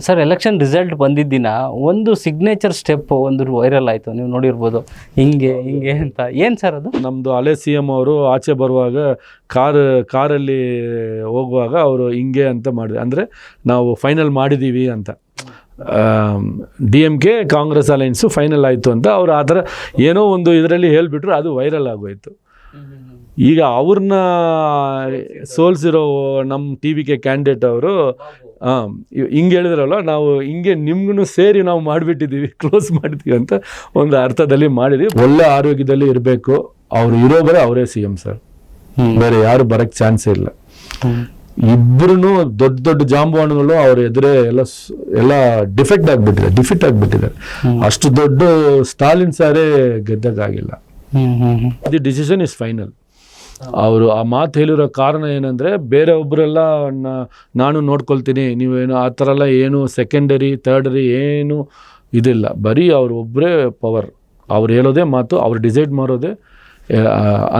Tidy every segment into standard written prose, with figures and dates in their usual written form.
Sir election result ಬಂದಿದ್ದ ದಿನ ಒಂದು ಸಿಗ್ನೇಚರ್ ಸ್ಟೆಪ್ ಒಂದು ವೈರಲ್ ಆಯಿತು, ನೀವು ನೋಡಿರ್ಬೋದು. ಹಿಂಗೆ ಹಿಂಗೆ ಅಂತ ಏನು ಸರ್ ಅದು? ನಮ್ಮದು ಹಳೆ ಸಿ ಎಮ್ ಅವರು ಆಚೆ ಬರುವಾಗ ಕಾರಲ್ಲಿ ಹೋಗುವಾಗ ಅವರು ಹಿಂಗೆ ಅಂತ ಮಾಡಿದೆ, ಅಂದರೆ ನಾವು ಫೈನಲ್ ಮಾಡಿದ್ದೀವಿ ಅಂತ. DMK ಕಾಂಗ್ರೆಸ್ ಅಲೈನ್ಸು ಫೈನಲ್ ಆಯಿತು ಅಂತ ಅವರು ಆ ಥರ ಏನೋ ಒಂದು ಇದರಲ್ಲಿ ಹೇಳಿಬಿಟ್ರು, ಅದು ವೈರಲ್ ಆಗೋಯ್ತು. ಈಗ ಅವ್ರನ್ನ ಸೋಲ್ಸಿರೋ ನಮ್ಮ TVK ಕ್ಯಾಂಡಿಡೇಟ್ ಅವರು ಹಿಂಗೆ ಹೇಳಿದ್ರಲ್ಲ, ನಾವು ಹಿಂಗೆ ನಿಮ್ಗೂ ಸೇರಿ ನಾವು ಮಾಡಿಬಿಟ್ಟಿದ್ದೀವಿ, ಕ್ಲೋಸ್ ಮಾಡಿದ್ದೀವಿ ಅಂತ ಒಂದು ಅರ್ಥದಲ್ಲಿ ಮಾಡಿದ್ವಿ. ಒಳ್ಳೆ ಆರೋಗ್ಯದಲ್ಲಿ ಇರಬೇಕು, ಅವ್ರು ಇರೋಬರೇ ಅವರೇ CM ಸರ್, ಬೇರೆ ಯಾರು ಬರೋಕ್ಕೆ ಚಾನ್ಸೇ ಇಲ್ಲ. ಇಬ್ಬರೂ ದೊಡ್ಡ ದೊಡ್ಡ ಜಾಂಬವಾನ್ಗಳು ಅವ್ರ ಎದುರೇ ಎಲ್ಲ ಡಿಫೆಕ್ಟ್ ಆಗಿಬಿಟ್ಟಿದ್ದಾರೆ. ಅಷ್ಟು ದೊಡ್ಡ ಸ್ಟಾಲಿನ್ ಸಾರೇ ಗೆದ್ದಕ್ಕಾಗಿಲ್ಲ. The decision is final. ಅವರು ಆ ಮಾತು ಹೇಳಿರೋ ಕಾರಣ ಏನಂದರೆ, ಬೇರೆ ಒಬ್ಬರೆಲ್ಲ ನಾನು ನೋಡ್ಕೊಳ್ತೀನಿ, ನೀವೇನು ಆ ಥರ ಎಲ್ಲ ಏನು ಸೆಕೆಂಡರಿ ಥರ್ಡರಿ ಏನು ಇದಿಲ್ಲ, ಬರೀ ಅವ್ರು ಒಬ್ಬರೇ ಪವರ್, ಅವ್ರು ಹೇಳೋದೇ ಮಾತು, ಅವ್ರು ಡಿಸೈಡ್ ಮಾಡೋದೇ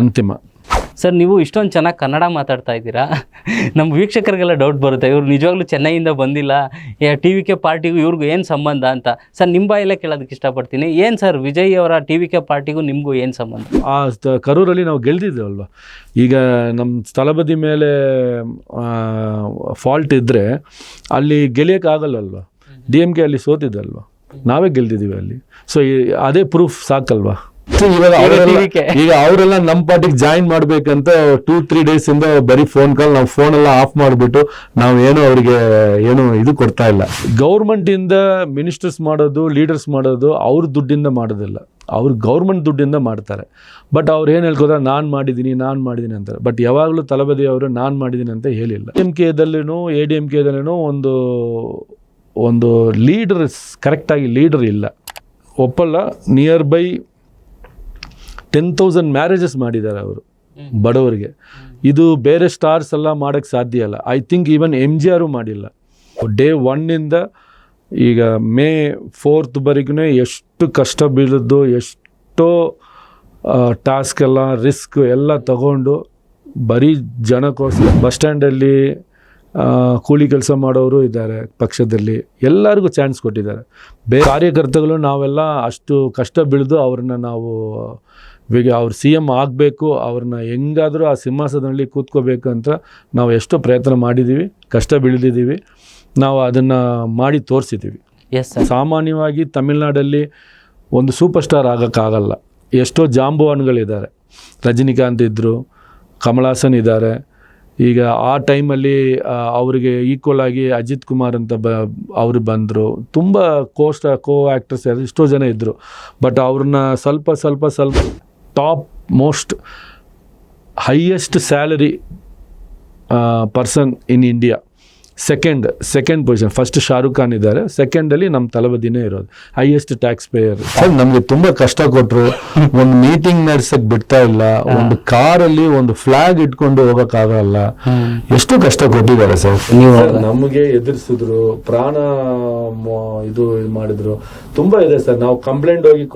ಅಂತಿಮ. ಸರ್, ನೀವು ಇಷ್ಟೊಂದು ಚೆನ್ನಾಗಿ ಕನ್ನಡ ಮಾತಾಡ್ತಾ ಇದ್ದೀರಾ, ನಮ್ಮ ವೀಕ್ಷಕರಿಗೆಲ್ಲ ಡೌಟ್ ಬರುತ್ತೆ, ಇವ್ರು ನಿಜವಾಗ್ಲೂ ಚೆನ್ನೈಯಿಂದ ಬಂದಿಲ್ಲ, TVK ಪಾರ್ಟಿಗೂ ಇವ್ರಿಗೂ ಏನು ಸಂಬಂಧ ಅಂತ. ಸರ್, ನಿಮ್ಮ ಬಾಯಲ್ಲೇ ಕೇಳೋದಕ್ಕೆ ಇಷ್ಟಪಡ್ತೀನಿ, ಏನು ಸರ್ ವಿಜಯ್ ಅವರ TVK ಪಾರ್ಟಿಗೂ ನಿಮಗೂ ಏನು ಸಂಬಂಧ? ಆ ಕರೂರಲ್ಲಿ ನಾವು ಗೆಲ್ದಿದ್ದೇವಲ್ವ, ಈಗ ನಮ್ಮ ಸ್ಥಳಬದಿ ಮೇಲೆ ಫಾಲ್ಟ್ ಇದ್ದರೆ ಅಲ್ಲಿ ಗೆಳೆಯೋಕ್ಕಾಗಲ್ಲಲ್ವ. DMK ಅಲ್ಲಿ ಸೋತಿದ್ದಲ್ವ, ನಾವೇ ಗೆಲ್ದಿದ್ದೀವಿ ಅಲ್ಲಿ. ಸೊ ಅದೇ ಪ್ರೂಫ್ ಸಾಕಲ್ವಾ. ಈಗ ಅವರೆಲ್ಲ ನಮ್ಮ ಪಾರ್ಟಿಗೆ ಜಾಯಿನ್ ಮಾಡ್ಬೇಕಂತ 2-3 days ಇಂದ ಬರೀ ಫೋನ್ ಕಾಲ್, ನಾವು ಫೋನ್ ಎಲ್ಲ ಆಫ್ ಮಾಡಿಬಿಟ್ಟು ನಾವು ಏನು ಅವ್ರಿಗೆ ಏನು ಇದು ಕೊಡ್ತಾ ಇಲ್ಲ. ಗೌರ್ಮೆಂಟ್ ಇಂದ ಮಿನಿಸ್ಟರ್ಸ್ ಮಾಡೋದು, ಲೀಡರ್ಸ್ ಮಾಡೋದು ಅವ್ರ ದುಡ್ಡಿಂದ ಮಾಡೋದಿಲ್ಲ, ಅವ್ರು ಗೌರ್ಮೆಂಟ್ ದುಡ್ಡಿಂದ ಮಾಡ್ತಾರೆ. ಬಟ್ ಅವ್ರು ಏನು ಹೇಳ್ಕೋತಾರೆ, ನಾನು ಮಾಡಿದ್ದೀನಿ ಅಂತಾರೆ. ಬಟ್ ಯಾವಾಗಲೂ ತಳಬದಿ ಅವರು ನಾನು ಮಾಡಿದ್ದೀನಿ ಅಂತ ಹೇಳಿಲ್ಲ. DMKದಲ್ಲೂ ADMKದಲ್ಲೂ ಒಂದು ಲೀಡರ್ ಕರೆಕ್ಟಾಗಿ ಲೀಡರ್ ಇಲ್ಲ, ಒಪ್ಪಲ್ಲ. ನಿಯರ್ ಬೈ 10,000 ಮ್ಯಾರೇಜಸ್ ಮಾಡಿದ್ದಾರೆ ಅವರು ಬಡವರಿಗೆ. ಇದು ಬೇರೆ ಸ್ಟಾರ್ಸ್ ಎಲ್ಲ ಮಾಡೋಕ್ಕೆ ಸಾಧ್ಯ ಇಲ್ಲ. ಐ ಥಿಂಕ್ ಈವನ್ MGR ಮಾಡಿಲ್ಲ. ಡೇ 1 ಈಗ May 4 ವರೆಗೂ ಎಷ್ಟು ಕಷ್ಟ ಬೀಳಿದ್ದು, ಎಷ್ಟೋ ಟಾಸ್ಕ್ ಎಲ್ಲ ರಿಸ್ಕ್ ಎಲ್ಲ ತಗೊಂಡು ಬರೀ ಜನಕ್ಕೋಸ್ಕರ. ಬಸ್ ಸ್ಟ್ಯಾಂಡಲ್ಲಿ ಕೂಲಿ ಕೆಲಸ ಮಾಡೋರು ಇದ್ದಾರೆ ಪಕ್ಷದಲ್ಲಿ, ಎಲ್ಲರಿಗೂ ಚಾನ್ಸ್ ಕೊಟ್ಟಿದ್ದಾರೆ. ಬೇರೆ ಕಾರ್ಯಕರ್ತಗಳು ನಾವೆಲ್ಲ ಅಷ್ಟು ಕಷ್ಟ ಬೀಳಿದು ಅವ್ರನ್ನ ನಾವು ಅವ್ರು CM ಆಗಬೇಕು, ಅವ್ರನ್ನ ಹೆಂಗಾದರೂ ಆ ಸಿಂಹಾಸನದಲ್ಲಿ ಕೂತ್ಕೋಬೇಕು ಅಂತ ನಾವು ಎಷ್ಟೋ ಪ್ರಯತ್ನ ಮಾಡಿದ್ದೀವಿ, ಕಷ್ಟ ಬೀಳಿದ್ದೀವಿ, ನಾವು ಅದನ್ನು ಮಾಡಿ ತೋರಿಸಿದ್ದೀವಿ. ಸಾಮಾನ್ಯವಾಗಿ ತಮಿಳ್ನಾಡಲ್ಲಿ ಒಂದು ಸೂಪರ್ ಸ್ಟಾರ್ ಆಗೋಕ್ಕಾಗಲ್ಲ. ಎಷ್ಟೋ ಜಾಂಬವಾನ್ಗಳಿದ್ದಾರೆ, ರಜನಿಕಾಂತ್ ಇದ್ದರು, ಕಮಲ್ ಹಾಸನ್ ಇದ್ದಾರೆ. ಈಗ ಆ ಟೈಮಲ್ಲಿ ಅವರಿಗೆ ಈಕ್ವಲ್ ಆಗಿ ಅಜಿತ್ ಕುಮಾರ್ ಅಂತ ಅವರು ಬಂದರು. ತುಂಬ ಕೋ ಆ್ಯಕ್ಟರ್ಸ್ ಎಷ್ಟೋ ಜನ ಇದ್ದರು. ಬಟ್ ಅವ್ರನ್ನ ಸ್ವಲ್ಪ top most highest salary person in India, second position. First Shahrukh Khan ಇದ್ದಾರೆ, ಸೆಕೆಂಡಲ್ಲಿ ನಮ್ಮ ತಳಬದಿನೇ ಇರೋದು, ಹೈಯೆಸ್ಟ್ ಟ್ಯಾಕ್ಸ್ ಪೇಯರ್. ಸರ್, ನಮಗೆ ತುಂಬ ಕಷ್ಟ ಕೊಟ್ಟರು, ಒಂದು ಮೀಟಿಂಗ್ ನಡೆಸಕ್ಕೆ ಬಿಡ್ತಾ ಇಲ್ಲ, ಒಂದು ಕಾರಲ್ಲಿ ಒಂದು ಫ್ಲಾಗ್ ಇಟ್ಕೊಂಡು ಹೋಗೋಕ್ಕಾಗಲ್ಲ, ಎಷ್ಟು ಕಷ್ಟ ಕೊಟ್ಟಿದ್ದಾರೆ ಸರ್. ನಮಗೆ ಎದುರಿಸಿದ್ರು, ಪ್ರಾಣ ಇದು ಮಾಡಿದ್ರು, ತುಂಬ ಇದೆ ಸರ್. ನಾವು ಕಂಪ್ಲೇಂಟ್ ಹೋಗಿ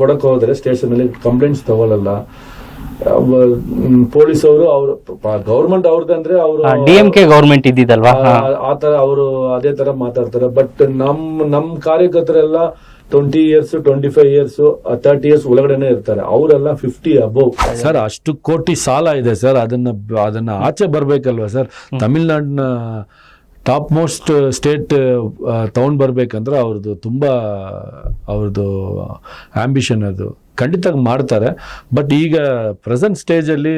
ಕೊಡಕ್ಕೆ ಹೋದ್ರೆ ಸ್ಟೇಷನಲ್ಲಿ ಕಂಪ್ಲೇಂಟ್ಸ್ ತಗೊಳ್ಳಲ್ಲ. ಪೊಲೀಸ್ ಅವರು ಗೌರ್ಮೆಂಟ್ ಅವ್ರದಂದ್ರೆ ಅವರು DMK ಗೌರ್ಮೆಂಟ್ ಇದ್ದಿದ್ದಲ್ವಾ, ಆ ತರ ಅವರು ಅದೇ ತರ ಮಾತಾಡ್ತಾರೆ. ಬಟ್ ನಮ್ ಕಾರ್ಯಕರ್ತರೆಲ್ಲ 20 years 25 years 30 years ಒಳಗಡೆನೆ ಇರ್ತಾರೆ, ಅವರೆಲ್ಲ 50 above. ಸರ್, ಅಷ್ಟು ಕೋಟಿ ಸಾಲ ಇದೆ ಸರ್, ಅದನ್ನ ಆಚೆ ಬರ್ಬೇಕಲ್ವಾ ಸರ್. ತಮಿಳ್ನಾಡಿನ ಟಾಪ್ ಮೋಸ್ಟ್ ಸ್ಟೇಟ್ ತಗೊಂಡ್ ಬರ್ಬೇಕಂದ್ರೆ ಅವ್ರದ್ದು ಆಂಬಿಷನ್, ಅದು ಖಂಡಿತ ಮಾಡ್ತಾರೆ. ಬಟ್ ಈಗ ಪ್ರೆಸೆಂಟ್ ಸ್ಟೇಜಲ್ಲಿ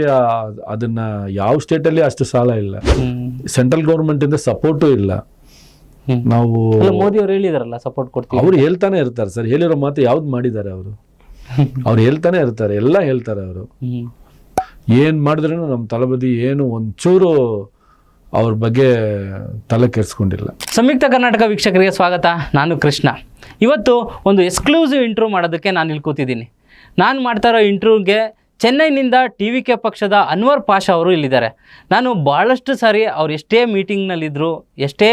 ಅದನ್ನ ಯಾವ ಸ್ಟೇಟಲ್ಲಿ ಅಷ್ಟು ಸಾಲ ಇಲ್ಲ, ಸೆಂಟ್ರಲ್ ಗೌರ್ಮೆಂಟ್ ಇಂದ ಸಪೋರ್ಟು ಇಲ್ಲ. ನಾವು ಮೋದಿ ಅವರು ಹೇಳಿದಾರಲ್ಲ ಸಪೋರ್ಟ್ ಕೊಡ್ತೀವಿ, ಅವ್ರು ಹೇಳ್ತಾನೆ ಇರ್ತಾರೆ ಸರ್. ಹೇಳಿರೋ ಮಾತು ಯಾವ್ದು ಮಾಡಿದ್ದಾರೆ ಅವ್ರು ಹೇಳ್ತಾನೆ ಇರ್ತಾರೆ, ಎಲ್ಲ ಹೇಳ್ತಾರೆ. ಅವರು ಏನ್ ಮಾಡಿದ್ರೂ ನಮ್ಮ ತಳಬದಿ ಏನು ಒಂಚೂರು ಅವ್ರ ಬಗ್ಗೆ ತಲೆ ಕೆಡಿಸ್ಕೊಂಡಿಲ್ಲ. ಸಂಯುಕ್ತ ಕರ್ನಾಟಕ ವೀಕ್ಷಕರಿಗೆ ಸ್ವಾಗತ. ನಾನು ಕೃಷ್ಣ. ಇವತ್ತು ಒಂದು ಎಕ್ಸ್ಕ್ಲೂಸಿವ್ ಇಂಟರ್ವ್ಯೂ ಮಾಡೋದಕ್ಕೆ ನಾನು ಇಲ್ಲಿ ಕೂತಿದ್ದೀನಿ. ನಾನು ಮಾಡ್ತಾ ಇರೋ ಇಂಟರ್ವ್ಯೂಗೆ ಚೆನ್ನೈನಿಂದ TVK ಪಕ್ಷದ ಅನ್ವರ್ ಪಾಷಾ ಅವರು ಇಲ್ಲಿದ್ದಾರೆ. ನಾನು ಭಾಳಷ್ಟು ಸಾರಿ ಅವ್ರು ಎಷ್ಟೇ ಮೀಟಿಂಗ್ನಲ್ಲಿದ್ದರು, ಎಷ್ಟೇ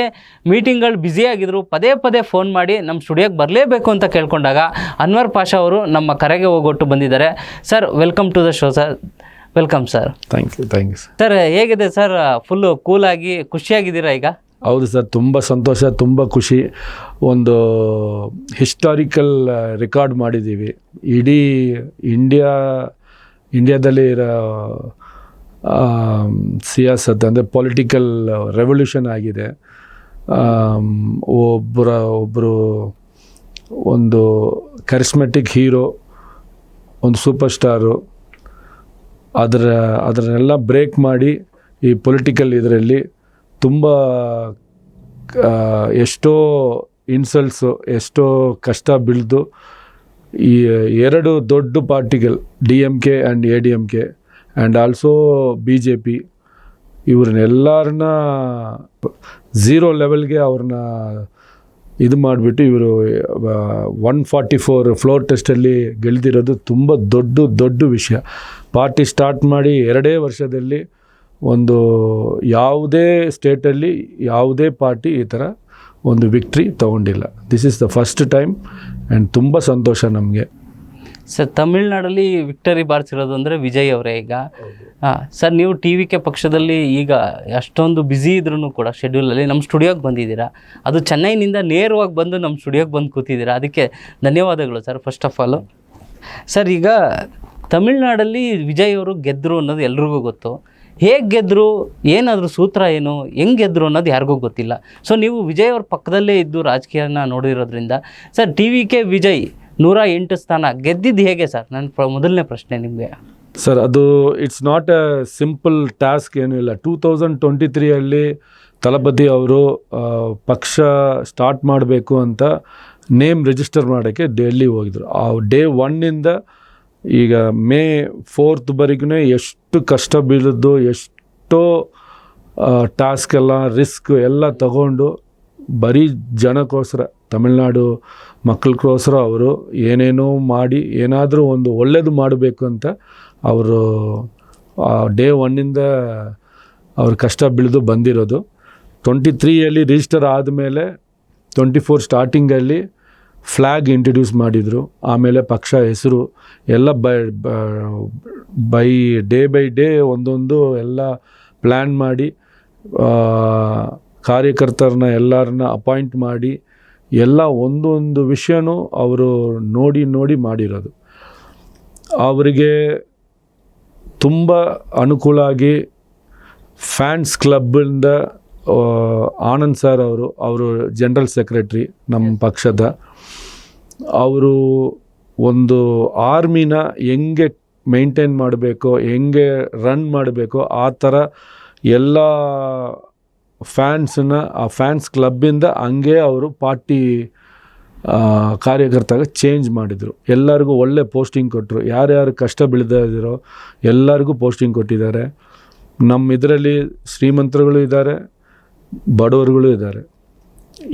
ಮೀಟಿಂಗ್ಗಳು ಬ್ಯುಸಿಯಾಗಿದ್ದರು, ಪದೇ ಫೋನ್ ಮಾಡಿ ನಮ್ಮ ಸ್ಟುಡಿಯೋಗೆ ಬರಲೇಬೇಕು ಅಂತ ಕೇಳ್ಕೊಂಡಾಗ ಅನ್ವರ್ ಪಾಷಾ ಅವರು ನಮ್ಮ ಕರೆಗೆ ಹೋಗೊಟ್ಟು ಬಂದಿದ್ದಾರೆ. Sir, welcome to the show sir. Welcome sir. Thank you sir. ಹೇಗಿದೆ ಸರ್? ಫುಲ್ಲು ಕೂಲಾಗಿ ಖುಷಿಯಾಗಿದ್ದೀರಾ ಈಗ? ಹೌದು ಸರ್, ತುಂಬ ಸಂತೋಷ, ತುಂಬ ಖುಷಿ. ಒಂದು ಹಿಸ್ಟಾರಿಕಲ್ ರೆಕಾರ್ಡ್ ಮಾಡಿದ್ದೀವಿ. ಇಡೀ ಇಂಡಿಯಾದಲ್ಲಿ ಇರೋ ಸಿಯಾಸತ್ ಅಂದರೆ ಪೊಲಿಟಿಕಲ್ ರೆವಲ್ಯೂಷನ್ ಆಗಿದೆ. ಒಬ್ಬರು ಒಂದು ಕರಿಸ್ಮೆಟಿಕ್ ಹೀರೋ, ಒಂದು ಸೂಪರ್ ಸ್ಟಾರು, ಅದನ್ನೆಲ್ಲ ಬ್ರೇಕ್ ಮಾಡಿ ಈ ಪೊಲಿಟಿಕಲ್ ಇದರಲ್ಲಿ ತುಂಬ ಎಷ್ಟೋ ಇನ್ಸಲ್ಟ್ಸು, ಎಷ್ಟೋ ಕಷ್ಟ ಬೀಳ್ದು ಈ ಎರಡು ದೊಡ್ಡ ಪಾರ್ಟಿಗಳು DMK and ADMK and also BJP ಇವ್ರನ್ನೆಲ್ಲರನ್ನ 0 ಲೆವೆಲ್ಗೆ ಅವ್ರನ್ನ ಇದು ಮಾಡಿಬಿಟ್ಟು ಇವರು 144 ಫ್ಲೋರ್ ಟೆಸ್ಟಲ್ಲಿ ಗೆಲ್ದಿರೋದು ತುಂಬ ದೊಡ್ಡ ವಿಷಯ. ಪಾರ್ಟಿ ಸ್ಟಾರ್ಟ್ ಮಾಡಿ 2 ವರ್ಷದಲ್ಲಿ ಒಂದು ಯಾವುದೇ ಸ್ಟೇಟಲ್ಲಿ ಯಾವುದೇ ಪಾರ್ಟಿ ಈ ಥರ ಒಂದು ವಿಕ್ಟ್ರಿ ತೊಗೊಂಡಿಲ್ಲ. This is the first time and ತುಂಬ ಸಂತೋಷ ನಮಗೆ. ಸರ್, ತಮಿಳ್ನಾಡಲ್ಲಿ ವಿಕ್ಟರಿ ಬಾರಿಸಿರೋದು ಅಂದರೆ ವಿಜಯ್ ಅವರೇ. ಈಗ ಸರ್, ನೀವು TVK ಪಕ್ಷದಲ್ಲಿ ಈಗ ಅಷ್ಟೊಂದು ಬ್ಯುಸಿ ಇದ್ರೂ ಕೂಡ ಶೆಡ್ಯೂಲಲ್ಲಿ ನಮ್ಮ ಸ್ಟುಡಿಯೋಗೆ ಬಂದಿದ್ದೀರಾ. ಅದು ಚೆನ್ನೈನಿಂದ ನೇರವಾಗಿ ಬಂದು ನಮ್ಮ ಸ್ಟುಡಿಯೋಗೆ ಬಂದು ಕೂತಿದ್ದೀರಾ, ಅದಕ್ಕೆ ಧನ್ಯವಾದಗಳು sir first of all. Sir, ಈಗ ತಮಿಳ್ನಾಡಲ್ಲಿ ವಿಜಯ್ ಅವರು ಗೆದ್ದರು ಅನ್ನೋದು ಎಲ್ರಿಗೂ ಗೊತ್ತು. ಹೇಗೆ ಗೆದ್ದರು, ಏನಾದರೂ ಸೂತ್ರ ಏನು, ಹೆಂಗೆ ಗೆದ್ದರು ಅನ್ನೋದು ಯಾರಿಗೂ ಗೊತ್ತಿಲ್ಲ. ಸೊ ನೀವು ವಿಜಯ್ ಅವ್ರ ಪಕ್ಕದಲ್ಲೇ ಇದ್ದು ರಾಜಕೀಯನ ನೋಡಿರೋದ್ರಿಂದ ಸರ್, TVK ವಿಜಯ್ 108 ಸ್ಥಾನ ಗೆದ್ದಿದ್ದು ಹೇಗೆ ಸರ್? ನನ್ನ ಮೊದಲನೇ ಪ್ರಶ್ನೆ ನಿಮಗೆ. ಸರ್, ಅದು it's not A simple task, ಏನೂ ಇಲ್ಲ. 2023 ತಲಪತಿ ಅವರು ಪಕ್ಷ ಸ್ಟಾರ್ಟ್ ಮಾಡಬೇಕು ಅಂತ ನೇಮ್ ರಿಜಿಸ್ಟರ್ ಮಾಡೋಕ್ಕೆ ಡೆಲ್ಲಿ ಹೋಗಿದ್ರು. ಆ ಡೇ 1 ಈಗ May 4 ಎಷ್ಟು ಕಷ್ಟ ಬೀಳಿದ್ದು, ಎಷ್ಟೋ ಟಾಸ್ಕ್ ಎಲ್ಲ ರಿಸ್ಕ್ ಎಲ್ಲ ತಗೊಂಡು ಬರೀ ಜನಕ್ಕೋಸ್ಕರ, ತಮಿಳ್ನಾಡು ಮಕ್ಕಳಿಗೋಸ್ಕರ ಅವರು ಏನೇನೋ ಮಾಡಿ ಏನಾದರೂ ಒಂದು ಒಳ್ಳೆಯದು ಮಾಡಬೇಕು ಅಂತ ಅವರು ಡೇ 1 ಅವ್ರ ಕಷ್ಟ ಬೀಳಿದು ಬಂದಿರೋದು. 23 ರಿಜಿಸ್ಟರ್ ಆದಮೇಲೆ 24 ಸ್ಟಾರ್ಟಿಂಗಲ್ಲಿ ಫ್ಲ್ಯಾಗ್ ಇಂಟ್ರಡ್ಯೂಸ್ ಮಾಡಿದರು. ಆಮೇಲೆ ಪಕ್ಷ ಹೆಸರು ಎಲ್ಲ ಬೈ ಡೇ ಒಂದೊಂದು ಎಲ್ಲ ಪ್ಲ್ಯಾನ್ ಮಾಡಿ ಕಾರ್ಯಕರ್ತರನ್ನ ಎಲ್ಲರನ್ನ ಅಪಾಯಿಂಟ್ ಮಾಡಿ ಎಲ್ಲ ಒಂದೊಂದು ವಿಷಯನೂ ಅವರು ನೋಡಿ ಮಾಡಿರೋದು. ಅವರಿಗೆ ತುಂಬ ಅನುಕೂಲ ಆಗಿ ಫ್ಯಾನ್ಸ್ ಕ್ಲಬ್ಬಿಂದ ಆನಂದ್ ಸರ್ ಅವರು ಜನರಲ್ ಸೆಕ್ರೆಟ್ರಿ ನಮ್ಮ ಪಕ್ಷದ, ಅವರು ಒಂದು ಆರ್ಮಿನ ಹೆಂಗೆ ಮೇಂಟೈನ್ ಮಾಡಬೇಕು, ಹೆಂಗೆ ರನ್ ಮಾಡಬೇಕು, ಆ ಥರ ಎಲ್ಲ ಫ್ಯಾನ್ಸನ್ನ ಆ ಫ್ಯಾನ್ಸ್ ಕ್ಲಬ್ಬಿಂದ ಹಂಗೆ ಅವರು ಪಾರ್ಟಿ ಕಾರ್ಯಕರ್ತಾಗ ಚೇಂಜ್ ಮಾಡಿದರು. ಎಲ್ಲರಿಗೂ ಒಳ್ಳೆ ಪೋಸ್ಟಿಂಗ್ ಕೊಟ್ಟರು. ಯಾರ್ಯಾರು ಕಷ್ಟ ಬೀಳ್ದಿರೋ ಎಲ್ಲರಿಗೂ ಪೋಸ್ಟಿಂಗ್ ಕೊಟ್ಟಿದ್ದಾರೆ. ನಮ್ಮ ಇದರಲ್ಲಿ ಶ್ರೀಮಂತರುಗಳು ಇದ್ದಾರೆ, ಬಡವರುಗಳು ಇದ್ದಾರೆ.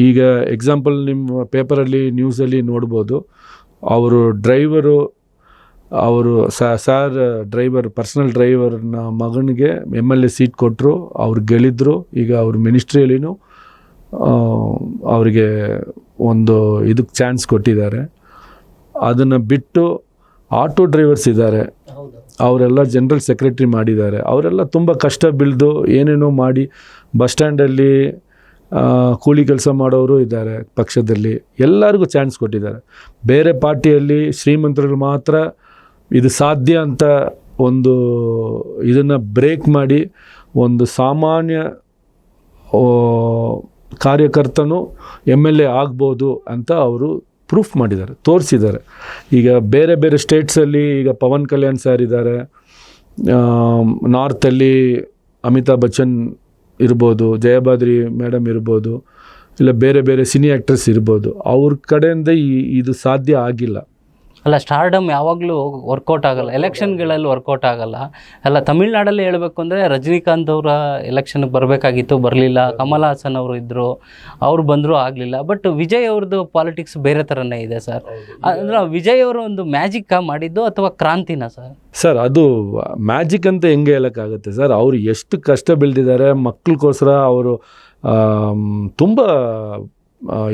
ಈಗ ಎಕ್ಸಾಂಪಲ್ ನಿಮ್ಮ ಪೇಪರಲ್ಲಿ ನ್ಯೂಸಲ್ಲಿ ನೋಡ್ಬೋದು, ಅವರು ಡ್ರೈವರು ಸಾರ್ ಡ್ರೈವರ್, ಪರ್ಸನಲ್ ಡ್ರೈವರ್ನ ಮಗನಿಗೆ MLA ಸೀಟ್ ಕೊಟ್ಟರು, ಅವ್ರು ಗೆಲ್ಲಿದ್ರು. ಈಗ ಅವ್ರ ಮಿನಿಸ್ಟ್ರಿಯಲ್ಲಿನೂ ಅವರಿಗೆ ಒಂದು ಇದಕ್ಕೆ ಚಾನ್ಸ್ ಕೊಟ್ಟಿದ್ದಾರೆ. ಅದನ್ನು ಬಿಟ್ಟು ಆಟೋ ಡ್ರೈವರ್ಸ್ ಇದ್ದಾರೆ, ಅವರೆಲ್ಲ ಜನರಲ್ ಸೆಕ್ರೆಟ್ರಿ ಮಾಡಿದ್ದಾರೆ. ಅವರೆಲ್ಲ ತುಂಬ ಕಷ್ಟ ಬೀಳ್ದು ಏನೇನೋ ಮಾಡಿ ಬಸ್ ಸ್ಟ್ಯಾಂಡಲ್ಲಿ ಕೂಲಿ ಕೆಲಸ ಮಾಡೋರು ಇದ್ದಾರೆ ಪಕ್ಷದಲ್ಲಿ. ಎಲ್ಲರಿಗೂ ಚಾನ್ಸ್ ಕೊಟ್ಟಿದ್ದಾರೆ. ಬೇರೆ ಪಾರ್ಟಿಯಲ್ಲಿ ಶ್ರೀಮಂತರು ಮಾತ್ರ ಇದು ಸಾಧ್ಯ ಅಂತ ಒಂದು ಇದನ್ನು ಬ್ರೇಕ್ ಮಾಡಿ ಒಂದು ಸಾಮಾನ್ಯ ಕಾರ್ಯಕರ್ತನೂ MLA ಆಗ್ಬೋದು ಅಂತ ಅವರು ಪ್ರೂಫ್ ಮಾಡಿದ್ದಾರೆ, ತೋರಿಸಿದ್ದಾರೆ. ಈಗ ಬೇರೆ ಸ್ಟೇಟ್ಸಲ್ಲಿ ಈಗ ಪವನ್ ಕಲ್ಯಾಣ್ ಸರ್ ಇದ್ದಾರೆ, ನಾರ್ತಲ್ಲಿ ಅಮಿತಾಬ್ ಬಚ್ಚನ್ ಇರ್ಬೋದು, ಜಯಭಾದ್ರಿ ಮೇಡಮ್ ಇರ್ಬೋದು, ಇಲ್ಲ ಬೇರೆ ಸಿನಿ ಆ್ಯಕ್ಟ್ರೆಸ್ ಇರ್ಬೋದು. ಅವ್ರ ಕಡೆಯಿಂದ ಇದು ಸಾಧ್ಯ ಆಗಿಲ್ಲ. ಅಲ್ಲ, ಸ್ಟಾರ್ಡಮ್ ಯಾವಾಗಲೂ ವರ್ಕೌಟ್ ಆಗಲ್ಲ, ಎಲೆಕ್ಷನ್ಗಳಲ್ಲಿ ವರ್ಕೌಟ್ ಆಗಲ್ಲ. ಅಲ್ಲ, ತಮಿಳ್ನಾಡಲ್ಲಿ ಹೇಳಬೇಕು ಅಂದರೆ ರಜನಿಕಾಂತ್ ಅವರ ಎಲೆಕ್ಷನ್ಗೆ ಬರಬೇಕಾಗಿತ್ತು, ಬರಲಿಲ್ಲ. ಕಮಲ್ ಹಾಸನ್ ಅವರು ಇದ್ದರು, ಅವ್ರು ಬಂದರೂ ಆಗಲಿಲ್ಲ. ಬಟ್ ವಿಜಯ್ ಅವ್ರದ್ದು ಪಾಲಿಟಿಕ್ಸ್ ಬೇರೆ ಥರನೇ ಇದೆ ಸರ್. ಅಂದರೆ ವಿಜಯ್ ಅವರು ಒಂದು ಮ್ಯಾಜಿಕ್ಕಾ ಮಾಡಿದ್ದು ಅಥವಾ ಕ್ರಾಂತಿನ ಸರ್? ಸರ್, ಅದು ಮ್ಯಾಜಿಕ್ ಅಂತ ಹೆಂಗೆ ಹೇಳೋಕ್ಕಾಗುತ್ತೆ ಸರ್? ಅವರು ಎಷ್ಟು ಕಷ್ಟ ಬೀಳ್ದಿದ್ದಾರೆ ಮಕ್ಕಳಿಗೋಸ್ಕರ. ಅವರು ತುಂಬ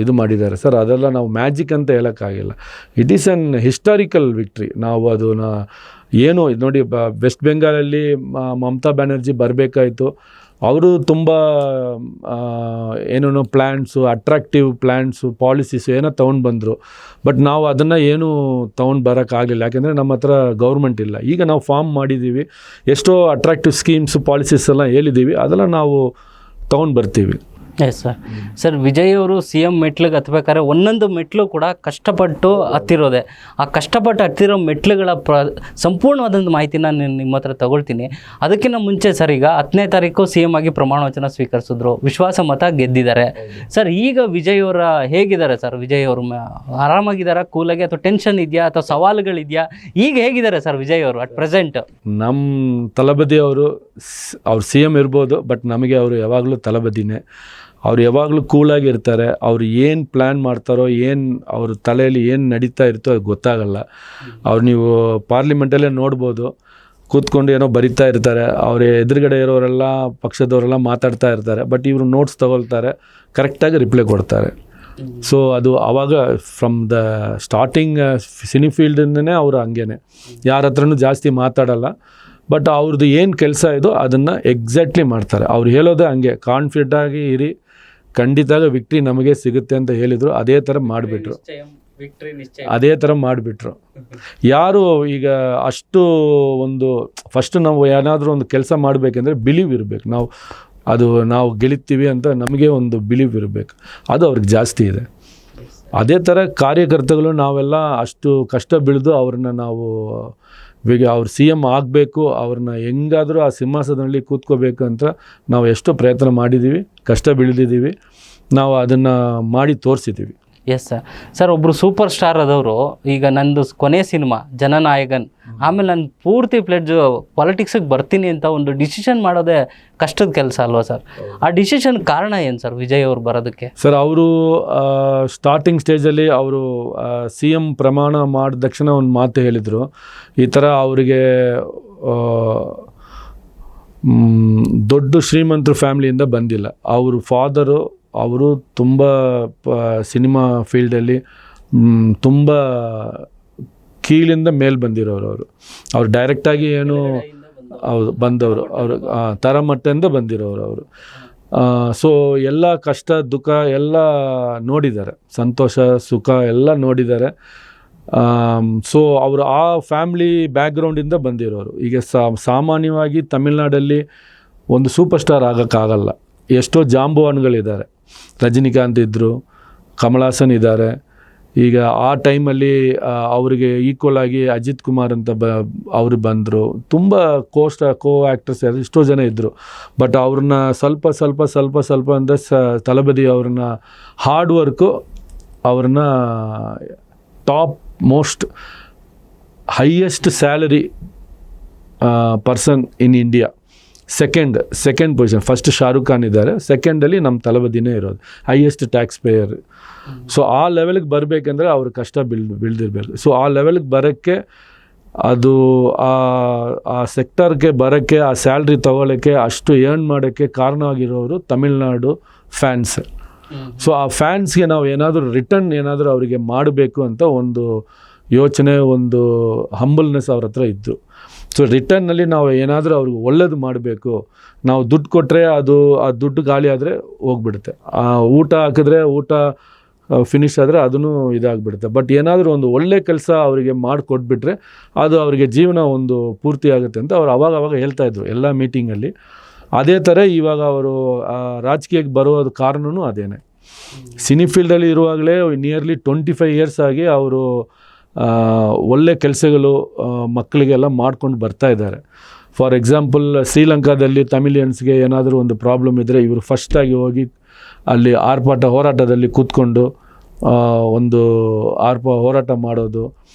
ಇದು ಮಾಡಿದ್ದಾರೆ ಸರ್. ಅದೆಲ್ಲ ನಾವು ಮ್ಯಾಜಿಕ್ ಅಂತ ಹೇಳೋಕ್ಕಾಗಿಲ್ಲ. It is an historical victory. ನಾವು ಅದನ್ನು ಏನೋ ನೋಡಿ, ವೆಸ್ಟ್ ಬೆಂಗಾಲಲ್ಲಿ ಮಮತಾ ಬ್ಯಾನರ್ಜಿ ಬರಬೇಕಾಯಿತು, ಅವರು ತುಂಬ ಏನೇನೋ ಪ್ಲ್ಯಾನ್ಸು, ಅಟ್ರಾಕ್ಟಿವ್ ಪ್ಲ್ಯಾನ್ಸು, ಪಾಲಿಸೀಸು ಏನೋ ತೊಗೊಂಡು ಬಂದರು. ಬಟ್ ನಾವು ಅದನ್ನು ಏನೂ ತೊಗೊಂಡು ಬರೋಕ್ಕಾಗಲಿಲ್ಲ, ಯಾಕೆಂದರೆ ನಮ್ಮ ಹತ್ರ ಗೌರ್ಮೆಂಟ್ ಇಲ್ಲ. ಈಗ ನಾವು ಫಾರ್ಮ್ ಮಾಡಿದ್ದೀವಿ, ಎಷ್ಟೋ ಅಟ್ರಾಕ್ಟಿವ್ ಸ್ಕೀಮ್ಸು, ಪಾಲಿಸೀಸ್ ಎಲ್ಲ ಹೇಳಿದ್ದೀವಿ, ಅದೆಲ್ಲ ನಾವು ತೊಗೊಂಡು ಬರ್ತೀವಿ. ಎಸ್ ಸರ್, ವಿಜಯ್ ಅವರು CM ಮೆಟ್ಲಿಗೆ ಹತ್ಬೇಕಾದ್ರೆ ಒಂದೊಂದು ಮೆಟ್ಲು ಕೂಡ ಕಷ್ಟಪಟ್ಟು ಹತ್ತಿರೋದೆ. ಆ ಕಷ್ಟಪಟ್ಟು ಹತ್ತಿರೋ ಮೆಟ್ಲುಗಳ ಸಂಪೂರ್ಣವಾದಂಥ ಮಾಹಿತಿನ ನಿಮ್ಮ ಹತ್ರ ತಗೊಳ್ತೀನಿ. ಅದಕ್ಕಿಂತ ಮುಂಚೆ ಸರ್, ಈಗ 10ನೇ ತಾರೀಕು CM ಆಗಿ ಪ್ರಮಾಣ ವಚನ ಸ್ವೀಕರಿಸಿದ್ರು, ವಿಶ್ವಾಸ ಮತ ಗೆದ್ದಿದ್ದಾರೆ. ಸರ್, ಈಗ ವಿಜಯ್ ಅವರ ಹೇಗಿದ್ದಾರೆ ಸರ್? ವಿಜಯ್ ಅವರು ಆರಾಮಾಗಿದ್ದಾರಾ, ಕೂಲಾಗಿ, ಅಥವಾ ಟೆನ್ಷನ್ ಇದೆಯಾ, ಅಥವಾ ಸವಾಲುಗಳಿದೆಯಾ? ಈಗ ಹೇಗಿದ್ದಾರೆ ಸರ್ ವಿಜಯ್ ಅವರು ಅಟ್ ಪ್ರೆಸೆಂಟ್? ನಮ್ಮ ತಳಬದಿ ಅವರು CM ಇರ್ಬೋದು, ಬಟ್ ನಮಗೆ ಅವರು ಯಾವಾಗಲೂ ತಳಬದಿನೇ. ಅವ್ರು ಯಾವಾಗಲೂ ಕೂಲಾಗಿ ಇರ್ತಾರೆ. ಅವ್ರು ಏನು ಪ್ಲ್ಯಾನ್ ಮಾಡ್ತಾರೋ, ಏನು ಅವ್ರ ತಲೆಯಲ್ಲಿ ಏನು ನಡೀತಾ ಇರ್ತೋ ಅದು ಗೊತ್ತಾಗಲ್ಲ. ಅವ್ರು ನೀವು ಪಾರ್ಲಿಮೆಂಟಲ್ಲೇ ನೋಡ್ಬೋದು, ಕೂತ್ಕೊಂಡು ಏನೋ ಬರಿತಾ ಇರ್ತಾರೆ. ಅವ್ರ ಎದುರುಗಡೆ ಇರೋರೆಲ್ಲ ಪಕ್ಷದವರೆಲ್ಲ ಮಾತಾಡ್ತಾ ಇರ್ತಾರೆ, ಬಟ್ ಇವರು ನೋಟ್ಸ್ ತಗೊಳ್ತಾರೆ, ಕರೆಕ್ಟಾಗಿ ರಿಪ್ಲೈ ಕೊಡ್ತಾರೆ. ಸೊ ಅದು ಆವಾಗ ಫ್ರಮ್ ದ ಸ್ಟಾರ್ಟಿಂಗ್ ಸಿನಿ ಫೀಲ್ಡಿಂದನೇ ಅವರು ಹಂಗೇನೆ, ಯಾರ ಹತ್ರನೂ ಜಾಸ್ತಿ ಮಾತಾಡಲ್ಲ. ಬಟ್ ಅವ್ರದ್ದು ಏನು ಕೆಲಸ ಇದೋ ಅದನ್ನು ಎಕ್ಸಾಕ್ಟ್ಲಿ ಮಾಡ್ತಾರೆ. ಅವ್ರು ಹೇಳೋದೇ ಹಂಗೆ, ಕಾನ್ಫಿಡೆಂಟಾಗಿ ಇರಿ, ಖಂಡಿತ ವಿಕ್ಟ್ರಿ ನಮಗೆ ಸಿಗುತ್ತೆ ಅಂತ ಹೇಳಿದರು. ಅದೇ ಥರ ಮಾಡಿಬಿಟ್ರು, ಅದೇ ಥರ ಮಾಡಿಬಿಟ್ರು. ಯಾರು ಈಗ ಅಷ್ಟು ಒಂದು ಫಸ್ಟ್ ನಾವು ಏನಾದರೂ ಒಂದು ಕೆಲಸ ಮಾಡಬೇಕಂದ್ರೆ ಬಿಲೀವ್ ಇರಬೇಕು, ನಾವು ಗೆಲ್ತೀವಿ ಅಂತ ನಮಗೆ ಒಂದು ಬಿಲೀವ್ ಇರಬೇಕು. ಅದು ಅವ್ರಿಗೆ ಜಾಸ್ತಿ ಇದೆ. ಅದೇ ಥರ ಕಾರ್ಯಕರ್ತಗಳು ನಾವೆಲ್ಲ ಅಷ್ಟು ಕಷ್ಟ ಬೀಳ್ದು ಅವ್ರನ್ನ ನಾವು ಅವ್ರು CM ಆಗಬೇಕು, ಅವ್ರನ್ನ ಹೆಂಗಾದರೂ ಆ ಸಿಂಹಾಸನದಲ್ಲಿ ಕೂತ್ಕೋಬೇಕು ಅಂತ ನಾವು ಎಷ್ಟೋ ಪ್ರಯತ್ನ ಮಾಡಿದ್ದೀವಿ, ಕಷ್ಟ ಬೀಳ್ದಿದ್ದೀವಿ, ನಾವು ಅದನ್ನು ಮಾಡಿ ತೋರಿಸಿದ್ದೀವಿ. ಎಸ್ ಸರ್, ಒಬ್ಬರು ಸೂಪರ್ ಸ್ಟಾರ್ ಆದವರು, ಈಗ ನಂದು ಕೊನೆ ಸಿನಿಮಾ ಜನನಾಯಕನ್, ಆಮೇಲೆ ನಾನು ಪೂರ್ತಿ ಪ್ಲೇಟ್ ಪಾಲಿಟಿಕ್ಸಿಗೆ ಬರ್ತೀನಿ ಅಂತ ಒಂದು ಡಿಸಿಷನ್ ಮಾಡೋದೇ ಕಷ್ಟದ ಕೆಲಸ ಅಲ್ವಾ ಸರ್? ಆ ಡಿಸಿಷನ್ ಕಾರಣ ಏನು ಸರ್ ವಿಜಯ್ ಅವ್ರು ಬರೋದಕ್ಕೆ? ಸರ್, ಅವರು ಸ್ಟಾರ್ಟಿಂಗ್ ಸ್ಟೇಜಲ್ಲಿ ಅವರು CM ಪ್ರಮಾಣ ಮಾಡಿದ ತಕ್ಷಣ ಒಂದು ಮಾತು ಹೇಳಿದರು, ಈ ಥರ ಅವರಿಗೆ ದೊಡ್ಡ ಶ್ರೀಮಂತರ ಫ್ಯಾಮಿಲಿಯಿಂದ ಬಂದಿಲ್ಲ. ಅವರು ಫಾದರು ಅವರು ತುಂಬ ಸಿನಿಮಾ ಫೀಲ್ಡಲ್ಲಿ ತುಂಬ ಕೀಳಿಂದ ಮೇಲೆ ಬಂದಿರೋರು. ಅವರು ಡೈರೆಕ್ಟಾಗಿ ಏನು ಹೌದು ಬಂದವರು, ಅವರು ತರಮಟ್ಟದಿಂದ ಬಂದಿರೋರು ಅವರು. ಸೊ ಎಲ್ಲ ಕಷ್ಟ ದುಃಖ ಎಲ್ಲ ನೋಡಿದ್ದಾರೆ, ಸಂತೋಷ ಸುಖ ಎಲ್ಲ ನೋಡಿದ್ದಾರೆ. ಸೊ ಅವರು ಆ ಫ್ಯಾಮ್ಲಿ ಬ್ಯಾಕ್ಗ್ರೌಂಡಿಂದ ಬಂದಿರೋರು. ಈಗ ಸಾಮಾನ್ಯವಾಗಿ ತಮಿಳ್ನಾಡಲ್ಲಿ ಒಂದು ಸೂಪರ್ ಸ್ಟಾರ್ ಆಗೋಕ್ಕಾಗಲ್ಲ. ಎಷ್ಟೋ ಜಾಂಬುವಾನ್ಗಳಿದ್ದಾರೆ, ರಜನಿಕಾಂತ್ ಇದ್ದರು, ಕಮಲ್ ಹಾಸನ್ ಇದ್ದಾರೆ. ಈಗ ಆ ಟೈಮಲ್ಲಿ ಅವರಿಗೆ ಈಕ್ವಲ್ ಆಗಿ ಅಜಿತ್ ಕುಮಾರ್ ಅಂತ ಅವರು ಬಂದರು. ತುಂಬ ಕೋ ಆ್ಯಕ್ಟರ್ಸ್ ಎಷ್ಟೋ ಜನ ಇದ್ದರು. ಬಟ್ ಅವ್ರನ್ನ ಸ್ವಲ್ಪ ಅಂದರೆ ತಳಬದಿ ಅವ್ರನ್ನ ಹಾರ್ಡ್ ವರ್ಕು ಅವ್ರನ್ನ top most highest salary person in India, second position. First Shahrukh Khan ಇದ್ದಾರೆ, ಸೆಕೆಂಡಲ್ಲಿ ನಮ್ಮ ತಳಬದಿನೇ ಇರೋದು, ಹೈಯೆಸ್ಟ್ ಟ್ಯಾಕ್ಸ್ ಪೇಯರ್. ಸೊ ಆ ಲೆವೆಲ್ಗೆ ಬರಬೇಕಂದ್ರೆ ಅವ್ರ ಕಷ್ಟ ಬೀಳ್ದಿರ್ಬೇಕು. ಸೊ ಆ ಲೆವೆಲ್ಗೆ ಬರೋಕ್ಕೆ, ಅದು ಆ ಸೆಕ್ಟರ್ಗೆ ಬರೋಕ್ಕೆ, ಆ ಸ್ಯಾಲ್ರಿ ತೊಗೊಳ್ಳೋಕ್ಕೆ, ಅಷ್ಟು ಏರ್ನ್ ಮಾಡೋಕ್ಕೆ ಕಾರಣವಾಗಿರೋರು ತಮಿಳ್ನಾಡು ಫ್ಯಾನ್ಸ್. ಸೊ ಆ ಫ್ಯಾನ್ಸ್ಗೆ ನಾವು ಏನಾದರೂ ರಿಟರ್ನ್ ಏನಾದರೂ ಅವರಿಗೆ ಮಾಡಬೇಕು ಅಂತ ಒಂದು ಯೋಚನೆ, ಒಂದು ಹಂಬಲ್ನೆಸ್ ಅವ್ರ ಹತ್ರ ಇದ್ದು. ಸೊ ರಿಟರ್ನಲ್ಲಿ ನಾವು ಏನಾದರೂ ಅವ್ರಿಗೆ ಒಳ್ಳೇದು ಮಾಡಬೇಕು. ನಾವು ದುಡ್ಡು ಕೊಟ್ಟರೆ ಆ ದುಡ್ಡು ಖಾಲಿ ಆದರೆ ಹೋಗ್ಬಿಡುತ್ತೆ. ಊಟ ಹಾಕಿದ್ರೆ ಊಟ ಫಿನಿಶ್ ಆದರೆ ಅದೂ ಇದಾಗಿಬಿಡುತ್ತೆ. ಬಟ್ ಏನಾದರೂ ಒಂದು ಒಳ್ಳೆ ಕೆಲಸ ಅವರಿಗೆ ಮಾಡಿಕೊಟ್ಬಿಟ್ರೆ ಅದು ಅವರಿಗೆ ಜೀವನ ಒಂದು ಪೂರ್ತಿ ಆಗುತ್ತೆ ಅಂತ ಅವ್ರು ಅವಾಗ ಹೇಳ್ತಾಯಿದ್ರು ಎಲ್ಲ ಮೀಟಿಂಗಲ್ಲಿ. ಅದೇ ಥರ ಇವಾಗ ಅವರು ರಾಜಕೀಯಕ್ಕೆ ಬರೋದು ಕಾರಣವೂ ಅದೇನೆ. ಸಿನಿ ಫೀಲ್ಡಲ್ಲಿ ಇರುವಾಗಲೇ ನಿಯರ್ಲಿ 25 ಇಯರ್ಸ್ ಆಗಿ ಅವರು ಒಳ್ಳೆ ಕೆಲಸಗಳು ಮಕ್ಕಳಿಗೆಲ್ಲ ಮಾಡ್ಕೊಂಡು ಬರ್ತಾ ಇದ್ದಾರೆ. ಫಾರ್ ಎಕ್ಸಾಂಪಲ್, ಶ್ರೀಲಂಕಾದಲ್ಲಿ ತಮಿಳಿಯನ್ಸ್ಗೆ ಏನಾದರೂ ಒಂದು ಪ್ರಾಬ್ಲಮ್ ಇದ್ದರೆ ಇವರು ಫಸ್ಟಾಗಿ ಹೋಗಿ ಅಲ್ಲಿ ಹೋರಾಟದಲ್ಲಿ ಕೂತ್ಕೊಂಡು ಒಂದು ಹೋರಾಟ ಮಾಡೋದು.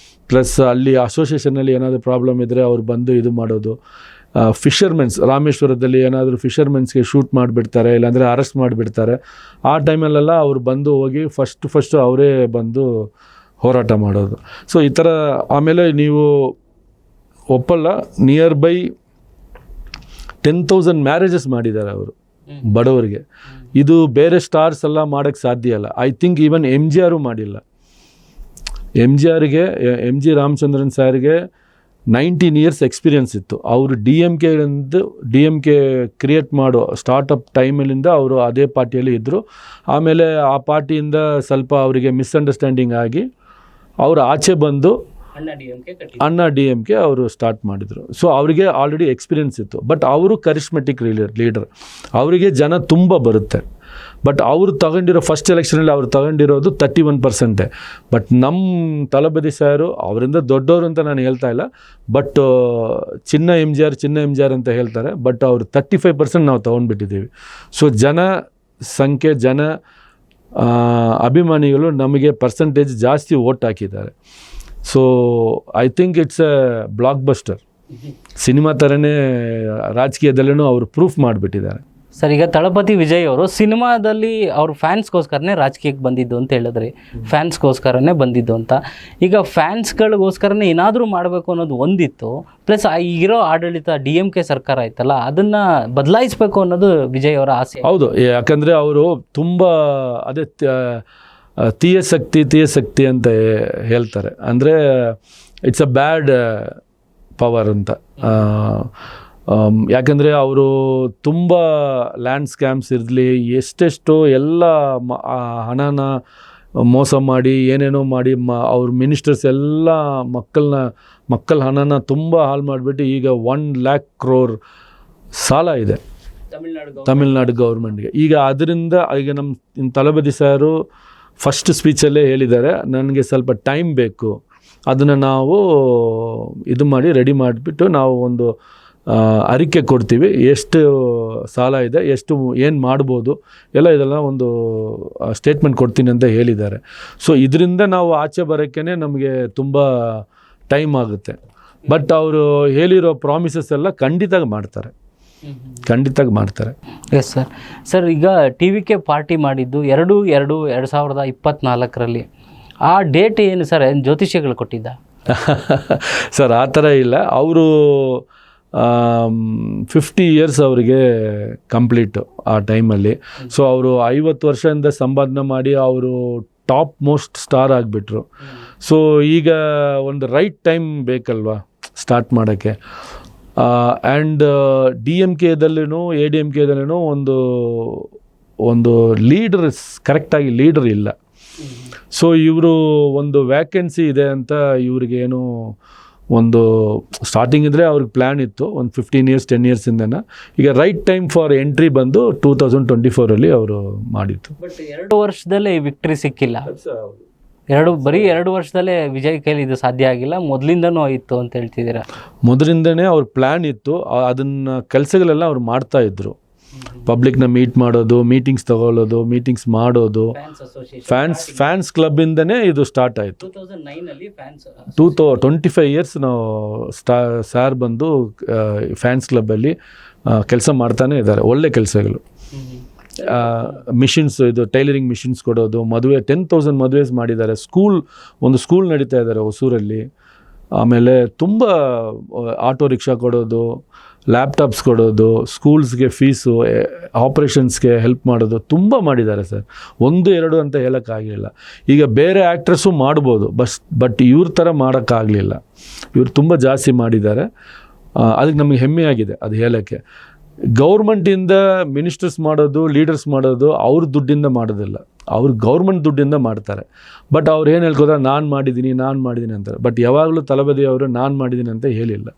ಪ್ಲಸ್ ಅಲ್ಲಿ ಅಸೋಸಿಯೇಷನಲ್ಲಿ ಏನಾದರೂ ಪ್ರಾಬ್ಲಮ್ ಇದ್ದರೆ ಅವ್ರು ಬಂದು ಇದು ಮಾಡೋದು. ಫಿಷರ್ಮೆನ್ಸ್, ರಾಮೇಶ್ವರದಲ್ಲಿ ಏನಾದರೂ ಫಿಷರ್ಮೆನ್ಸ್ಗೆ ಶೂಟ್ ಮಾಡಿಬಿಡ್ತಾರೆ, ಇಲ್ಲಾಂದರೆ ಅರೆಸ್ಟ್ ಮಾಡಿಬಿಡ್ತಾರೆ. ಆ ಟೈಮಲ್ಲೆಲ್ಲ ಅವ್ರು ಬಂದು ಹೋಗಿ ಫಸ್ಟ್ ಅವರೇ ಬಂದು ಹೋರಾಟ ಮಾಡೋದು. ಸೊ ಈ ಥರ. ಆಮೇಲೆ ನೀವು ಒಪ್ಪಲ್ಲ, ನಿಯರ್ ಬೈ 10,000 ಮ್ಯಾರೇಜಸ್ ಮಾಡಿದ್ದಾರೆ ಅವರು ಬಡವರಿಗೆ. ಇದು ಬೇರೆ ಸ್ಟಾರ್ಸ್ ಎಲ್ಲ ಮಾಡೋಕ್ಕೆ ಸಾಧ್ಯ ಇಲ್ಲ. ಐ ಥಿಂಕ್ ಈವನ್ MGR ಮಾಡಿಲ್ಲ. MGRಗೆ, MG ರಾಮಚಂದ್ರನ್ ಸಾರ್ಗೆ 19 years ಎಕ್ಸ್ಪೀರಿಯನ್ಸ್ ಇತ್ತು. ಅವರು ಡಿ ಎಮ್ ಕೆ ಕ್ರಿಯೇಟ್ ಮಾಡೋ ಸ್ಟಾರ್ಟಪ್ ಟೈಮಲ್ಲಿಂದ ಅವರು ಅದೇ ಪಾರ್ಟಿಯಲ್ಲಿ ಇದ್ದರು. ಆಮೇಲೆ ಆ ಪಾರ್ಟಿಯಿಂದ ಸ್ವಲ್ಪ ಅವರಿಗೆ ಮಿಸ್ಅಂಡರ್ಸ್ಟ್ಯಾಂಡಿಂಗ್ ಆಗಿ ಅವರು ಆಚೆ ಬಂದು ಅಣ್ಣಾ ಡಿ ಎಮ್ ಕೆ ಅವರು ಸ್ಟಾರ್ಟ್ ಮಾಡಿದರು. ಸೊ ಅವರಿಗೆ ಆಲ್ರೆಡಿ ಎಕ್ಸ್ಪೀರಿಯನ್ಸ್ ಇತ್ತು. ಬಟ್ ಅವರು ಕರಿಸ್ಮೆಟಿಕ್ ಲೀಡರ್, ಅವರಿಗೆ ಜನ ತುಂಬ ಬರುತ್ತೆ. ಬಟ್ ಅವರು ತಗೊಂಡಿರೋ ಫಸ್ಟ್ ಎಲೆಕ್ಷನಲ್ಲಿ ಅವ್ರು ತಗೊಂಡಿರೋದು 31%. ಬಟ್ ನಮ್ಮ ತಳಬದಿ ಸಾರು ಅವರಿಂದ ದೊಡ್ಡವರು ಅಂತ ನಾನು ಹೇಳ್ತಾ ಇಲ್ಲ, ಬಟ್ ಚಿನ್ನ ಎಮ್ ಜಿ ಆರ್ ಅಂತ ಹೇಳ್ತಾರೆ. ಬಟ್ ಅವರು 35% ನಾವು ತೊಗೊಂಡ್ಬಿಟ್ಟಿದ್ದೀವಿ. ಸೊ ಜನ ಸಂಖ್ಯೆ, ಜನ ಅಭಿಮಾನಿಗಳು ನಮಗೆ ಪರ್ಸೆಂಟೇಜ್ ಜಾಸ್ತಿ ವೋಟ್ ಹಾಕಿದ್ದಾರೆ. So I think it's a blockbuster. Cinema ಥರನೇ ರಾಜಕೀಯದಲ್ಲೂ ಅವರು ಪ್ರೂಫ್ ಮಾಡಿಬಿಟ್ಟಿದ್ದಾರೆ. ಸರ್, ಈಗ ತಳಪತಿ ವಿಜಯ್ ಅವರು ಸಿನಿಮಾದಲ್ಲಿ ಅವ್ರ ಫ್ಯಾನ್ಸ್ಗೋಸ್ಕರನೇ ರಾಜಕೀಯಕ್ಕೆ ಬಂದಿದ್ದು ಅಂತ ಹೇಳಿದ್ರಿ. ಫ್ಯಾನ್ಸ್ಗೋಸ್ಕರನೇ ಬಂದಿದ್ದು ಅಂತ. ಈಗ ಫ್ಯಾನ್ಸ್ಗಳಿಗೋಸ್ಕರನೇ ಏನಾದರೂ ಮಾಡಬೇಕು ಅನ್ನೋದು ಒಂದಿತ್ತು. ಪ್ಲಸ್ ಈಗಿರೋ ಆಡಳಿತ DMK ಸರ್ಕಾರ ಆಯ್ತಲ್ಲ, ಅದನ್ನು ಬದಲಾಯಿಸಬೇಕು ಅನ್ನೋದು ವಿಜಯ್ ಅವರ ಆಸೆ. ಹೌದು, ಯಾಕಂದರೆ ಅವರು ತುಂಬ ಅದೇ ತೀಯ ಶಕ್ತಿ ಅಂತ ಹೇಳ್ತಾರೆ. ಅಂದರೆ ಇಟ್ಸ್ ಅ ಬ್ಯಾಡ್ ಪವರ್ ಅಂತ. ಯಾಕಂದರೆ ಅವರು ತುಂಬ ಲ್ಯಾಂಡ್ ಸ್ಕ್ಯಾಮ್ಸ್ ಇರಲಿ, ಎಷ್ಟೆಷ್ಟೋ ಎಲ್ಲ ಹಣನ ಮೋಸ ಮಾಡಿ ಏನೇನೋ ಮಾಡಿ ಅವ್ರ ಮಿನಿಸ್ಟರ್ಸ್ ಎಲ್ಲ ಮಕ್ಕಳ ಹಣನ ತುಂಬ ಹಾಳು ಮಾಡಿಬಿಟ್ಟು ಈಗ 1 lakh crore ಸಾಲ ಇದೆ ತಮಿಳ್ನಾಡು ಗೌರ್ಮೆಂಟ್ಗೆ. ಈಗ ಅದರಿಂದ ಈಗ ನಮ್ಮ ತಳಬದಿ ಸಾರು ಫಸ್ಟ್ ಸ್ಪೀಚಲ್ಲೇ ಹೇಳಿದ್ದಾರೆ, ನನಗೆ ಸ್ವಲ್ಪ ಟೈಮ್ ಬೇಕು, ಅದನ್ನು ನಾವು ಇದು ಮಾಡಿ ರೆಡಿ ಮಾಡಿಬಿಟ್ಟು ನಾವು ಒಂದು ಅರಿಕೆ ಕೊಡ್ತೀವಿ, ಎಷ್ಟು ಸಾಲ ಇದೆ, ಎಷ್ಟು ಏನು ಮಾಡ್ಬೋದು ಇದೆಲ್ಲ ಒಂದು ಸ್ಟೇಟ್ಮೆಂಟ್ ಕೊಡ್ತೀನಿ ಅಂತ ಹೇಳಿದ್ದಾರೆ. ಸೊ ಇದರಿಂದ ನಾವು ಆಚೆ ಬರೋಕ್ಕೇ ನಮಗೆ ತುಂಬ ಟೈಮ್ ಆಗುತ್ತೆ. ಬಟ್ ಅವರು ಹೇಳಿರೋ ಪ್ರಾಮಿಸಸ್ ಎಲ್ಲ ಖಂಡಿತ ಮಾಡ್ತಾರೆ. S sir. ಸರ್, ಈಗ TVK ಪಾರ್ಟಿ ಮಾಡಿದ್ದು 2/2/2024 ಆ ಡೇಟ್ ಏನು ಸರ್? ಜ್ಯೋತಿಷ್ಯಗಳು ಕೊಟ್ಟಿದ್ದ? ಸರ್, ಆ ಥರ ಇಲ್ಲ. ಅವರು 50 years ಅವರಿಗೆ ಕಂಪ್ಲೀಟು ಆ ಟೈಮಲ್ಲಿ. ಸೊ ಅವರು 50 ವರ್ಷದಿಂದ ಸಂಪಾದನೆ ಮಾಡಿ ಅವರು ಟಾಪ್ ಮೋಸ್ಟ್ ಸ್ಟಾರ್ ಆಗಿಬಿಟ್ರು. ಸೊ ಈಗ ಒಂದು ರೈಟ್ ಟೈಮ್ ಬೇಕಲ್ವಾ ಸ್ಟಾರ್ಟ್ ಮಾಡೋಕ್ಕೆ. ಆ್ಯಂಡ್ DMKದಲ್ಲೂ ADMKದಲ್ಲೂ ಒಂದು ಲೀಡರ್, ಕರೆಕ್ಟಾಗಿ ಲೀಡರ್ ಇಲ್ಲ. ಸೊ ಇವರು ಒಂದು ವ್ಯಾಕೆನ್ಸಿ ಇದೆ ಅಂತ ಇವ್ರಿಗೇನು ಒಂದು ಸ್ಟಾರ್ಟಿಂಗ್ ಇದ್ದರೆ ಅವ್ರಿಗೆ ಪ್ಲ್ಯಾನ್ ಇತ್ತು, ಒಂದು 15 years 10 years ಇಂದನ. ಈಗ ರೈಟ್ ಟೈಮ್ ಫಾರ್ ಎಂಟ್ರಿ ಬಂದು 2024 ಅವರು ಮಾಡಿತ್ತು. ಬಟ್ 2 ವರ್ಷದಲ್ಲೇ ವಿಕ್ಟ್ರಿ ಸಿಕ್ಕಿಲ್ಲ. ಬರೀ 2 ವರ್ಷದಲ್ಲೇ ವಿಜಯ್ ಕೈಲಿ ಇದು ಸಾಧ್ಯ ಆಗಿಲ್ಲ, ಮೊದಲಿಂದನೂ ಇತ್ತು ಅಂತ ಹೇಳ್ತಿದ್ದೀರಾ? ಮೊದಲಿಂದನೇ ಅವ್ರ ಪ್ಲ್ಯಾನ್ ಇತ್ತು, ಅದನ್ನು ಕೆಲಸಗಳೆಲ್ಲ ಅವ್ರು ಮಾಡ್ತಾಯಿದ್ರು. ಪಬ್ಲಿಕ್ನ ಮೀಟ್ ಮಾಡೋದು, ಮೀಟಿಂಗ್ಸ್ ತಗೊಳ್ಳೋದು, ಮೀಟಿಂಗ್ಸ್ ಮಾಡೋದು. ಫ್ಯಾನ್ಸ್ ಕ್ಲಬ್ಬಿಂದನೇ ಇದು ಸ್ಟಾರ್ಟ್ ಆಯಿತು. 25 years ನಾವು ಸಾರ್ ಬಂದು ಫ್ಯಾನ್ಸ್ ಕ್ಲಬ್ಬಲ್ಲಿ ಕೆಲಸ ಮಾಡ್ತಾನೆ ಇದ್ದಾರೆ. ಒಳ್ಳೆ ಕೆಲಸಗಳು. ಮಿಷಿನ್ಸ್, ಇದು ಟೈಲರಿಂಗ್ ಮಿಷಿನ್ಸ್ ಕೊಡೋದು, ಮದುವೆ 10,000 ಮದುವೆಸ್ ಮಾಡಿದ್ದಾರೆ. ಒಂದು ಸ್ಕೂಲ್ ನಡೀತಾ ಇದ್ದಾರೆ ಹೊಸೂರಲ್ಲಿ. ಆಮೇಲೆ ತುಂಬ ಆಟೋ ರಿಕ್ಷಾ ಕೊಡೋದು, ಲ್ಯಾಪ್ಟಾಪ್ಸ್ ಕೊಡೋದು, ಸ್ಕೂಲ್ಸ್ಗೆ ಫೀಸು, ಆಪ್ರೇಷನ್ಸ್ಗೆ ಹೆಲ್ಪ್ ಮಾಡೋದು ತುಂಬ ಮಾಡಿದ್ದಾರೆ ಸರ್. 1-2 ಅಂತ ಹೇಳೋಕ್ಕಾಗಲಿಲ್ಲ. ಈಗ ಬೇರೆ ಆ್ಯಕ್ಟ್ರಸ್ಸು ಮಾಡ್ಬೋದು, ಬಟ್ ಇವ್ರ ಥರ ಮಾಡೋಕ್ಕಾಗಲಿಲ್ಲ. ಇವ್ರು ತುಂಬ ಜಾಸ್ತಿ ಮಾಡಿದ್ದಾರೆ. ಅದಕ್ಕೆ ನಮಗೆ ಹೆಮ್ಮೆಯಾಗಿದೆ ಅದು ಹೇಳೋಕ್ಕೆ. ಗೌರ್ಮೆಂಟಿಂದ ಮಿನಿಸ್ಟರ್ಸ್ ಮಾಡೋದು, ಲೀಡರ್ಸ್ ಮಾಡೋದು ಅವ್ರ ದುಡ್ಡಿಂದ ಮಾಡೋದಿಲ್ಲ, ಅವ್ರು ಗೌರ್ಮೆಂಟ್ ದುಡ್ಡಿಂದ ಮಾಡ್ತಾರೆ. ಬಟ್ ಅವ್ರು ಏನು ಹೇಳ್ಕೋತಾರೆ, ನಾನು ಮಾಡಿದ್ದೀನಿ ಅಂತಾರೆ. ಬಟ್ ಯಾವಾಗಲೂ ತಳಬದಿಯವರು ನಾನು ಮಾಡಿದ್ದೀನಿ ಅಂತ ಹೇಳಿಲ್ಲ.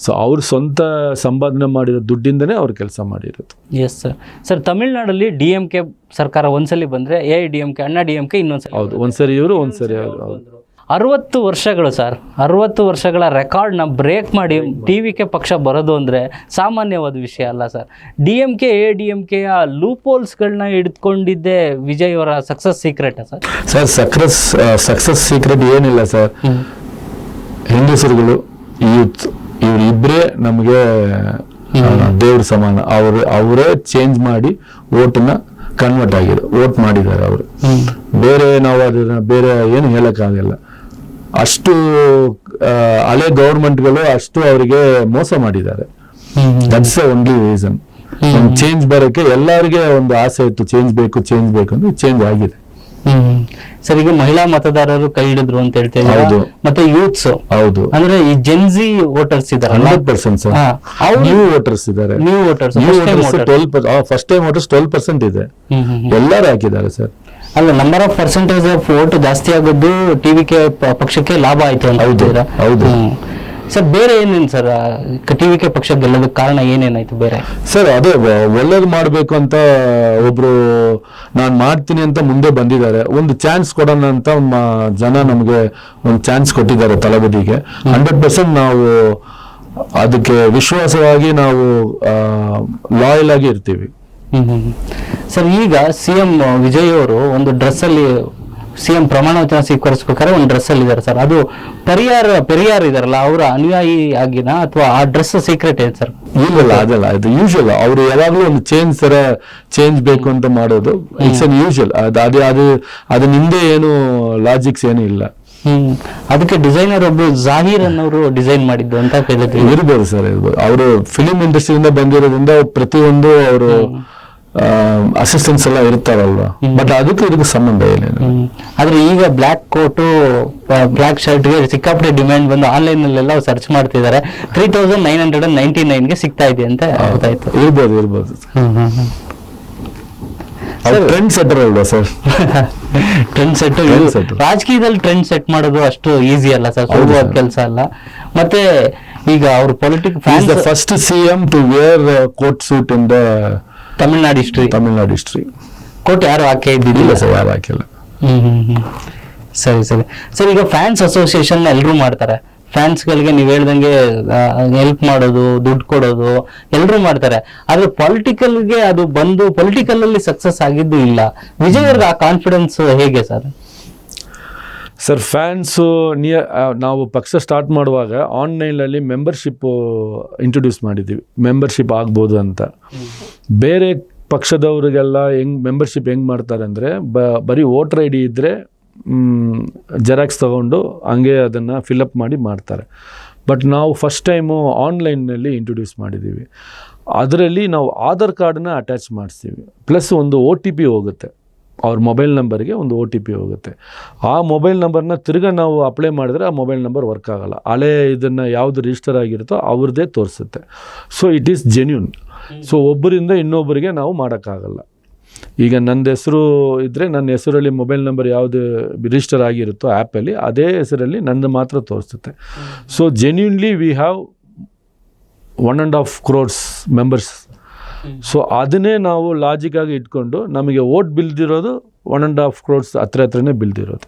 ಸೊ ಅವ್ರು ಸ್ವಂತ ಸಂಪಾದನೆ ಮಾಡಿರೋ ದುಡ್ಡಿಂದನೇ ಅವ್ರು ಕೆಲಸ ಮಾಡಿರೋದು. S sir. ಸರ್, ತಮಿಳ್ನಾಡಲ್ಲಿ DMK ಸರ್ಕಾರ ಒಂದ್ಸಲಿ ಬಂದರೆ AIDMK, ಅಣ್ಣಾ DMK ಇನ್ನೊಂದ್ಸಲಿ. ಹೌದು, ಒಂದ್ಸರಿ ಇವರು ಒಂದ್ಸರಿ ಅವರು. 60 ವರ್ಷಗಳು ಸರ್, 60 ವರ್ಷಗಳ ರೆಕಾರ್ಡ್ನ ಬ್ರೇಕ್ ಮಾಡಿ TVK ಪಕ್ಷ ಬರೋದು ಅಂದರೆ ಸಾಮಾನ್ಯವಾದ ವಿಷಯ ಅಲ್ಲ ಸರ್. DMK AIDMKಯ ಲೂಪೋಲ್ಸ್ಗಳನ್ನ ಹಿಡ್ಕೊಂಡಿದ್ದೆ ವಿಜಯ್ ಅವರ success secret sir? Success secret ಏನಿಲ್ಲ ಸರ್. ಹೆಂಗಸರುಗಳು, ಯೂತ್, ಇವರಿಬ್ಬರೇ ನಮಗೆ ದೇವ್ರ ಸಮಾನ. ಅವರೇ ಚೇಂಜ್ ಮಾಡಿ ಓಟನ್ನ ಕನ್ವರ್ಟ್ ಆಗಿದೆ, ವೋಟ್ ಮಾಡಿದ್ದಾರೆ ಅವರು. ನಾವು ಅದನ್ನ ಬೇರೆ ಏನು ಹೇಳಕ್ಕಾಗಲ್ಲ. ಅಷ್ಟು ಹಳೆ ಗೌರ್ಮೆಂಟ್ಗಳು ಅಷ್ಟು ಅವರಿಗೆ ಮೋಸ ಮಾಡಿದ್ದಾರೆ. That's the only reason. Change ಬರೋಕ್ಕೆ ಎಲ್ಲರಿಗೆ ಒಂದು ಆಸೆ ಇತ್ತು, ಚೇಂಜ್ ಬೇಕು ಅಂತ. ಚೇಂಜ್ ಆಗಿದೆ. ಸರ್, ಈಗ ಮಹಿಳಾ ಮತದಾರರು ಕೈ ಹಿಡಿದ್ರು ಅಂತ ಹೇಳ್ತೇವೆ, ಹೌದು. ಮತ್ತೆ ಯೂತ್ಸ್, ಹೌದು, ಅಂದ್ರೆ ಈ ಜೆನ್ಜಿ ವೋಟರ್ಸ್ ಇದಾರಲ್ಲ, 100% ಸರ್. ನ್ಯೂ ವೋಟರ್ಸ್ ಇದ್ದಾರೆ, new voters, first time voters 12% ಇದೆ, ಎಲ್ಲರೂ ಹಾಕಿದ್ದಾರೆ ಸರ್. ಅಲ್ಲ, number of percentage of vote ಜಾಸ್ತಿ ಆಗೋದು ಟಿವಿಕೆ ಪಕ್ಷಕ್ಕೆ ಲಾಭ ಆಯ್ತು ಅಂತ ಹೇಳ್ತೀರಾ? ಹೌದು ಸರ್. ಬೇರೆ ಏನೇನು ಸರ್ ಟಿವಿಕೆ ಪಕ್ಷ ಗೆಲ್ಲೋದಕ್ಕೆ ಕಾರಣ ಏನೇನಾಯ್ತು ಬೇರೆ? ಸರ್, ಅದೇ ಒಳ್ಳೇದು ಮಾಡ್ಬೇಕು ಅಂತ ಒಬ್ರು ನಾನ್ ಮಾಡ್ತೀನಿ ಅಂತ ಮುಂದೆ ಬಂದಿದ್ದಾರೆ. ಒಂದು ಚಾನ್ಸ್ ಕೊಡೋಣ ಅಂತ ಜನ ನಮ್ಗೆ ಒಂದು ಚಾನ್ಸ್ ಕೊಟ್ಟಿದ್ದಾರೆ ತಳಬದಿಗೆ. 100% ನಾವು ಅದಕ್ಕೆ ವಿಶ್ವಾಸವಾಗಿ ನಾವು ಲಾಯಲ್ ಆಗಿ ಇರ್ತೀವಿ. ಸರ್, ಈಗ ಸಿಎಂ ವಿಜಯ್ ಅವರು ಒಂದು ಡ್ರೆಸ್ ಅಲ್ಲಿ ಸಿಎಂ ಪ್ರಮಾಣ ವಚನ ಸ್ವೀಕರಿಸಬೇಕಾದ್ರೆ ಒಂದು ಡ್ರೆಸ್ ಅಲ್ಲಿ ಇದಾರೆ ಸರ್. ಅದು ಪೆರಿಯಾರ್ ಇದಾರಲ್ಲ, ಅವರ ಅನುಯಾಯಿ ಆಗಿನ ಅಥವಾ ಆ ಡ್ರೆಸ್ ಸೀಕ್ರೆಟ್ ಇದೆ ಸರ್? ಇಲ್ಲ, ಅದಲ್ಲ, ಇದು ಯೂಶುವಲ್. ಅವರು ಯಾವಾಗ್ಲೂ ಒಂದು ಚೇಂಜ್ ಬೇಕು ಅಂತ ಮಾಡೋದು. It's an usual. ಅದು ಹಿಂದೆ ಏನು ಲಾಜಿಕ್ಸ್ ಏನು ಇಲ್ಲ. ಅದಕ್ಕೆ ಡಿಸೈನರ್ ಒಬ್ರು ಜಾಹೀರ್ ಅನ್ನೋರು ಡಿಸೈನ್ ಮಾಡಿದ್ದು ಅಂತ ಹೇಳಿದ್ರು. ಇರ್ಬೋದು ಸರ್, ಇರ್ಬೋದು. ಅವರು ಫಿಲಿಂ ಇಂಡಸ್ಟ್ರಿಯಿಂದ ಬಂದಿರೋದ್ರಿಂದ ಪ್ರತಿಯೊಂದು ಅವರು ಅಸಿಸ್ಟೆಂಟ್ಸ್ ಎಲ್ಲ ಇರ್ತಾರಲ್ವಾ, ಬಟ್ ಇದಕ್ಕೆ ಸಂಬಂಧ ಏನೇನು. ಆದ್ರೆ ಈಗ ಬ್ಲಾಕ್ ಕೋಟು ಬ್ಲಾಕ್ ಶರ್ಟ್ಗೆ ಸಿಕ್ಕಾಪಟ್ಟೆ ಡಿಮ್ಯಾಂಡ್ ಬಂದು ಆನ್ಲೈನ್ ನಲ್ಲೆಲ್ಲ ಸರ್ಚ್ ಮಾಡ್ತಿದ್ದಾರೆ. 3999ಗೆ ಸಿಗ್ತಾ ಇದೆ ಅಂತ ಗೊತ್ತಾಯ್ತು. ಇರ್ಬೋದು. ಟ್ರೆಂಡ್ ಸೆಟ್ಟರ್ ಅಲ್ವಾ ಸರ್? Trend set. ರಾಜಕೀಯದಲ್ಲಿ ಟ್ರೆಂಡ್ ಸೆಟ್ ಮಾಡೋದು ಅಷ್ಟು ಈಸಿ ಅಲ್ಲ ಸರ್, ಸುಲಭವಾದ ಕೆಲಸ ಅಲ್ಲ. ಮತ್ತೆ ಈಗ ಅವ್ರ politics first CM to wear coat suit in the Tamil Nadu history. Coat ಯಾರು ಹಾಕೇ ಇದ್ದಿಲ್ಲ ಸರ್, ಯಾರು ಹಾಕಿಲ್ಲ. ಸರಿ. ಸರ್, ಈಗ ಫ್ಯಾನ್ಸ್ ಅಸೋಸಿಯೇಷನ್ ಎಲ್ಲರೂ ಮಾಡ್ತಾರೆ. ಫ್ಯಾನ್ಸ್ಗಳಿಗೆ ನೀವು ಹೇಳ್ದಂಗೆ ಹೆಲ್ಪ್ ಮಾಡೋದು, ದುಡ್ಡು ಕೊಡೋದು ಎಲ್ಲರೂ ಮಾಡ್ತಾರೆ. ಆದ್ರೆ ಪೊಲಿಟಿಕಲ್ಗೆ ಅದು ಬಂದು ಪೊಲಿಟಿಕಲ್ ಅಲ್ಲಿ ಸಕ್ಸಸ್ ಆಗಿದ್ದು ಇಲ್ಲ. ವಿಜಯ್ ಅವ್ರಿಗೆ ಆ ಕಾನ್ಫಿಡೆನ್ಸ್ ಹೇಗೆ ಸರ್? ಸರ್, ಫ್ಯಾನ್ಸು ನಾವು ಪಕ್ಷ ಸ್ಟಾರ್ಟ್ ಮಾಡುವಾಗ ಆನ್ಲೈನಲ್ಲಿ ಮೆಂಬರ್ಶಿಪ್ ಇಂಟ್ರೊಡ್ಯೂಸ್ ಮಾಡಿದ್ದೀವಿ. ಮೆಂಬರ್ಶಿಪ್ ಆಗ್ಬೋದು ಅಂತ. ಬೇರೆ ಪಕ್ಷದವ್ರಿಗೆಲ್ಲ ಮೆಂಬರ್ಶಿಪ್ ಹೆಂಗೆ ಮಾಡ್ತಾರೆ ಅಂದರೆ, ಬರೀ ವೋಟರ್ ಐ ಡಿ ಇದ್ದರೆ ಜೆರಾಕ್ಸ್ ತೊಗೊಂಡು ಹಂಗೆ ಅದನ್ನು ಫಿಲಪ್ ಮಾಡಿ ಮಾಡ್ತಾರೆ. ಬಟ್ ನಾವು ಫಸ್ಟ್ ಟೈಮು ಆನ್ಲೈನ್ನಲ್ಲಿ ಇಂಟ್ರೊಡ್ಯೂಸ್ ಮಾಡಿದ್ದೀವಿ. ಅದರಲ್ಲಿ ನಾವು ಆಧಾರ್ ಕಾರ್ಡನ್ನ ಅಟ್ಯಾಚ್ ಮಾಡಿಸ್ತೀವಿ, ಪ್ಲಸ್ ಒಂದು OTP ಹೋಗುತ್ತೆ. ಅವ್ರ ಮೊಬೈಲ್ ನಂಬರ್ಗೆ ಒಂದು OTP ಹೋಗುತ್ತೆ. ಆ ಮೊಬೈಲ್ ನಂಬರ್ನ ತಿರ್ಗಾ ನಾವು ಅಪ್ಲೈ ಮಾಡಿದ್ರೆ ಆ ಮೊಬೈಲ್ ನಂಬರ್ ವರ್ಕ್ ಆಗೋಲ್ಲ. ಹಳೆ ಇದನ್ನು ಯಾವುದು ರಿಜಿಸ್ಟರ್ ಆಗಿರುತ್ತೋ ಅವ್ರದ್ದೇ ತೋರಿಸುತ್ತೆ. So it is genuine. So ಒಬ್ಬರಿಂದ ಇನ್ನೊಬ್ಬರಿಗೆ ನಾವು ಮಾಡೋಕ್ಕಾಗಲ್ಲ. ಈಗ ನನ್ನ ಹೆಸರು ಇದ್ದರೆ ನನ್ನ ಹೆಸರಲ್ಲಿ ಮೊಬೈಲ್ ನಂಬರ್ ಯಾವುದು ರಿಜಿಸ್ಟರ್ ಆಗಿರುತ್ತೋ ಆ್ಯಪಲ್ಲಿ, ಅದೇ ಹೆಸರಲ್ಲಿ ನಂದು ಮಾತ್ರ ತೋರಿಸುತ್ತೆ. So genuinely we have 1.5 crores members. So ಅದನ್ನೇ ನಾವು ಲಾಜಿಕಾಗಿ ಇಟ್ಕೊಂಡು ನಮಗೆ ಓಟ್ ಬಿಲ್ದಿರೋದು 1.5 crores ಹತ್ರನೇ ಬಿಲ್ದಿರೋದು.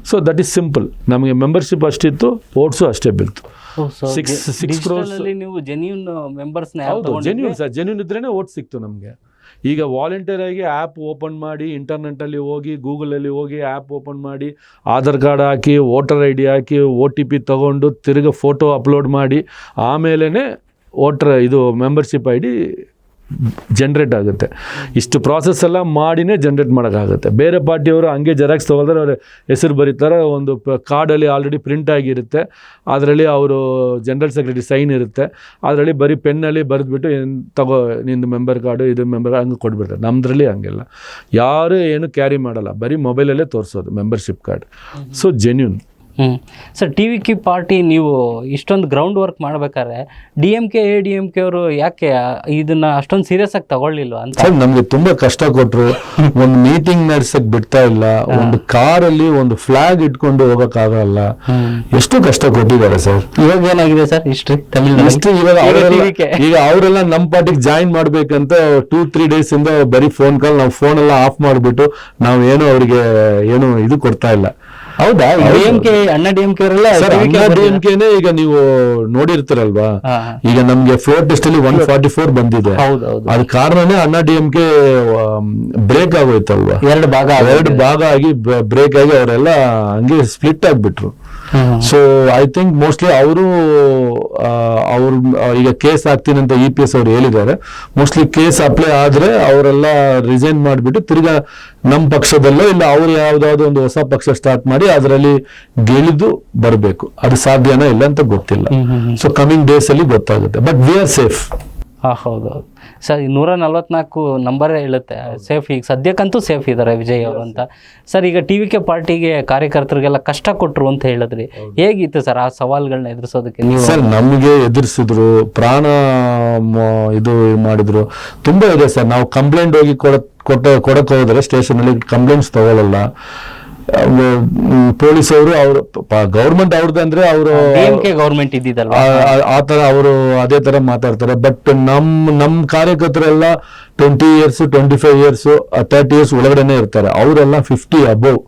So that is simple. ನಮಗೆ ಮೆಂಬರ್ಶಿಪ್ ಅಷ್ಟಿತ್ತು, ಓಟ್ಸು ಅಷ್ಟೇ ಬಿಲ್ತು. 6 crores. ನೀವು ಜೆನ್ಯೂನ್ ಮೆಂಬರ್ಸ್ ಜೆನ್ಯೂನ್ ಇದ್ರೇ ಓಟ್ ಸಿಕ್ತು ನಮಗೆ. ಈಗ ವಾಲಂಟಿಯರ್ ಆಗಿ ಆ್ಯಪ್ ಓಪನ್ ಮಾಡಿ, ಇಂಟರ್ನೆಟ್ಟಲ್ಲಿ ಹೋಗಿ, ಗೂಗಲಲ್ಲಿ ಹೋಗಿ ಆ್ಯಪ್ ಓಪನ್ ಮಾಡಿ, Aadhaar card hockey, voter I D hockey, OTP ತೊಗೊಂಡು ತಿರ್ಗಿ ಫೋಟೋ ಅಪ್ಲೋಡ್ ಮಾಡಿ, ಆಮೇಲೆ ಮೆಂಬರ್ಶಿಪ್ ಐ ಡಿ ಜನ್ರೇಟ್ ಆಗುತ್ತೆ. ಇಷ್ಟು ಪ್ರಾಸೆಸ್ ಎಲ್ಲ ಮಾಡಿನೇ ಜನ್ರೇಟ್ ಮಾಡೋಕ್ಕಾಗುತ್ತೆ. ಬೇರೆ ಪಾರ್ಟಿಯವರು ಹಂಗೆ ಜೆರಾಕ್ಸ್ ತೊಗೊಳ್ತಾರೆ, ಅವ್ರ ಹೆಸರು ಬರೀತಾರೆ, ಒಂದು ಕಾರ್ಡಲ್ಲಿ ಆಲ್ರೆಡಿ ಪ್ರಿಂಟ್ ಆಗಿರುತ್ತೆ, ಅದರಲ್ಲಿ ಅವರು ಜನರಲ್ ಸೆಕ್ರೆಟರಿ ಸೈನ್ ಇರುತ್ತೆ, ಅದರಲ್ಲಿ ಬರೀ ಪೆನ್ನಲ್ಲಿ ಬರೆದ್ಬಿಟ್ಟು ತಗೋ ನಿಂದು ಮೆಂಬರ್ ಕಾರ್ಡು, ಇದು ಮೆಂಬರ್ ಹಂಗೆ ಕೊಟ್ಬಿಡ್ತಾರೆ. ನಮ್ಮದ್ರಲ್ಲಿ ಹಂಗೆಲ್ಲ ಯಾರು ಏನು ಕ್ಯಾರಿ ಮಾಡಲ್ಲ, ಬರೀ ಮೊಬೈಲಲ್ಲೇ ತೋರಿಸೋದು membership card. So genuine. Sir, TVK party ನೀವು ಇಷ್ಟೊಂದು ಗ್ರೌಂಡ್ ವರ್ಕ್ ಮಾಡ್ಬೇಕಾದ್ರೆ DMK ADMK ಅವರು ಯಾಕೆ ಇದನ್ನ ಅಷ್ಟೊಂದು ಸೀರಿಯಸ್ ಆಗಿ ತಗೊಳ್ಳಿಲ್ವ ಅಂತ? ನಮ್ಗೆ ತುಂಬಾ ಕಷ್ಟ ಕೊಟ್ರು. ಒಂದು ಮೀಟಿಂಗ್ ನಡ್ಸಕ್ ಬಿಡ್ತಾ ಇಲ್ಲ, ಒಂದು ಕಾರಲ್ಲಿ ಒಂದು ಫ್ಲಾಗ್ ಇಟ್ಕೊಂಡು ಹೋಗಕ್ ಆಗಲ್ಲ, ಎಷ್ಟು ಕಷ್ಟ ಕೊಟ್ಟಿದ್ದಾರೆ ಸರ್. ಇವಾಗ ಏನಾಗಿದೆ ಸರ್ ಹಿಸ್ಟ್ರಿ ತಮಿಳ್ನಾಡು? ಈಗ ಅವರೆಲ್ಲ ನಮ್ಮ ಪಾರ್ಟಿಗೆ ಜಾಯಿನ್ ಮಾಡ್ಬೇಕಂತ 2-3 days ಇಂದ ಬರೀ ಫೋನ್ ಕಾಲ್, ನಾವು ಫೋನ್ ಎಲ್ಲ ಆಫ್ ಮಾಡ್ಬಿಟ್ಟು ನಾವು ಏನು ಅವ್ರಿಗೆ ಏನು ಇದು ಕೊಡ್ತಾ ಇಲ್ಲ. ಹೌದಾ? ಅಣ್ಣ DMK ಅವರೆಲ್ಲ DMKನೇ ಈಗ ನೀವು ನೋಡಿರ್ತಾರಲ್ವಾ, ಈಗ ನಮ್ಗೆ ಫ್ಲೋರ್ ಟೆಸ್ಟ್ ಅಲ್ಲಿ 144 ಬಂದಿದೆ. ಅದ್ ಕಾರಣನೇ ಅಣ್ಣ DMK ಬ್ರೇಕ್ ಆಗೋಯ್ತಲ್ವಾ, ಎರಡು ಭಾಗ ಆಗಿ ಬ್ರೇಕ್ ಆಗಿ ಅವರೆಲ್ಲ ಹಂಗೆ ಸ್ಪ್ಲಿಟ್ ಆಗ್ಬಿಟ್ರು. ಸೊ ಐ ಥಿಂಕ್ ಮೋಸ್ಟ್ಲಿ ಅವರು ಈಗ ಕೇಸ್ ಹಾಕ್ತೀನಿ ಅಂತ EPS ಅವ್ರು ಹೇಳಿದ್ದಾರೆ. ಮೋಸ್ಟ್ಲಿ ಕೇಸ್ ಅಪ್ಲೈ ಆದ್ರೆ ಅವರೆಲ್ಲ ರಿಸೈನ್ ಮಾಡಿಬಿಟ್ಟು ತಿರ್ಗಾ ನಮ್ಮ ಪಕ್ಷದಲ್ಲೋ ಇಲ್ಲ ಅವ್ರು ಯಾವ್ದಾದ್ರು ಒಂದು ಹೊಸ ಪಕ್ಷ ಸ್ಟಾರ್ಟ್ ಮಾಡಿ ಅದರಲ್ಲಿ ಗೆಳಿದು ಬರಬೇಕು. ಅದು ಸಾಧ್ಯನಾ ಇಲ್ಲ ಅಂತ ಗೊತ್ತಿಲ್ಲ. ಸೊ ಕಮಿಂಗ್ ಡೇಸ್ ಅಲ್ಲಿ ಗೊತ್ತಾಗುತ್ತೆ. But we are safe. ಹೌದೌದು. ಸರ್ 144 ನಂಬರೇ ಹೇಳುತ್ತೆ ಸೇಫ್. ಈಗ ಸದ್ಯಕ್ಕಂತೂ ಸೇಫ್ ಇದ್ದಾರೆ ವಿಜಯ್ ಅವರು ಅಂತ. ಸರ್ ಈಗ TVK ಪಾರ್ಟಿಗೆ ಕಾರ್ಯಕರ್ತರಿಗೆಲ್ಲ ಕಷ್ಟ ಕೊಟ್ಟರು ಅಂತ ಹೇಳಿದ್ರಿ, ಹೇಗಿತ್ತು ಸರ್ ಆ ಸವಾಲುಗಳನ್ನ ಎದುರಿಸೋದಕ್ಕೆ ನೀವು? ಸರ್ ನಮಗೆ ಎದುರಿಸಿದ್ರು, ಪ್ರಾಣ ಇದು ಮಾಡಿದ್ರು, ತುಂಬಾ ಇದೆ ಸರ್. ನಾವು ಕಂಪ್ಲೇಂಟ್ ಹೋಗಿ ಕೊಡಕ್ಕೆ ಹೋದ್ರೆ ಸ್ಟೇಷನಲ್ಲಿ ಕಂಪ್ಲೇಂಟ್ಸ್ ತಗೊಳ್ಳಲ್ಲ ಪೊಲೀಸ್ ಅವರು. ಅವರು ಗೌರ್ಮೆಂಟ್ ಅವ್ರದ್ದು ಅಂದ್ರೆ ಅವರು ಗೌರ್ಮೆಂಟ್ ಇದ್ದಿದ್ದಲ್ಲ ಆ ತರ ಅವರು ಅದೇ ತರ ಮಾತಾಡ್ತಾರೆ. ಬಟ್ ನಮ್ ಕಾರ್ಯಕರ್ತರೆಲ್ಲ 20 years 25 years 30 years ಒಳಗಡೆನೆ ಇರ್ತಾರೆ. ಅವರೆಲ್ಲ 50 above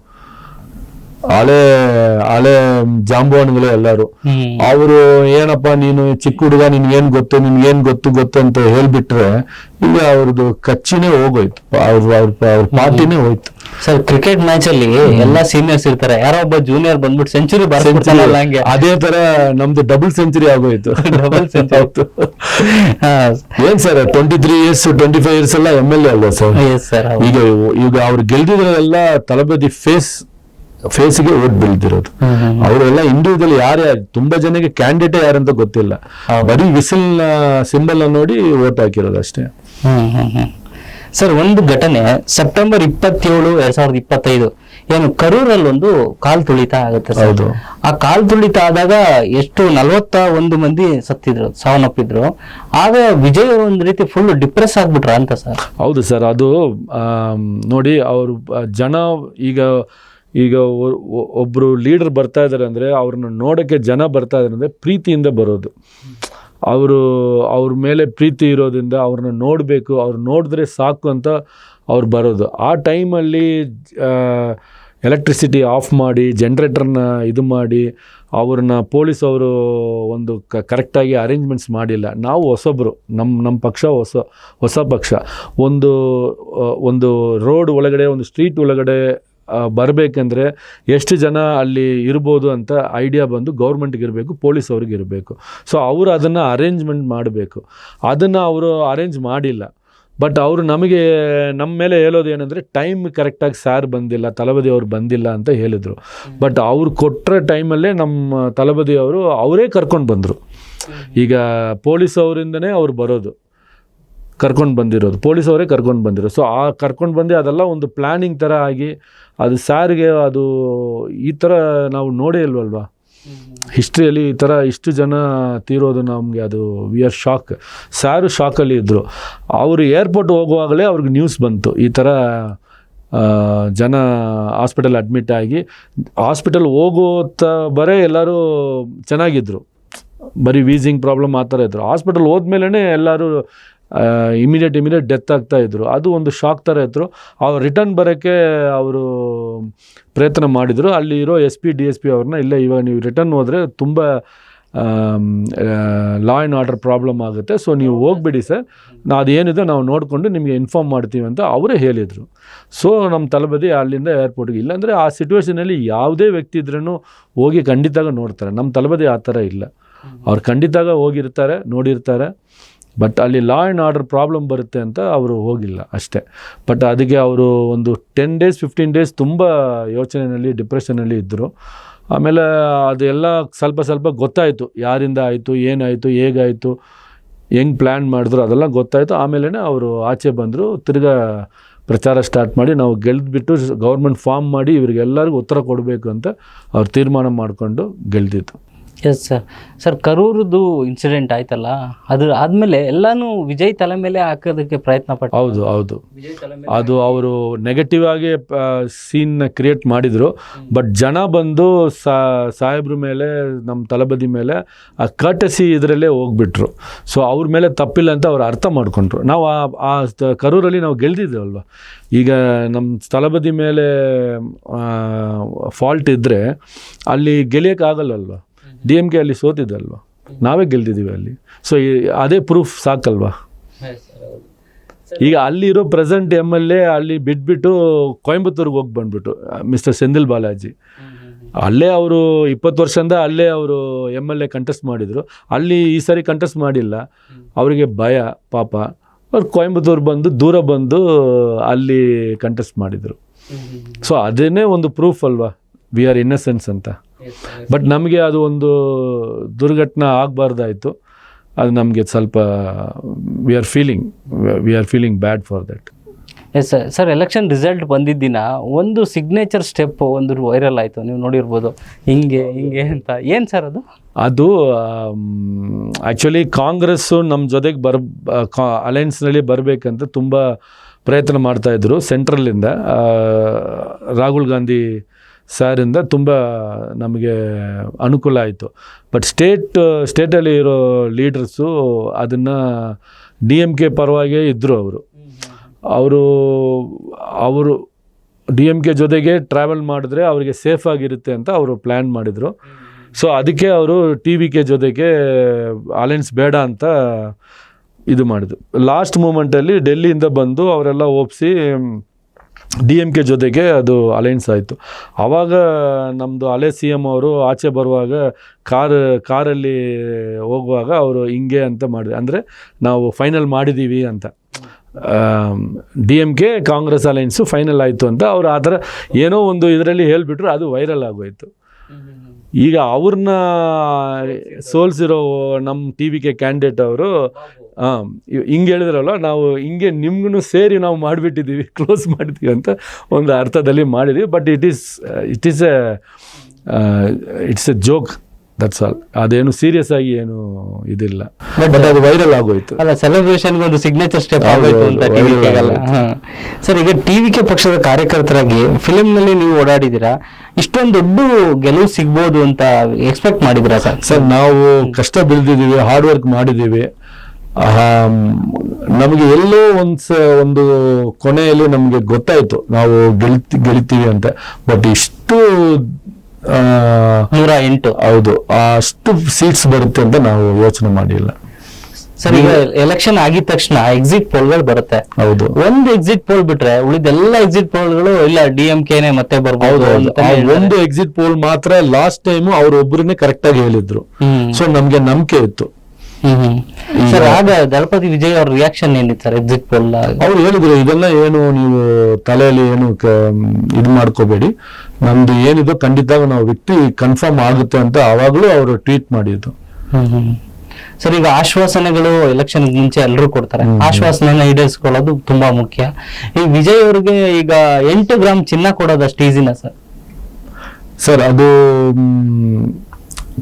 ಹಳೆ ಜಾಂಬವಾನ್ಗಳು ಎಲ್ಲರೂ. ಅವರು ಏನಪ್ಪಾ ನೀನು ಚಿಕ್ಕ ಹುಡುಗ, ನಿನ್ಗೇನ್ ಗೊತ್ತು ಅಂತ ಹೇಳ್ಬಿಟ್ರೆ ಈಗ ಅವ್ರದ್ದು ಕಚ್ಚಿನೇ ಹೋಗೋಯ್ತು, ಅವ್ರ ಪಾರ್ಟಿನೇ ಹೋಯ್ತು. ಸರ್ ಕ್ರಿಕೆಟ್ ಮ್ಯಾಚ್ ಅಲ್ಲಿ ಎಲ್ಲಾ ಸೀನಿಯರ್ಸ್ ಇರ್ತಾರೆ, ಯಾರೋ ಒಬ್ಬ ಜೂನಿಯರ್ ಬಂದ್ಬಿಟ್ಟು ಸೆಂಚುರಿ ಬರ್ಸ್ಬಿಡ್ತಾನಲ್ಲ, ಹಂಗೆ ಅದೇ ತರ ನಮ್ದು ಡಬಲ್ ಸೆಂಚುರಿ ಆಗೋಯ್ತು. Double century. ಏನ್ ಸರ್ 23 years 25 years ಎಲ್ಲ MLA ಅಲ್ವಾ ಸರ್? ಸರ್ ಈಗ ಅವ್ರು ಗೆಲ್ದಿದ್ರೆಲ್ಲ ತಳಬದಿ ಫೇಸ್ಗೆ ಓಟ್ ಬೀಳ್ತಿರೋದು. ಅವರೆಲ್ಲ ಇಂಡಿವಿಜುವಲ್ ಯಾರೇ, ತುಂಬಾ ಜನಕ್ಕೆ ಕ್ಯಾಂಡಿಡೇಟ್ ಯಾರಂತ ಗೊತ್ತಿಲ್ಲ, ಬರೀ ವಿಸಿಲ್ ಸಿಂಬಲ್ ನೋಡಿ ಓಟ್ ಹಾಕಿರೋದು ಅಷ್ಟೇ. ಸರ್ ಒಂದು ಘಟನೆ ಸೆಪ್ಟೆಂಬರ್ 27, 2025 ಏನು ಕರೂರಲ್ಲಿ ಒಂದು ಕಾಲ್ ತುಳಿತ ಆಗುತ್ತೆ. ಹೌದು. ಆ ಕಾಲ್ ತುಳಿತ ಆದಾಗ ಎಷ್ಟು 41 ಮಂದಿ ಸತ್ತಿದ್ರು, ಸಾವನ್ನಪ್ಪಿದ್ರು. ಆಗ ವಿಜಯ್ ಒಂದ್ ರೀತಿ ಫುಲ್ ಡಿಪ್ರೆಸ್ ಆಗ್ಬಿಟ್ರ ಅಂತ ಸರ್? ಹೌದು ಸರ್. ಅದು ನೋಡಿ, ಅವರು ಜನ ಈಗ ಒಬ್ರು ಲೀಡರ್ ಬರ್ತಾ ಇದಾರೆ ಅಂದ್ರೆ ಅವ್ರನ್ನ ನೋಡಕ್ಕೆ ಜನ ಬರ್ತಾ ಇದಾರೆ ಅಂದ್ರೆ ಪ್ರೀತಿಯಿಂದ ಬರೋದು. ಅವ್ರ ಮೇಲೆ ಪ್ರೀತಿ ಇರೋದ್ರಿಂದ ಅವ್ರನ್ನ ನೋಡಬೇಕು, ಅವ್ರು ನೋಡಿದ್ರೆ ಸಾಕು ಅಂತ ಅವ್ರು ಬರೋದು. ಆ ಟೈಮಲ್ಲಿ ಎಲೆಕ್ಟ್ರಿಸಿಟಿ ಆಫ್ ಮಾಡಿ ಜನ್ರೇಟರ್ನ ಇದು ಮಾಡಿ ಅವ್ರನ್ನ ಪೊಲೀಸ್ ಅವರು ಒಂದು ಕರೆಕ್ಟಾಗಿ ಅರೇಂಜ್ಮೆಂಟ್ಸ್ ಮಾಡಿಲ್ಲ. ನಾವು ಹೊಸೊಬ್ಬರು, ನಮ್ಮ ಪಕ್ಷ ಹೊಸ ಪಕ್ಷ, ಒಂದು ರೋಡ್ ಒಳಗಡೆ, ಒಂದು ಸ್ಟ್ರೀಟ್ ಒಳಗಡೆ ಬರಬೇಕಂದ್ರೆ ಎಷ್ಟು ಜನ ಅಲ್ಲಿ ಇರ್ಬೋದು ಅಂತ ಐಡಿಯಾ ಬಂದು ಗೌರ್ಮೆಂಟ್ಗೆ ಇರಬೇಕು, ಪೊಲೀಸ್ ಅವ್ರಿಗೆ ಇರಬೇಕು. ಸೊ ಅವರು ಅದನ್ನು ಅರೇಂಜ್ಮೆಂಟ್ ಮಾಡಬೇಕು. ಅದನ್ನು ಅವರು ಅರೇಂಜ್ ಮಾಡಿಲ್ಲ. ಬಟ್ ಅವರು ನಮ್ಮ ಮೇಲೆ ಹೇಳೋದು ಏನಂದರೆ ಟೈಮ್ ಕರೆಕ್ಟಾಗಿ ಸಾರ್ ಬಂದಿಲ್ಲ, ತಳಬದಿ ಅವ್ರು ಬಂದಿಲ್ಲ ಅಂತ ಹೇಳಿದರು. ಬಟ್ ಅವ್ರು ಕೊಟ್ಟರೆ ಟೈಮಲ್ಲೇ ನಮ್ಮ ತಳಬದಿ ಅವರೇ ಕರ್ಕೊಂಡು ಬಂದರು. ಈಗ ಪೊಲೀಸ್ ಅವರಿಂದನೇ ಅವ್ರು ಬರೋದು, ಕರ್ಕೊಂಡು ಬಂದಿರೋದು ಪೊಲೀಸ್ ಅವರೇ ಕರ್ಕೊಂಡು ಬಂದಿರೋದು. ಸೊ ಆ ಕರ್ಕೊಂಡು ಬಂದು ಅದೆಲ್ಲ ಒಂದು ಪ್ಲ್ಯಾನಿಂಗ್ ಥರ ಆಗಿ ಅದು ಸಾರಿಗೆ ಅದು ಈ ಥರ ನಾವು ನೋಡೇ ಇಲ್ವಲ್ವಾ ಹಿಸ್ಟ್ರಿಯಲ್ಲಿ, ಈ ಥರ ಇಷ್ಟು ಜನ ತೀರೋದು ನಮಗೆ ಅದು ವಿ ಆರ್ ಶಾಕ್. ಸಾರು ಶಾಕಲ್ಲಿ ಇದ್ದರು. ಅವರು ಏರ್ಪೋರ್ಟ್ ಹೋಗುವಾಗಲೇ ಅವ್ರಿಗೆ ನ್ಯೂಸ್ ಬಂತು, ಈ ಥರ ಜನ ಹಾಸ್ಪಿಟಲ್ ಅಡ್ಮಿಟ್ ಆಗಿ. ಹಾಸ್ಪಿಟಲ್ ಬರೇ ಎಲ್ಲರೂ ಚೆನ್ನಾಗಿದ್ದರು, ಬರೀ ವೀಸಿಂಗ್ ಪ್ರಾಬ್ಲಮ್ ಆ ಥರ ಇದ್ದರು. ಹಾಸ್ಪಿಟಲ್ ಹೋದ್ಮೇಲೆ ಎಲ್ಲರೂ ಇಮಿಡಿಯೇಟ್ ಡೆತ್ ಆಗ್ತಾಯಿದ್ರು. ಅದು ಒಂದು ಶಾಕ್ ಥರ ಇದ್ರು. ಅವ್ರು ರಿಟರ್ನ್ ಬರೋಕ್ಕೆ ಅವರು ಪ್ರಯತ್ನ ಮಾಡಿದರು. ಅಲ್ಲಿ ಇರೋ SP DSP ಅವ್ರನ್ನ, ಇಲ್ಲ ಇವಾಗ ನೀವು ರಿಟರ್ನ್ ಹೋದರೆ ತುಂಬ ಲಾ ಆ್ಯಂಡ್ ಆರ್ಡರ್ ಪ್ರಾಬ್ಲಮ್ ಆಗುತ್ತೆ, ಸೊ ನೀವು ಹೋಗ್ಬಿಡಿ ಸರ್, ಅದೇನಿದೆ ನಾವು ನೋಡಿಕೊಂಡು ನಿಮಗೆ ಇನ್ಫಾರ್ಮ್ ಮಾಡ್ತೀವಿ ಅಂತ ಅವರೇ ಹೇಳಿದರು. ಸೊ ನಮ್ಮ ತಳಬದಿ ಅಲ್ಲಿಂದ ಏರ್ಪೋರ್ಟ್ಗೆ, ಇಲ್ಲಾಂದರೆ ಆ ಸಿಚುವೇಷನಲ್ಲಿ ಯಾವುದೇ ವ್ಯಕ್ತಿ ಇದ್ರೂ ಹೋಗಿ ಖಂಡಿತಾಗ ನೋಡ್ತಾರೆ. ನಮ್ಮ ತಳಬದಿ ಆ ಥರ ಇಲ್ಲ, ಅವ್ರು ಖಂಡಿತಾಗ ಹೋಗಿರ್ತಾರೆ, ನೋಡಿರ್ತಾರೆ. ಬಟ್ ಅಲ್ಲಿ ಲಾ ಆ್ಯಂಡ್ ಆರ್ಡರ್ ಪ್ರಾಬ್ಲಮ್ ಬರುತ್ತೆ ಅಂತ ಅವರು ಹೋಗಿಲ್ಲ ಅಷ್ಟೇ. ಬಟ್ ಅದಕ್ಕೆ ಅವರು ಒಂದು 10 days 15 days ತುಂಬ ಯೋಚನೆಯಲ್ಲಿ, ಡಿಪ್ರೆಷನಲ್ಲಿ ಇದ್ದರು. ಆಮೇಲೆ ಅದೆಲ್ಲ ಸ್ವಲ್ಪ ಗೊತ್ತಾಯಿತು, ಯಾರಿಂದ ಆಯಿತು, ಏನಾಯಿತು, ಹೇಗಾಯಿತು, ಹೆಂಗೆ ಪ್ಲ್ಯಾನ್ ಮಾಡಿದ್ರು ಅದೆಲ್ಲ ಗೊತ್ತಾಯಿತು. ಆಮೇಲೆ ಅವರು ಆಚೆ ಬಂದರು, ತಿರ್ಗಾ ಪ್ರಚಾರ ಸ್ಟಾರ್ಟ್ ಮಾಡಿ ನಾವು ಗೆಲ್ದ್ಬಿಟ್ಟು ಗೌರ್ಮೆಂಟ್ ಫಾರ್ಮ್ ಮಾಡಿ ಇವರಿಗೆಲ್ಲರಿಗೂ ಉತ್ತರ ಕೊಡಬೇಕು ಅಂತ ಅವ್ರು ತೀರ್ಮಾನ ಮಾಡಿಕೊಂಡು ಗೆಲ್ದಿತ್ತು. ಎಸ್ ಸರ್ ಕರೂರದ್ದು ಇನ್ಸಿಡೆಂಟ್ ಆಯ್ತಲ್ಲ, ಅದು ಆದಮೇಲೆ ಎಲ್ಲನೂ ವಿಜಯ್ ತಲೆ ಮೇಲೆ ಹಾಕೋದಕ್ಕೆ ಪ್ರಯತ್ನ ಪಟ್ಟು. ಹೌದು ಅದು ಅವರು ನೆಗೆಟಿವ್ ಆಗಿ ಸೀನ್ನ ಕ್ರಿಯೇಟ್ ಮಾಡಿದರು. ಬಟ್ ಜನ ಬಂದು ಸಾಹೇಬ್ರ ಮೇಲೆ, ನಮ್ಮ ತಳಬದಿ ಮೇಲೆ ಆ ಕರ್ಟಸಿ ಇದರಲ್ಲೇ ಹೋಗ್ಬಿಟ್ರು. ಸೊ ಅವ್ರ ಮೇಲೆ ತಪ್ಪಿಲ್ಲ ಅಂತ ಅವ್ರು ಅರ್ಥ ಮಾಡ್ಕೊಂಡ್ರು. ನಾವು ಆ ಕರೂರಲ್ಲಿ ನಾವು ಗೆಲ್ದಿದ್ದೇವಲ್ವ. ಈಗ ನಮ್ಮ ತಳಬದಿ ಮೇಲೆ ಫಾಲ್ಟ್ ಇದ್ದರೆ ಅಲ್ಲಿ ಗೆಲ್ಲಿಯೋಕ್ಕಾಗಲ್ಲಲ್ವ. DMK ಅಲ್ಲಿ ಸೋತಿದ್ದಲ್ವ, ನಾವೇ ಗೆಲ್ದಿದ್ದೀವಿ ಅಲ್ಲಿ. ಸೊ ಅದೇ ಪ್ರೂಫ್ ಸಾಕಲ್ವಾ. ಈಗ ಅಲ್ಲಿರೋ ಪ್ರೆಸೆಂಟ್ MLA ಅಲ್ಲಿ ಬಿಟ್ಬಿಟ್ಟು ಕೊಯಂಬತ್ತೂರಿಗೆ ಹೋಗಿ ಬಂದ್ಬಿಟ್ಟು ಮಿಸ್ಟರ್ ಸೆಂದಿಲ್ ಬಾಲಾಜಿ, ಅಲ್ಲೇ ಅವರು 20 ವರ್ಷದಿಂದ ಅಲ್ಲೇ ಅವರು MLA ಕಂಟೆಸ್ಟ್ ಮಾಡಿದರು. ಅಲ್ಲಿ ಈ ಸಾರಿ ಕಂಟೆಸ್ಟ್ ಮಾಡಿಲ್ಲ, ಅವರಿಗೆ ಭಯ ಪಾಪ. ಅವ್ರು ಕೊಯಂಬತ್ತೂರು ಬಂದು ದೂರ ಬಂದು ಅಲ್ಲಿ ಕಂಟೆಸ್ಟ್ ಮಾಡಿದರು. ಸೊ ಅದೇನೇ ಒಂದು ಪ್ರೂಫ್ ಅಲ್ವಾ, ವಿ ಆರ್ ಇನ್ನಸೆನ್ಸ್ ಅಂತ. ಬಟ್ ನಮಗೆ ಅದು ಒಂದು ದುರ್ಘಟನೆ ಆಗಬಾರ್ದಾಯಿತು. ಅದು ನಮಗೆ ಸ್ವಲ್ಪ we are feeling bad for that. Yes sir, election result ಬಂದಿದ್ದ ದಿನ ಒಂದು ಸಿಗ್ನೇಚರ್ ಸ್ಟೆಪ್ ಒಂದು ವೈರಲ್ ಆಯಿತು, ನೀವು ನೋಡಿರ್ಬೋದು, ಹಿಂಗೆ ಅಂತ. ಏನು ಸರ್ ಅದು? ಅದು ಆ್ಯಕ್ಚುಲಿ ಕಾಂಗ್ರೆಸ್ಸು ನಮ್ಮ ಜೊತೆಗೆ ಅಲಯನ್ಸ್ನಲ್ಲಿ ಬರಬೇಕಂತ ತುಂಬ ಪ್ರಯತ್ನ ಮಾಡ್ತಾಯಿದ್ರು ಸೆಂಟ್ರಲಿಂದ. ರಾಹುಲ್ ಗಾಂಧಿ ಸಾರಿಂದ ತುಂಬ ನಮಗೆ ಅನುಕೂಲ ಆಯಿತು. ಬಟ್ ಸ್ಟೇಟಲ್ಲಿ ಇರೋ ಲೀಡರ್ಸು ಅದನ್ನು DMK ಪರವಾಗೇ ಇದ್ದರು. ಅವರು DMK ಜೊತೆಗೆ ಟ್ರಾವೆಲ್ ಮಾಡಿದ್ರೆ ಅವರಿಗೆ ಸೇಫ್ ಆಗಿರುತ್ತೆ ಅಂತ ಅವರು ಪ್ಲ್ಯಾನ್ ಮಾಡಿದರು. ಸೊ ಅದಕ್ಕೆ ಅವರು TVK ಜೊತೆಗೆ ಅಲಯನ್ಸ್ ಬೇಡ ಅಂತ ಇದು ಮಾಡಿದ್ರು. ಲಾಸ್ಟ್ ಮೂಮೆಂಟಲ್ಲಿ ಡೆಲ್ಲಿಯಿಂದ ಬಂದು ಅವರೆಲ್ಲ ಒಪ್ಪಿಸಿ DMK ಜೊತೆಗೆ ಅದು ಅಲಯನ್ಸ್ ಆಯಿತು. ಆವಾಗ ನಮ್ಮದು ಹಳೆ CM ಅವರು ಆಚೆ ಬರುವಾಗ ಕಾರಲ್ಲಿ ಹೋಗುವಾಗ ಅವರು ಹಿಂಗೆ ಅಂತ ಮಾಡಿದ್ರು, ಅಂದರೆ ನಾವು ಫೈನಲ್ ಮಾಡಿದ್ದೀವಿ ಅಂತ. DMK ಕಾಂಗ್ರೆಸ್ ಅಲಯನ್ಸು ಫೈನಲ್ ಆಯಿತು ಅಂತ ಅವರು ಆ ಥರ ಏನೋ ಒಂದು ಇದರಲ್ಲಿ ಹೇಳಿಬಿಟ್ರು, ಅದು ವೈರಲ್ ಆಗೋಯಿತು. ಈಗ ಅವ್ರನ್ನ ಸೋಲ್ಸಿರೋ ನಮ್ಮ TVK ಕ್ಯಾಂಡಿಡೇಟ್ ಅವರು ಹಿಂಗೆ ಹೇಳಿದ್ರಲ್ಲ, ನಾವು ಹಿಂಗೆ ನಿಮ್ಗೂ ಸೇರಿ ನಾವು ಮಾಡಿಬಿಟ್ಟಿದ್ದೀವಿ, ಕ್ಲೋಸ್ ಮಾಡಿದ್ದೀವಿ ಅಂತ ಒಂದು ಅರ್ಥದಲ್ಲಿ ಮಾಡಿದ್ದೀವಿ. But it's A joke, that's all. ಅದೇನು ಸೀರಿಯಸ್ ಆಗಿ ಏನು ಇದಿಲ್ಲ, ಬಟ್ ಅದು ವೈರಲ್ ಆಗೋಯ್ತು. ಅಲ್ಲ, ಸೆಲೆಬ್ರೇಷನ್ಗೆ ಒಂದು ಸಿಗ್ನೇಚರ್ ಸ್ಟೆಪ್ ಆಗೋಯ್ತು ಅಂತ TVK. ಸರ್, ಈಗ TVK ಪಕ್ಷದ ಕಾರ್ಯಕರ್ತರಾಗಿ ಫಿಲ್ಮ್ನಲ್ಲಿ ನೀವು ಓಡಾಡಿದ್ದೀರಾ, ಇಷ್ಟೊಂದು ದೊಡ್ಡ ಗೆಲುವು ಸಿಗ್ಬೋದು ಅಂತ ಎಕ್ಸ್ಪೆಕ್ಟ್ ಮಾಡಿದ್ರಾ ಸರ್? ಸರ್, ನಾವು ಕಷ್ಟ ಬೀಳ್ದಿದ್ದೀವಿ, ಹಾರ್ಡ್ ವರ್ಕ್ ಮಾಡಿದ್ದೀವಿ. ನಮಗೆ ಎಲ್ಲೋ ಒಂದು ಕೊನೆಯಲ್ಲಿ ನಮಗೆ ಗೊತ್ತಾಯಿತು ನಾವು ಗೆಲ್ತೀವಿ ಅಂತ. ಬಟ್ ಇಷ್ಟು 108, ಹೌದು, ಅಷ್ಟು ಸೀಟ್ಸ್ ಬರುತ್ತೆ ಅಂತ ನಾವು ಯೋಚನೆ ಮಾಡಿಲ್ಲ. ಸರ್, ಈಗ ಎಲೆಕ್ಷನ್ ಆಗಿದ ತಕ್ಷಣ ಎಕ್ಸಿಟ್ ಪೋಲ್ಗಳು ಬರುತ್ತೆ. ಹೌದು, ಒಂದು ಎಕ್ಸಿಟ್ ಪೋಲ್ ಬಿಟ್ರೆ ಉಳಿದೆಲ್ಲ ಎಕ್ಸಿಟ್ ಪೋಲ್ಗಳು ಇಲ್ಲ DMKನೇ ಮತ್ತೆ ಬರ್ಬೋದು. ಒಂದು ಎಕ್ಸಿಟ್ ಪೋಲ್ ಮಾತ್ರ ಲಾಸ್ಟ್ ಟೈಮ್ ಅವರೊಬ್ಬರನ್ನೇ ಕರೆಕ್ಟ್ ಆಗಿ ಹೇಳಿದ್ರು. ಸೊ ನಮ್ಗೆ ನಂಬಿಕೆ ಇತ್ತು. ಸರ್, ಆಗ ದಳಪತಿ ವಿಜಯ್ ಅವ್ರ ರಿಯಾಕ್ಷನ್ ಏನಿತ್ತು ಸರ್ ಎಕ್ಸಿಟ್ ಪೋಲ್? ಅವ್ರು ಹೇಳಿದ್ರು, ಇದೆಲ್ಲ ಏನು ನೀವು ತಲೆಯಲ್ಲಿ ಏನು ಇದು ಮಾಡ್ಕೋಬೇಡಿ, ನಮ್ದು ಏನಿದೆ ಖಂಡಿತ ನಾವು ವಿಕ್ಟ್ರಿ ಕನ್ಫರ್ಮ್ ಆಗುತ್ತೆ ಅಂತ ಆವಾಗಲೂ ಅವರು ಟ್ವೀಟ್ ಮಾಡಿದ್ದು. ಸರ್, ಈಗ ಆಶ್ವಾಸನೆಗಳು ಎಲೆಕ್ಷನ್ ಮುಂಚೆ ಎಲ್ಲರೂ ಕೊಡ್ತಾರೆ, ಆಶ್ವಾಸನೆನ ಈಡೇರಿಸ್ಕೊಳ್ಳೋದು ತುಂಬಾ ಮುಖ್ಯ. ಈ ವಿಜಯ್ ಅವ್ರಿಗೆ ಈಗ 8 ಗ್ರಾಮ್ ಚಿನ್ನ ಕೊಡೋದಷ್ಟು ಈಸಿನಾ ಸರ್? ಸರ್, ಅದು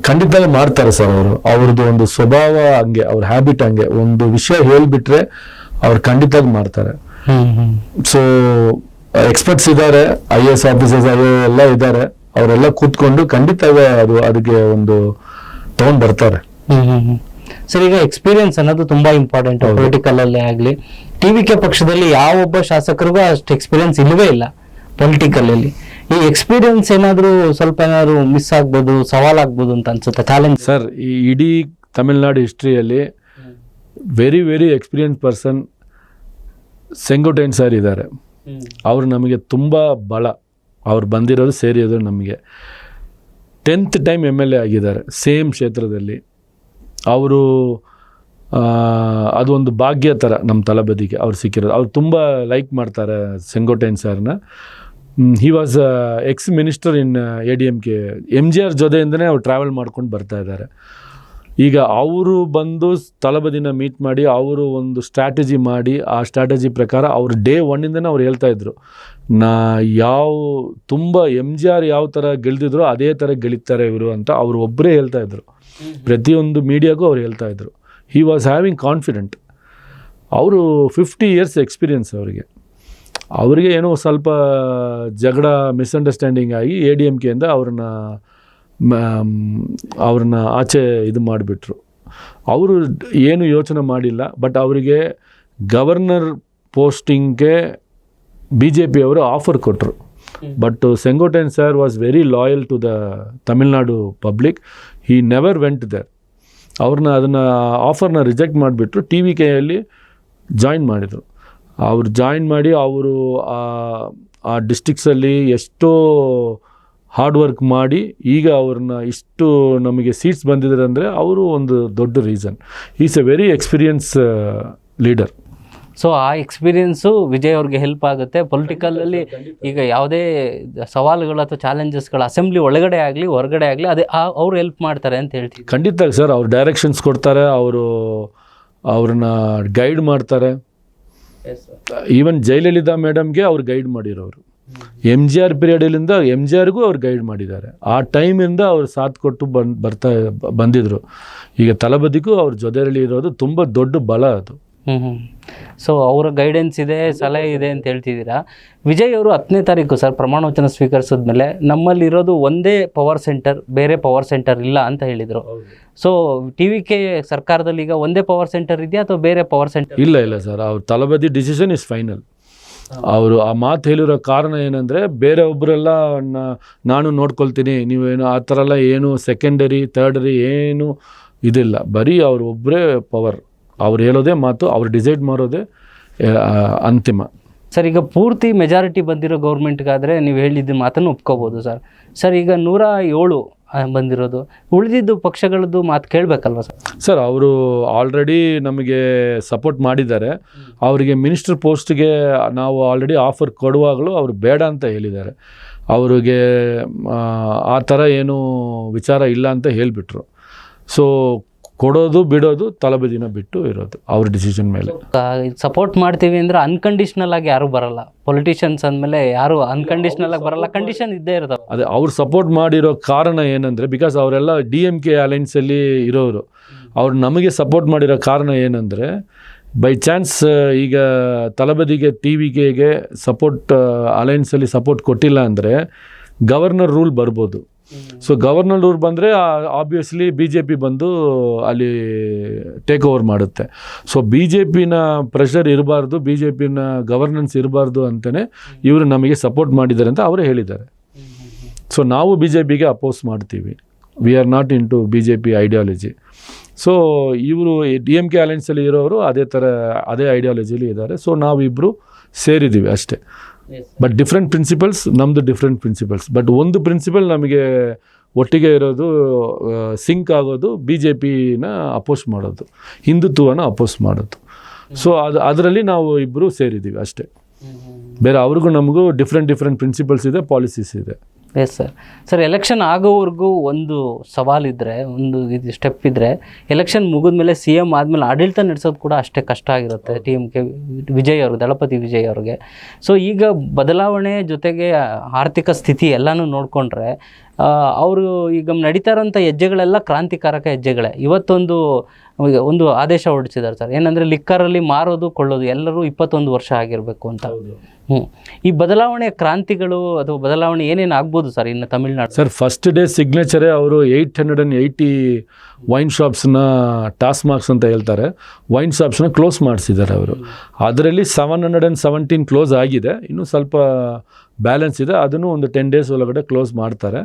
ಖಂಡಿತ ಮಾಡ್ತಾರೆ ಸರ್. ಅವ್ರದ್ದು ಒಂದು ಸ್ವಭಾವ ಹಂಗೆ, ಅವ್ರ ಹ್ಯಾಬಿಟ್ ಹಂಗೆ. ಒಂದು ವಿಷಯ ಹೇಳ್ಬಿಟ್ರೆ ಅವ್ರು ಖಂಡಿತ ಮಾಡ್ತಾರೆ. ಸೊ ಎಕ್ಸ್ಪರ್ಟ್ಸ್ ಇದ್ದಾರೆ, IAS ಆಫೀಸರ್ಸ್ ಎಲ್ಲ ಇದ್ದಾರೆ, ಅವರೆಲ್ಲ ಕೂತ್ಕೊಂಡು ಖಂಡಿತ ಅದಕ್ಕೆ ಒಂದು ತಗೊಂಡ್ ಬರ್ತಾರೆ. ಸರ್, ಈಗ ಎಕ್ಸ್ಪೀರಿಯನ್ಸ್ ಅನ್ನೋದು ತುಂಬಾ ಇಂಪಾರ್ಟೆಂಟ್ ಪೊಲಿಟಿಕಲ್ ಅಲ್ಲೇ ಆಗ್ಲಿ. TVK ಪಕ್ಷದಲ್ಲಿ ಯಾವೊಬ್ಬ ಶಾಸಕರಿಗೂ ಅಷ್ಟು ಎಕ್ಸ್ಪೀರಿಯನ್ಸ್ ಇಲ್ಲವೇ ಇಲ್ಲ ಪೊಲಿಟಿಕಲ್ ಅಲ್ಲಿ. ಈ ಎಕ್ಸ್ಪೀರಿಯನ್ಸ್ ಏನಾದ್ರು ಮಿಸ್ ಆಗ್ಬೋದು, ಸವಾಲಾಗ್ಬೋದು ಅಂತ ಅನ್ಸುತ್ತೆ, ಚಾಲೆಂಜ್? ಸರ್, ಈ ಇಡೀ ತಮಿಳ್ನಾಡು ಹಿಸ್ಟ್ರಿಯಲ್ಲಿ very experience person Sengottaiyan sir ಇದ್ದಾರೆ. ಅವರು ನಮಗೆ ತುಂಬ ಬಲ. ಅವ್ರು ಬಂದಿರೋದು ಸೇರಿಯೋದು ನಮಗೆ 10th ಟೈಮ್ MLA ಆಗಿದ್ದಾರೆ ಸೇಮ್ ಕ್ಷೇತ್ರದಲ್ಲಿ. ಅವರು ಅದೊಂದು ಭಾಗ್ಯ ಥರ ನಮ್ಮ ತಳಬದಿಗೆ ಅವ್ರು ಸಿಕ್ಕಿರೋದು. ಅವ್ರು ತುಂಬ ಲೈಕ್ ಮಾಡ್ತಾರೆ ಸೆಂಗೋಟೈನ್ ಸರ್ನ. He was ex minister in ADMK. MGR ಜೊತೆಯಿಂದನೇ ಅವ್ರು ಟ್ರಾವೆಲ್ ಮಾಡ್ಕೊಂಡು ಬರ್ತಾ ಇದ್ದಾರೆ. ಈಗ ಅವರು ಬಂದು ತಳಬದಿನ ಮೀಟ್ ಮಾಡಿ ಅವರು ಒಂದು ಸ್ಟ್ರಾಟಜಿ ಮಾಡಿ, ಆ ಸ್ಟ್ರಾಟಜಿ ಪ್ರಕಾರ ಅವರು ಡೇ 1ಇಂದನೇ ಅವ್ರು ಹೇಳ್ತಾಯಿದ್ರು, ತುಂಬ MGR ಯಾವ ಥರ ಗೆಲ್ದಿದ್ರು ಅದೇ ಥರ ಗೆಲ್ತಾರೆ ಇವರು ಅಂತ ಅವರು ಒಬ್ಬರೇ ಹೇಳ್ತಾಯಿದ್ರು. ಪ್ರತಿಯೊಂದು ಮೀಡಿಯಾಗೂ ಅವ್ರು ಹೇಳ್ತಾಯಿದ್ರು. He was having confident. ಅವರು 50 years ಎಕ್ಸ್ಪೀರಿಯನ್ಸ್ ಅವರಿಗೆ ಏನೋ ಸ್ವಲ್ಪ ಜಗಳ ಮಿಸ್ಅಂಡರ್ಸ್ಟ್ಯಾಂಡಿಂಗ್ ಆಗಿ ADMKಯಿಂದ ಅವ್ರನ್ನ ಆಚೆ ಇದು ಮಾಡಿಬಿಟ್ರು. ಅವರು ಏನು ಯೋಚನೆ ಮಾಡಿಲ್ಲ. ಬಟ್ ಅವರಿಗೆ ಗವರ್ನರ್ ಪೋಸ್ಟಿಂಗ್ಗೆ BJP ಅವರು ಆಫರ್ ಕೊಟ್ಟರು. But Sengottaiyan sir was very loyal to the Tamil Nadu public. He never went there. ಅದನ್ನು ಆಫರ್ನ ರಿಜೆಕ್ಟ್ ಮಾಡಿಬಿಟ್ರು. TVKಯಲ್ಲಿ ಜಾಯಿನ್ ಮಾಡಿದರು. ಅವರು ಜಾಯಿನ್ ಮಾಡಿ ಅವರು ಆ ಡಿಸ್ಟ್ರಿಕ್ಸಲ್ಲಿ ಎಷ್ಟೋ ಹಾರ್ಡ್ ವರ್ಕ್ ಮಾಡಿ ಈಗ ಅವ್ರನ್ನ ಇಷ್ಟು ನಮಗೆ ಸೀಟ್ಸ್ ಬಂದಿದ್ದಾರೆ ಅಂದರೆ ಅವರು ಒಂದು ದೊಡ್ಡ reason. Is A very experience leader. So ಆ ಎಕ್ಸ್ಪೀರಿಯನ್ಸು ವಿಜಯ್ ಅವ್ರಿಗೆ ಹೆಲ್ಪ್ ಆಗುತ್ತೆ ಪೊಲಿಟಿಕಲಲ್ಲಿ. ಈಗ ಯಾವುದೇ ಸವಾಲುಗಳು ಅಥವಾ ಚಾಲೆಂಜಸ್ಗಳು ಅಸೆಂಬ್ಲಿ ಒಳಗಡೆ ಆಗಲಿ ಹೊರಗಡೆ ಆಗಲಿ ಅದೇ ಅವ್ರು ಹೆಲ್ಪ್ ಮಾಡ್ತಾರೆ ಅಂತ ಹೇಳ್ತೀವಿ. ಖಂಡಿತ ಸರ್, ಅವ್ರು ಡೈರೆಕ್ಷನ್ಸ್ ಕೊಡ್ತಾರೆ, ಅವ್ರನ್ನ ಗೈಡ್ ಮಾಡ್ತಾರೆ. ಈವನ್ ಜಯಲಲಿತಾ ಮೇಡಮ್ಗೆ ಅವ್ರು ಗೈಡ್ ಮಾಡಿರೋರು. MGR ಪೀರಿಯಡಲ್ಲಿಂದ MGRಗೂ ಅವ್ರು ಗೈಡ್ ಮಾಡಿದ್ದಾರೆ. ಆ ಟೈಮಿಂದ ಅವ್ರು ಸಾಥ್ ಕೊಟ್ಟು ಬಂದಿದ್ರು. ಈಗ ತಳಬದಿಗೂ ಅವ್ರ ಜೊತೆಯಲ್ಲಿ ಇರೋದು ತುಂಬ ದೊಡ್ಡ ಬಲ ಅದು. ಸೊ ಅವರ ಗೈಡೆನ್ಸ್ ಇದೆ, ಸಲಹೆ ಇದೆ ಅಂತ ಹೇಳ್ತಿದ್ದೀರಾ. ವಿಜಯ್ ಅವರು 10ನೇ ತಾರೀಕು ಸರ್ ಪ್ರಮಾಣ ವಚನ ಸ್ವೀಕರಿಸಿದ ಮೇಲೆ ನಮ್ಮಲ್ಲಿರೋದು ಒಂದೇ ಪವರ್ ಸೆಂಟರ್, ಬೇರೆ ಪವರ್ ಸೆಂಟರ್ ಇಲ್ಲ ಅಂತ ಹೇಳಿದರು. ಸೊ TVK ಸರ್ಕಾರದಲ್ಲಿ ಈಗ ಒಂದೇ ಪವರ್ ಸೆಂಟರ್ ಇದೆಯಾ ಅಥವಾ ಬೇರೆ ಪವರ್ ಸೆಂಟರ್? ಇಲ್ಲ ಸರ್, ಅವ್ರ ತಳಬದಿ ಡಿಸಿಷನ್ ಇಸ್ ಫೈನಲ್. ಅವರು ಆ ಮಾತು ಹೇಳಿರೋ ಕಾರಣ ಏನಂದರೆ, ಬೇರೆ ಒಬ್ಬರೆಲ್ಲ ನಾನು ನೋಡ್ಕೊಳ್ತೀನಿ, ನೀವೇನು ಆ ಥರ ಎಲ್ಲ ಏನು ಸೆಕೆಂಡರಿ ಥರ್ಡರಿ ಏನು ಇದಿಲ್ಲ, ಬರೀ ಅವ್ರು ಒಬ್ಬರೇ ಪವರ್. ಅವ್ರು ಹೇಳೋದೇ ಮಾತು, ಅವ್ರು ಡಿಸೈಡ್ ಮಾಡೋದೇ ಅಂತಿಮ. ಸರ್ ಈಗ ಪೂರ್ತಿ ಮೆಜಾರಿಟಿ ಬಂದಿರೋ ಗೌರ್ಮೆಂಟ್ಗಾದರೆ ನೀವು ಹೇಳಿದ್ದ ಮಾತನ್ನು ಒಪ್ಕೋಬೋದು ಸರ್. ಸರ್ ಈಗ 107 ಬಂದಿರೋದು, ಉಳಿದಿದ್ದು ಪಕ್ಷಗಳದ್ದು ಮಾತು ಕೇಳಬೇಕಲ್ವ ಸರ್? ಸರ್ ಅವರು ಆಲ್ರೆಡಿ ನಮಗೆ ಸಪೋರ್ಟ್ ಮಾಡಿದ್ದಾರೆ. ಅವರಿಗೆ ಮಿನಿಸ್ಟರ್ ಪೋಸ್ಟ್ಗೆ ನಾವು ಆಲ್ರೆಡಿ ಆಫರ್ ಕೊಡುವಾಗಲೂ ಅವರು ಬೇಡ ಅಂತ ಹೇಳಿದ್ದಾರೆ. ಅವರಿಗೆ ಆ ಥರ ಏನು ವಿಚಾರ ಇಲ್ಲ ಅಂತ ಹೇಳಿಬಿಟ್ರು. ಸೊ ಕೊಡೋದು ಬಿಡೋದು ತಳಬದಿನ ಬಿಟ್ಟು ಇರೋದು ಅವ್ರ ಡಿಸಿಷನ್ ಮೇಲೆ. ಸಪೋರ್ಟ್ ಮಾಡ್ತೀವಿ ಅಂದರೆ ಅನ್ಕಂಡೀಷ್ನಲ್ ಆಗಿ ಯಾರೂ ಬರಲ್ಲ. ಪೊಲಿಟಿಷಿಯನ್ಸ್ ಅಂದಮೇಲೆ ಯಾರು ಅನ್ಕಂಡೀಷ್ನಲ್ ಆಗಿ ಬರಲ್ಲ, ಕಂಡೀಷನ್ ಇದ್ದೇ ಇರ್ತವೆ. ಅದೇ ಅವ್ರು ಸಪೋರ್ಟ್ ಮಾಡಿರೋ ಕಾರಣ ಏನಂದರೆ, ಬಿಕಾಸ್ ಅವರೆಲ್ಲ DMK ಅಲೈನ್ಸಲ್ಲಿ ಇರೋರು. ಅವ್ರು ನಮಗೆ ಸಪೋರ್ಟ್ ಮಾಡಿರೋ ಕಾರಣ ಏನಂದರೆ, ಬೈ ಚಾನ್ಸ್ ಈಗ ತಳಬದಿಗೆ TVKಗೆ ಸಪೋರ್ಟ್ ಅಲೈನ್ಸಲ್ಲಿ ಸಪೋರ್ಟ್ ಕೊಟ್ಟಿಲ್ಲ ಅಂದರೆ ಗವರ್ನರ್ ರೂಲ್ ಬರ್ಬೋದು. ಸೊ ಗವರ್ನರ್ ರೂಲ್ ಬಂದರೆ ಆಬ್ವಿಯಸ್ಲಿ BJP ಬಂದು ಅಲ್ಲಿ ಟೇಕ್ ಓವರ್ ಮಾಡುತ್ತೆ. ಸೊ BJPನ ಪ್ರೆಷರ್ ಇರಬಾರ್ದು, BJPನ ಗವರ್ನೆನ್ಸ್ ಇರಬಾರ್ದು ಅಂತಲೇ ಇವರು ನಮಗೆ ಸಪೋರ್ಟ್ ಮಾಡಿದ್ದಾರೆ ಅಂತ ಅವರೇ ಹೇಳಿದ್ದಾರೆ. ಸೊ ನಾವು BJPಗೆ ಅಪೋಸ್ ಮಾಡ್ತೀವಿ. We are not into BJP ideology. So ಇವರು DMK ಅಲೈನ್ಸಲ್ಲಿ ಇರೋರು ಅದೇ ಐಡಿಯಾಲಜಿಲಿ ಇದ್ದಾರೆ. ಸೊ ನಾವಿಬ್ಬರು ಸೇರಿದ್ದೀವಿ ಅಷ್ಟೇ. ಬಟ್ ಡಿಫ್ರೆಂಟ್ ಪ್ರಿನ್ಸಿಪಲ್ಸ್, ನಮ್ಮದು ಡಿಫ್ರೆಂಟ್ ಪ್ರಿನ್ಸಿಪಲ್ಸ್. ಬಟ್ ಒಂದು ಪ್ರಿನ್ಸಿಪಲ್ ನಮಗೆ ಒಟ್ಟಿಗೆ ಇರೋದು, ಸಿಂಕ್ ಆಗೋದು, BJPನ ಅಪೋಸ್ ಮಾಡೋದು, ಹಿಂದುತ್ವನ ಅಪೋಸ್ ಮಾಡೋದು. ಸೊ ಅದರಲ್ಲಿ ನಾವು ಇಬ್ಬರು ಸೇರಿದ್ದೀವಿ ಅಷ್ಟೇ. ಬೇರೆ ಅವ್ರಿಗೂ ನಮಗೂ ಡಿಫ್ರೆಂಟ್ ಪ್ರಿನ್ಸಿಪಲ್ಸ್ ಇದೆ, ಪಾಲಿಸೀಸ್ ಇದೆ. S sir. ಸರ್ ಎಲೆಕ್ಷನ್ ಆಗೋವರೆಗೂ ಒಂದು ಸವಾಲಿದ್ದರೆ, ಒಂದು ಇದು ಸ್ಟೆಪ್ ಇದ್ದರೆ, ಎಲೆಕ್ಷನ್ ಮುಗಿದ್ಮೇಲೆ CM ಆದಮೇಲೆ ಆಡಳಿತ ನಡೆಸೋದು ಕೂಡ ಅಷ್ಟೇ ಕಷ್ಟ ಆಗಿರುತ್ತೆ TMK ವಿಜಯ್ ಅವರು, ದಳಪತಿ ವಿಜಯ್ ಅವ್ರಿಗೆ. ಸೊ ಈಗ ಬದಲಾವಣೆ ಜೊತೆಗೆ ಆರ್ಥಿಕ ಸ್ಥಿತಿ ಎಲ್ಲನೂ ನೋಡಿಕೊಂಡ್ರೆ ಅವರು ಈಗ ನಡೀತಾ ಇರೋಂಥ ಹೆಜ್ಜೆಗಳೆಲ್ಲ ಕ್ರಾಂತಿಕಾರಕ ಹೆಜ್ಜೆಗಳೇ. ಒಂದು ಆದೇಶ ಹೊರಡಿಸಿದ್ದಾರೆ ಸರ್, ಏನಂದರೆ ಲಿಕ್ಕರಲ್ಲಿ ಮಾರೋದು ಕೊಳ್ಳೋದು ಎಲ್ಲರೂ 21 ವರ್ಷ ಆಗಿರಬೇಕು ಅಂತ. ಈ ಬದಲಾವಣೆ ಕ್ರಾಂತಿಗಳು ಅಥವಾ ಬದಲಾವಣೆ ಏನೇನು ಆಗ್ಬೋದು ಸರ್ ಇನ್ನು ತಮಿಳ್ನಾಡು? ಸರ್ ಫಸ್ಟ್ ಡೇ ಸಿಗ್ನೇಚರೇ ಅವರು 880 ವೈನ್ ಶಾಪ್ಸ್ನ ಟಾಸ್ ಮಾರ್ಕ್ಸ್ ಅಂತ ಹೇಳ್ತಾರೆ, ವೈನ್ ಶಾಪ್ಸ್ನ ಕ್ಲೋಸ್ ಮಾಡಿಸಿದ್ದಾರೆ ಅವರು. ಅದರಲ್ಲಿ 717 ಕ್ಲೋಸ್ ಆಗಿದೆ, ಇನ್ನೂ ಸ್ವಲ್ಪ ಬ್ಯಾಲೆನ್ಸ್ ಇದೆ, ಅದನ್ನು ಒಂದು 10 days ಒಳಗಡೆ ಕ್ಲೋಸ್ ಮಾಡ್ತಾರೆ.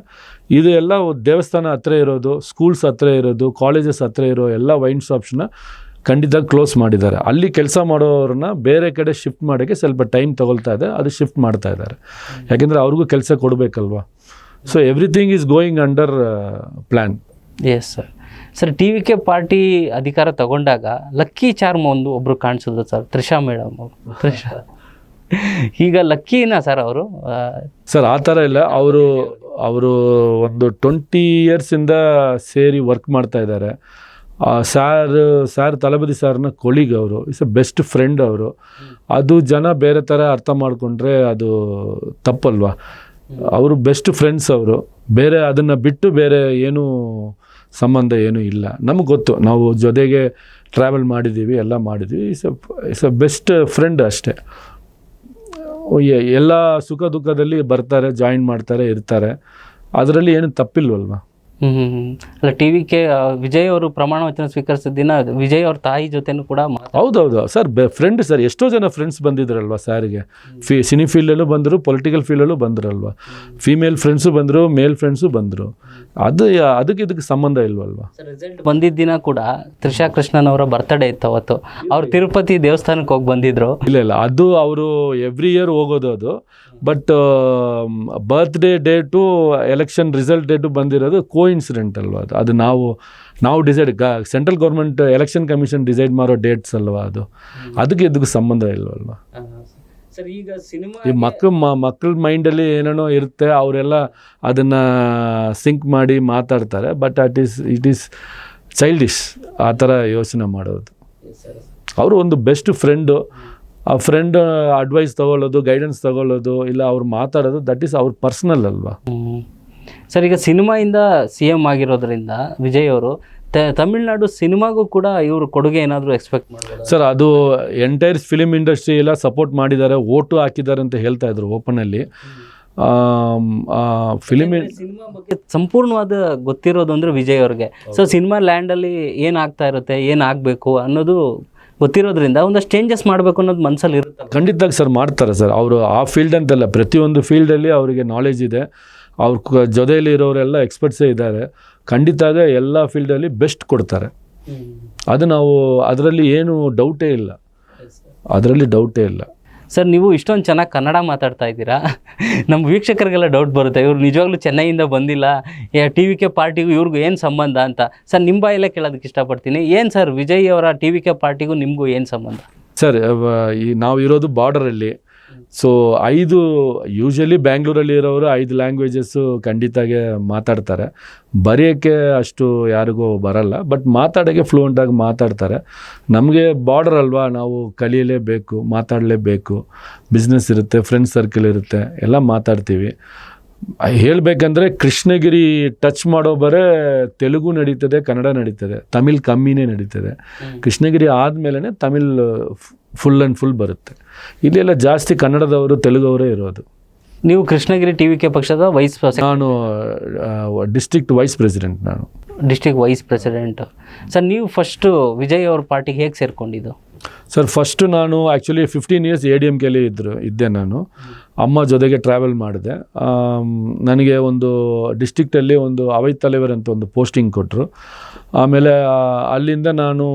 ಇದು ಎಲ್ಲ ದೇವಸ್ಥಾನ ಹತ್ರ ಇರೋದು, ಸ್ಕೂಲ್ಸ್ ಹತ್ರ ಇರೋದು, ಕಾಲೇಜಸ್ ಹತ್ರ ಇರೋ ಎಲ್ಲ ವೈನ್ ಶಾಪ್ಸ್ನ ಖಂಡಿತ ಕ್ಲೋಸ್ ಮಾಡಿದ್ದಾರೆ. ಅಲ್ಲಿ ಕೆಲಸ ಮಾಡೋರನ್ನ ಬೇರೆ ಕಡೆ ಶಿಫ್ಟ್ ಮಾಡೋಕ್ಕೆ ಸ್ವಲ್ಪ ಟೈಮ್ ತಗೊಳ್ತಾ ಇದೆ, ಅದು ಶಿಫ್ಟ್ ಮಾಡ್ತಾ ಇದ್ದಾರೆ. ಯಾಕೆಂದರೆ ಅವ್ರಿಗೂ ಕೆಲಸ ಕೊಡಬೇಕಲ್ವ. So everything is going under plan. Yes sir. Sir TVK party ಅಧಿಕಾರ ತಗೊಂಡಾಗ ಲಕ್ಕಿ ಚಾರ್ಮ್ ಒಬ್ಬರು ಕಾಣಿಸಿದ್ರು ಸರ್, ತ್ರಿಷಾ ಮೇಡಮ್ ತ್ರಿಷಾ. ಈಗ ಲಕ್ಕಿನಾ ಸರ್ ಅವರು? ಸರ್ ಆ ಥರ ಇಲ್ಲ, ಅವರು ಒಂದು 20 yearsಯಿಂದ ಸೇರಿ ವರ್ಕ್ ಮಾಡ್ತಾ ಇದ್ದಾರೆ. ಸಾರ್ ತಳಬದಿ ಸಾರ್ನ ಕೊಲೀಗ್ ಅವರು, ಇಸ್ ಅ ಬೆಸ್ಟ್ ಫ್ರೆಂಡ್ ಅವರು. ಅದು ಜನ ಬೇರೆ ಥರ ಅರ್ಥ ಮಾಡಿಕೊಂಡ್ರೆ ಅದು ತಪ್ಪಲ್ವಾ. ಅವರು ಬೆಸ್ಟ್ ಫ್ರೆಂಡ್ಸ್ ಅವರು, ಬೇರೆ ಅದನ್ನು ಬಿಟ್ಟು ಬೇರೆ ಏನೂ ಸಂಬಂಧ ಏನೂ ಇಲ್ಲ. ನಮಗೆ ಗೊತ್ತು, ನಾವು ಜೊತೆಗೆ ಟ್ರಾವೆಲ್ ಮಾಡಿದ್ದೀವಿ, ಎಲ್ಲ ಮಾಡಿದ್ದೀವಿ. ಇಸ್ ಅ ಬೆಸ್ಟ್ ಫ್ರೆಂಡ್ ಅಷ್ಟೇ. ಎಲ್ಲ ಸುಖ ದುಃಖದಲ್ಲಿ ಬರ್ತಾರೆ, ಜಾಯಿನ್ ಮಾಡ್ತಾರೆ, ಇರ್ತಾರೆ. ಅದರಲ್ಲಿ ಏನು ತಪ್ಪಿಲ್ವಲ್ವ. ಅಲ್ಲ TVK ವಿಜಯ್ ಅವರು ಪ್ರಮಾಣ ವಚನ ಸ್ವೀಕರಿಸಿದ ದಿನ ವಿಜಯ್ ಅವ್ರ ತಾಯಿ ಜೊತೆನೂ ಕೂಡ ಹೌದೌದು ಸರ್, ಫ್ರೆಂಡ್ ಸರ್. ಎಷ್ಟೋ ಜನ ಫ್ರೆಂಡ್ಸ್ ಬಂದಿದ್ರಲ್ವ ಸಾರಿಗೆ. ಸಿನಿ ಫೀಲ್ಡಲ್ಲೂ ಬಂದರು, ಪೊಲಿಟಿಕಲ್ ಫೀಲ್ಡಲ್ಲೂ ಬಂದ್ರಲ್ವ. ಫೀಮೇಲ್ ಫ್ರೆಂಡ್ಸು ಬಂದರು, ಮೇಲ್ ಫ್ರೆಂಡ್ಸು ಬಂದರು. ಅದಕ್ಕೆ ಸಂಬಂಧ ಇಲ್ವಲ್ವ. ರಿಸಲ್ಟ್ ಬಂದಿದ್ದ ದಿನ ಕೂಡ ತ್ರಿಷಾ ಕೃಷ್ಣನ್ ಅವರ ಬರ್ತ್ಡೇ ಇತ್ತು ಅವತ್ತು. ಅವ್ರು ತಿರುಪತಿ ದೇವಸ್ಥಾನಕ್ಕೆ ಹೋಗಿ ಬಂದಿದ್ರು. ಇಲ್ಲ ಅದು ಅವರು ಎವ್ರಿ ಇಯರ್ ಹೋಗೋದು. ಅದು but birthday date election result date ಬಂದಿರೋದು ಇನ್ಸಿಡೆಂಟ್ ಅಲ್ವಾ ಅದು ನಾವು decide central government election commission decide ಮಾಡೋ ಡೇಟ್ಸ್ ಅಲ್ವಾ ಅದು, ಅದಕ್ಕೆ ಇದಕ್ಕೆ ಸಂಬಂಧ ಇಲ್ವಲ್ವಾ. ಸರ್ ಈಗ ಸಿನಿಮಾ ಈ ಮಕ್ಕಳ ಮೈಂಡಲ್ಲಿ ಏನೇನೋ ಇರುತ್ತೆ, ಅವರೆಲ್ಲ ಅದನ್ನು ಸಿಂಕ್ ಮಾಡಿ ಮಾತಾಡ್ತಾರೆ. ಬಟ್ ಇಟ್ ಈಸ್ ಚೈಲ್ಡಿಶ್ ಆ ಥರ ಯೋಚನೆ ಮಾಡೋದು. ಅವರು ಒಂದು ಬೆಸ್ಟ್ ಫ್ರೆಂಡು, ಆ ಫ್ರೆಂಡ್ ಅಡ್ವೈಸ್ ತಗೊಳ್ಳೋದು, ಗೈಡೆನ್ಸ್ ತಗೊಳ್ಳೋದು, ಇಲ್ಲ ಅವ್ರು ಮಾತಾಡೋದು, ದಟ್ ಈಸ್ ಅವ್ರ ಪರ್ಸ್ನಲ್ ಅಲ್ವಾ. ಸರ್ ಈಗ ಸಿನಿಮಾಯಿಂದ CM ಆಗಿರೋದ್ರಿಂದ ವಿಜಯ್ ಅವರು ತಮಿಳ್ನಾಡು ಸಿನಿಮಾಗೂ ಕೂಡ ಇವರು ಕೊಡುಗೆ ಏನಾದರೂ ಎಕ್ಸ್ಪೆಕ್ಟ್ ಮಾಡ್ಬೋದು ಸರ್? ಅದು ಎಂಟೈರ್ ಫಿಲಿಮ್ ಇಂಡಸ್ಟ್ರಿ ಎಲ್ಲ ಸಪೋರ್ಟ್ ಮಾಡಿದ್ದಾರೆ, ಓಟು ಹಾಕಿದ್ದಾರೆ ಅಂತ ಹೇಳ್ತಾ ಇದ್ರು ಓಪನಲ್ಲಿ. ಸಿನಿಮಾ ಬಗ್ಗೆ ಸಂಪೂರ್ಣವಾದ ಗೊತ್ತಿರೋದು ಅಂದರೆ ವಿಜಯ್ ಅವ್ರಿಗೆ. ಸೊ ಸಿನಿಮಾ ಲ್ಯಾಂಡಲ್ಲಿ ಏನಾಗ್ತಾ ಇರುತ್ತೆ, ಏನಾಗಬೇಕು ಅನ್ನೋದು ಗೊತ್ತಿರೋದ್ರಿಂದ ಒಂದಷ್ಟು ಚೇಂಜಸ್ ಮಾಡಬೇಕು ಅನ್ನೋದು ಮನಸ್ಸಲ್ಲಿ ಇರುತ್ತೆ. ಖಂಡಿತ ಸರ್, ಮಾಡ್ತಾರೆ ಸರ್. ಅವರು ಆ ಫೀಲ್ಡ್ ಅಂತಲ್ಲ, ಪ್ರತಿಯೊಂದು ಫೀಲ್ಡಲ್ಲಿ ಅವರಿಗೆ ನಾಲೆಜ್ ಇದೆ. ಅವ್ರ ಜೊತೆಯಲ್ಲಿ ಇರೋರೆಲ್ಲ ಎಕ್ಸ್ಪರ್ಟ್ಸೇ ಇದ್ದಾರೆ. ಖಂಡಿತ ಎಲ್ಲ ಫೀಲ್ಡಲ್ಲಿ ಬೆಸ್ಟ್ ಕೊಡ್ತಾರೆ. ಅದು ನಾವು ಅದರಲ್ಲಿ ಏನು ಡೌಟೇ ಇಲ್ಲ. ಸರ್ ನೀವು ಇಷ್ಟೊಂದು ಚೆನ್ನಾಗಿ ಕನ್ನಡ ಮಾತಾಡ್ತಾ ಇದ್ದೀರಾ, ನಮ್ಮ ವೀಕ್ಷಕರಿಗೆಲ್ಲ ಡೌಟ್ ಬರುತ್ತೆ, ಇವ್ರು ನಿಜವಾಗ್ಲೂ ಚೆನ್ನೈಯಿಂದ ಬಂದಿಲ್ಲ, TVK ಪಾರ್ಟಿಗೂ ಇವ್ರಿಗೂ ಏನು ಸಂಬಂಧ ಅಂತ. ಸರ್ ನಿಮ್ಮ ಬಾಯಲ್ಲೇ ಕೇಳೋದಕ್ಕೆ ಇಷ್ಟಪಡ್ತೀನಿ, ಏನು ಸರ್ ವಿಜಯ್ ಅವರ TVK ಪಾರ್ಟಿಗೂ ನಿಮಗೂ ಏನು ಸಂಬಂಧ? ಸರ್ ನಾವು ಇರೋದು ಬಾರ್ಡರಲ್ಲಿ. ಸೊ 5 ಯೂಶಲಿ ಬ್ಯಾಂಗ್ಳೂರಲ್ಲಿ ಇರೋರು 5 ಲ್ಯಾಂಗ್ವೇಜಸ್ಸು ಖಂಡಿತಾಗೆ ಮಾತಾಡ್ತಾರೆ. ಬರೆಯೋಕ್ಕೆ ಅಷ್ಟು ಯಾರಿಗೂ ಬರಲ್ಲ, ಬಟ್ ಮಾತಾಡೋಕ್ಕೆ ಫ್ಲೂಯೆಂಟಾಗಿ ಮಾತಾಡ್ತಾರೆ. ನಮಗೆ ಬಾರ್ಡರ್ ಅಲ್ವಾ, ನಾವು ಕಲಿಯಲೇಬೇಕು, ಮಾತಾಡಲೇಬೇಕು. ಬಿಸ್ನೆಸ್ ಇರುತ್ತೆ, ಫ್ರೆಂಡ್ಸ್ ಸರ್ಕಲ್ ಇರುತ್ತೆ, ಎಲ್ಲ ಮಾತಾಡ್ತೀವಿ. ಹೇಳಬೇಕಂದ್ರೆ ಕೃಷ್ಣಗಿರಿ ಟಚ್ ಮಾಡೋ ಬರೇ ತೆಲುಗು ನಡೀತದೆ, ಕನ್ನಡ ನಡೀತದೆ, ತಮಿಳ್ ಕಮ್ಮಿನೇ ನಡೀತದೆ. ಕೃಷ್ಣಗಿರಿ ಆದಮೇಲೆ ತಮಿಳ್ ಫುಲ್ ಆ್ಯಂಡ್ ಫುಲ್ ಬರುತ್ತೆ. ಇಲ್ಲೆಲ್ಲ ಜಾಸ್ತಿ ಕನ್ನಡದವರು, ತೆಲುಗವರೇ ಇರೋದು. ನೀವು ಕೃಷ್ಣಗಿರಿ TVK ಪಕ್ಷದ ನಾನು district vice president. District vice president. Sir ನೀವು ಫಸ್ಟು ವಿಜಯ್ ಅವ್ರ ಪಾರ್ಟಿಗೆ ಹೇಗೆ ಸೇರ್ಕೊಂಡಿದ್ದು? ಸರ್ ಫಸ್ಟು ನಾನು ಆ್ಯಕ್ಚುಲಿ 15 ಇಯರ್ಸ್ ADMKಲಿ ಇದ್ದೆ ನಾನು. ಅಮ್ಮ ಜೊತೆಗೆ ಟ್ರಾವೆಲ್ ಮಾಡಿದೆ. ನನಗೆ ಒಂದು ಡಿಸ್ಟ್ರಿಕ್ಟಲ್ಲಿ ಒಂದು ಅವೈತ್ ತಲೆವರ್ ಅಂತ ಒಂದು ಪೋಸ್ಟಿಂಗ್ ಕೊಟ್ಟರು. ಆಮೇಲೆ ಅಲ್ಲಿಂದ ನಾನು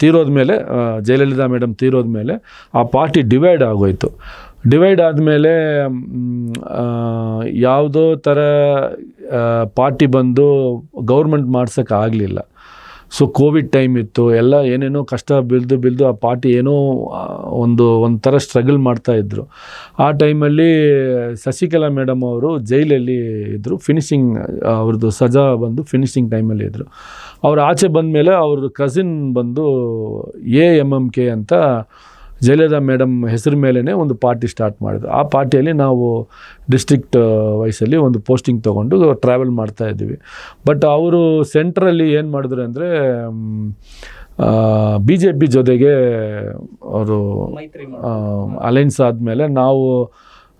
ತೀರೋದ್ಮೇಲೆ, ಜಯಲಲಿತಾ ಮೇಡಮ್ ತೀರೋದ್ಮೇಲೆ ಆ ಪಾರ್ಟಿ ಡಿವೈಡ್ ಆಗೋಯ್ತು. ಡಿವೈಡ್ ಆದಮೇಲೆ ಯಾವುದೋ ಥರ ಪಾರ್ಟಿ ಬಂದು ಗೌರ್ಮೆಂಟ್ ಮಾಡ್ಸೋಕ್ಕಾಗಲಿಲ್ಲ. ಸೊ ಕೋವಿಡ್ ಟೈಮ್ ಇತ್ತು, ಎಲ್ಲ ಏನೇನೋ ಕಷ್ಟ ಬಿದ್ದು ಆ ಪಾರ್ಟಿ ಏನೋ ಒಂಥರ ಸ್ಟ್ರಗಲ್ ಮಾಡ್ತಾಯಿದ್ರು. ಆ ಟೈಮಲ್ಲಿ ಶಶಿಕಲಾ ಮೇಡಮ್ ಅವರು ಜೈಲಲ್ಲಿ ಇದ್ದರು, ಫಿನಿಷಿಂಗ್ ಅವ್ರದ್ದು ಸಜಾ ಬಂದು ಫಿನಿಷಿಂಗ್ ಟೈಮಲ್ಲಿ ಇದ್ದರು. ಅವ್ರು ಆಚೆ ಬಂದಮೇಲೆ ಅವ್ರ ಕಸಿನ್ ಬಂದು AMMK ಅಂತ ಜಯಲಲಿತಾ ಮೇಡಮ್ ಹೆಸರು ಮೇಲೇ ಒಂದು ಪಾರ್ಟಿ ಸ್ಟಾರ್ಟ್ ಮಾಡಿದ್ರು. ಆ ಪಾರ್ಟಿಯಲ್ಲಿ ನಾವು ಡಿಸ್ಟ್ರಿಕ್ಟ್ ವೈಸಲ್ಲಿ ಒಂದು ಪೋಸ್ಟಿಂಗ್ ತೊಗೊಂಡು ಟ್ರಾವೆಲ್ ಮಾಡ್ತಾಯಿದ್ವಿ. ಬಟ್ ಅವರು ಸೆಂಟ್ರಲ್ಲಿ ಏನು ಮಾಡಿದ್ರು ಅಂದರೆ BJP ಜೊತೆಗೆ ಅವರು ಅಲೈನ್ಸ್ ಆದಮೇಲೆ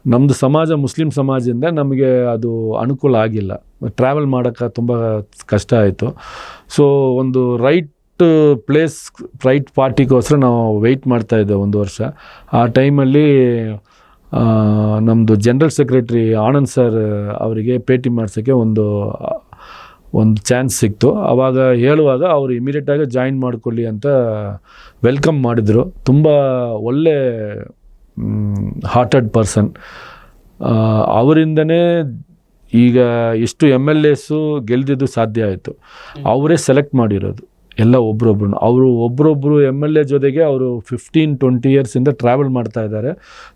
ನಮ್ಮದು ಸಮಾಜ ಮುಸ್ಲಿಂ ಸಮಾಜದಿಂದ ನಮಗೆ ಅದು ಅನುಕೂಲ ಆಗಿಲ್ಲ, ಟ್ರಾವೆಲ್ ಮಾಡೋಕ್ಕೆ ತುಂಬ ಕಷ್ಟ ಆಯಿತು. ಸೊ ಒಂದು ರೈಟ್ ಪ್ಲೇಸ್, ರೈಟ್ ಪಾರ್ಟಿಗೋಸ್ಕರ ನಾವು ವೆಯ್ಟ್ ಮಾಡ್ತಾಯಿದ್ದೆ 1 ವರ್ಷ. ಆ ಟೈಮಲ್ಲಿ ನಮ್ಮದು ಜನರಲ್ ಸೆಕ್ರೆಟ್ರಿ ಆನಂದ್ ಸರ್ ಅವರಿಗೆ ಭೇಟಿ ಮಾಡ್ಸೋಕ್ಕೆ ಒಂದು ಚಾನ್ಸ್ ಸಿಕ್ತು. ಆವಾಗ ಹೇಳುವಾಗ ಅವರು ಇಮಿಡಿಯೇಟಾಗಿ ಜಾಯಿನ್ ಮಾಡ್ಕೊಳ್ಳಿ ಅಂತ ವೆಲ್ಕಮ್ ಮಾಡಿದರು. ತುಂಬ ಒಳ್ಳೆ ಹಾರ್ಟೆಡ್ ಪರ್ಸನ್. ಅವರಿಂದನೇ ಈಗ ಎಷ್ಟು MLAs ಗೆಲ್ದಿದ್ದು ಸಾಧ್ಯ ಆಯಿತು. ಅವರೇ ಸೆಲೆಕ್ಟ್ ಮಾಡಿರೋದು ಎಲ್ಲ ಒಬ್ಬರೊಬ್ಬರು MLA ಜೊತೆಗೆ ಅವರು 15-20 ಇಯರ್ಸಿಂದ ಟ್ರಾವೆಲ್ ಮಾಡ್ತಾ ಇದ್ದಾರೆ.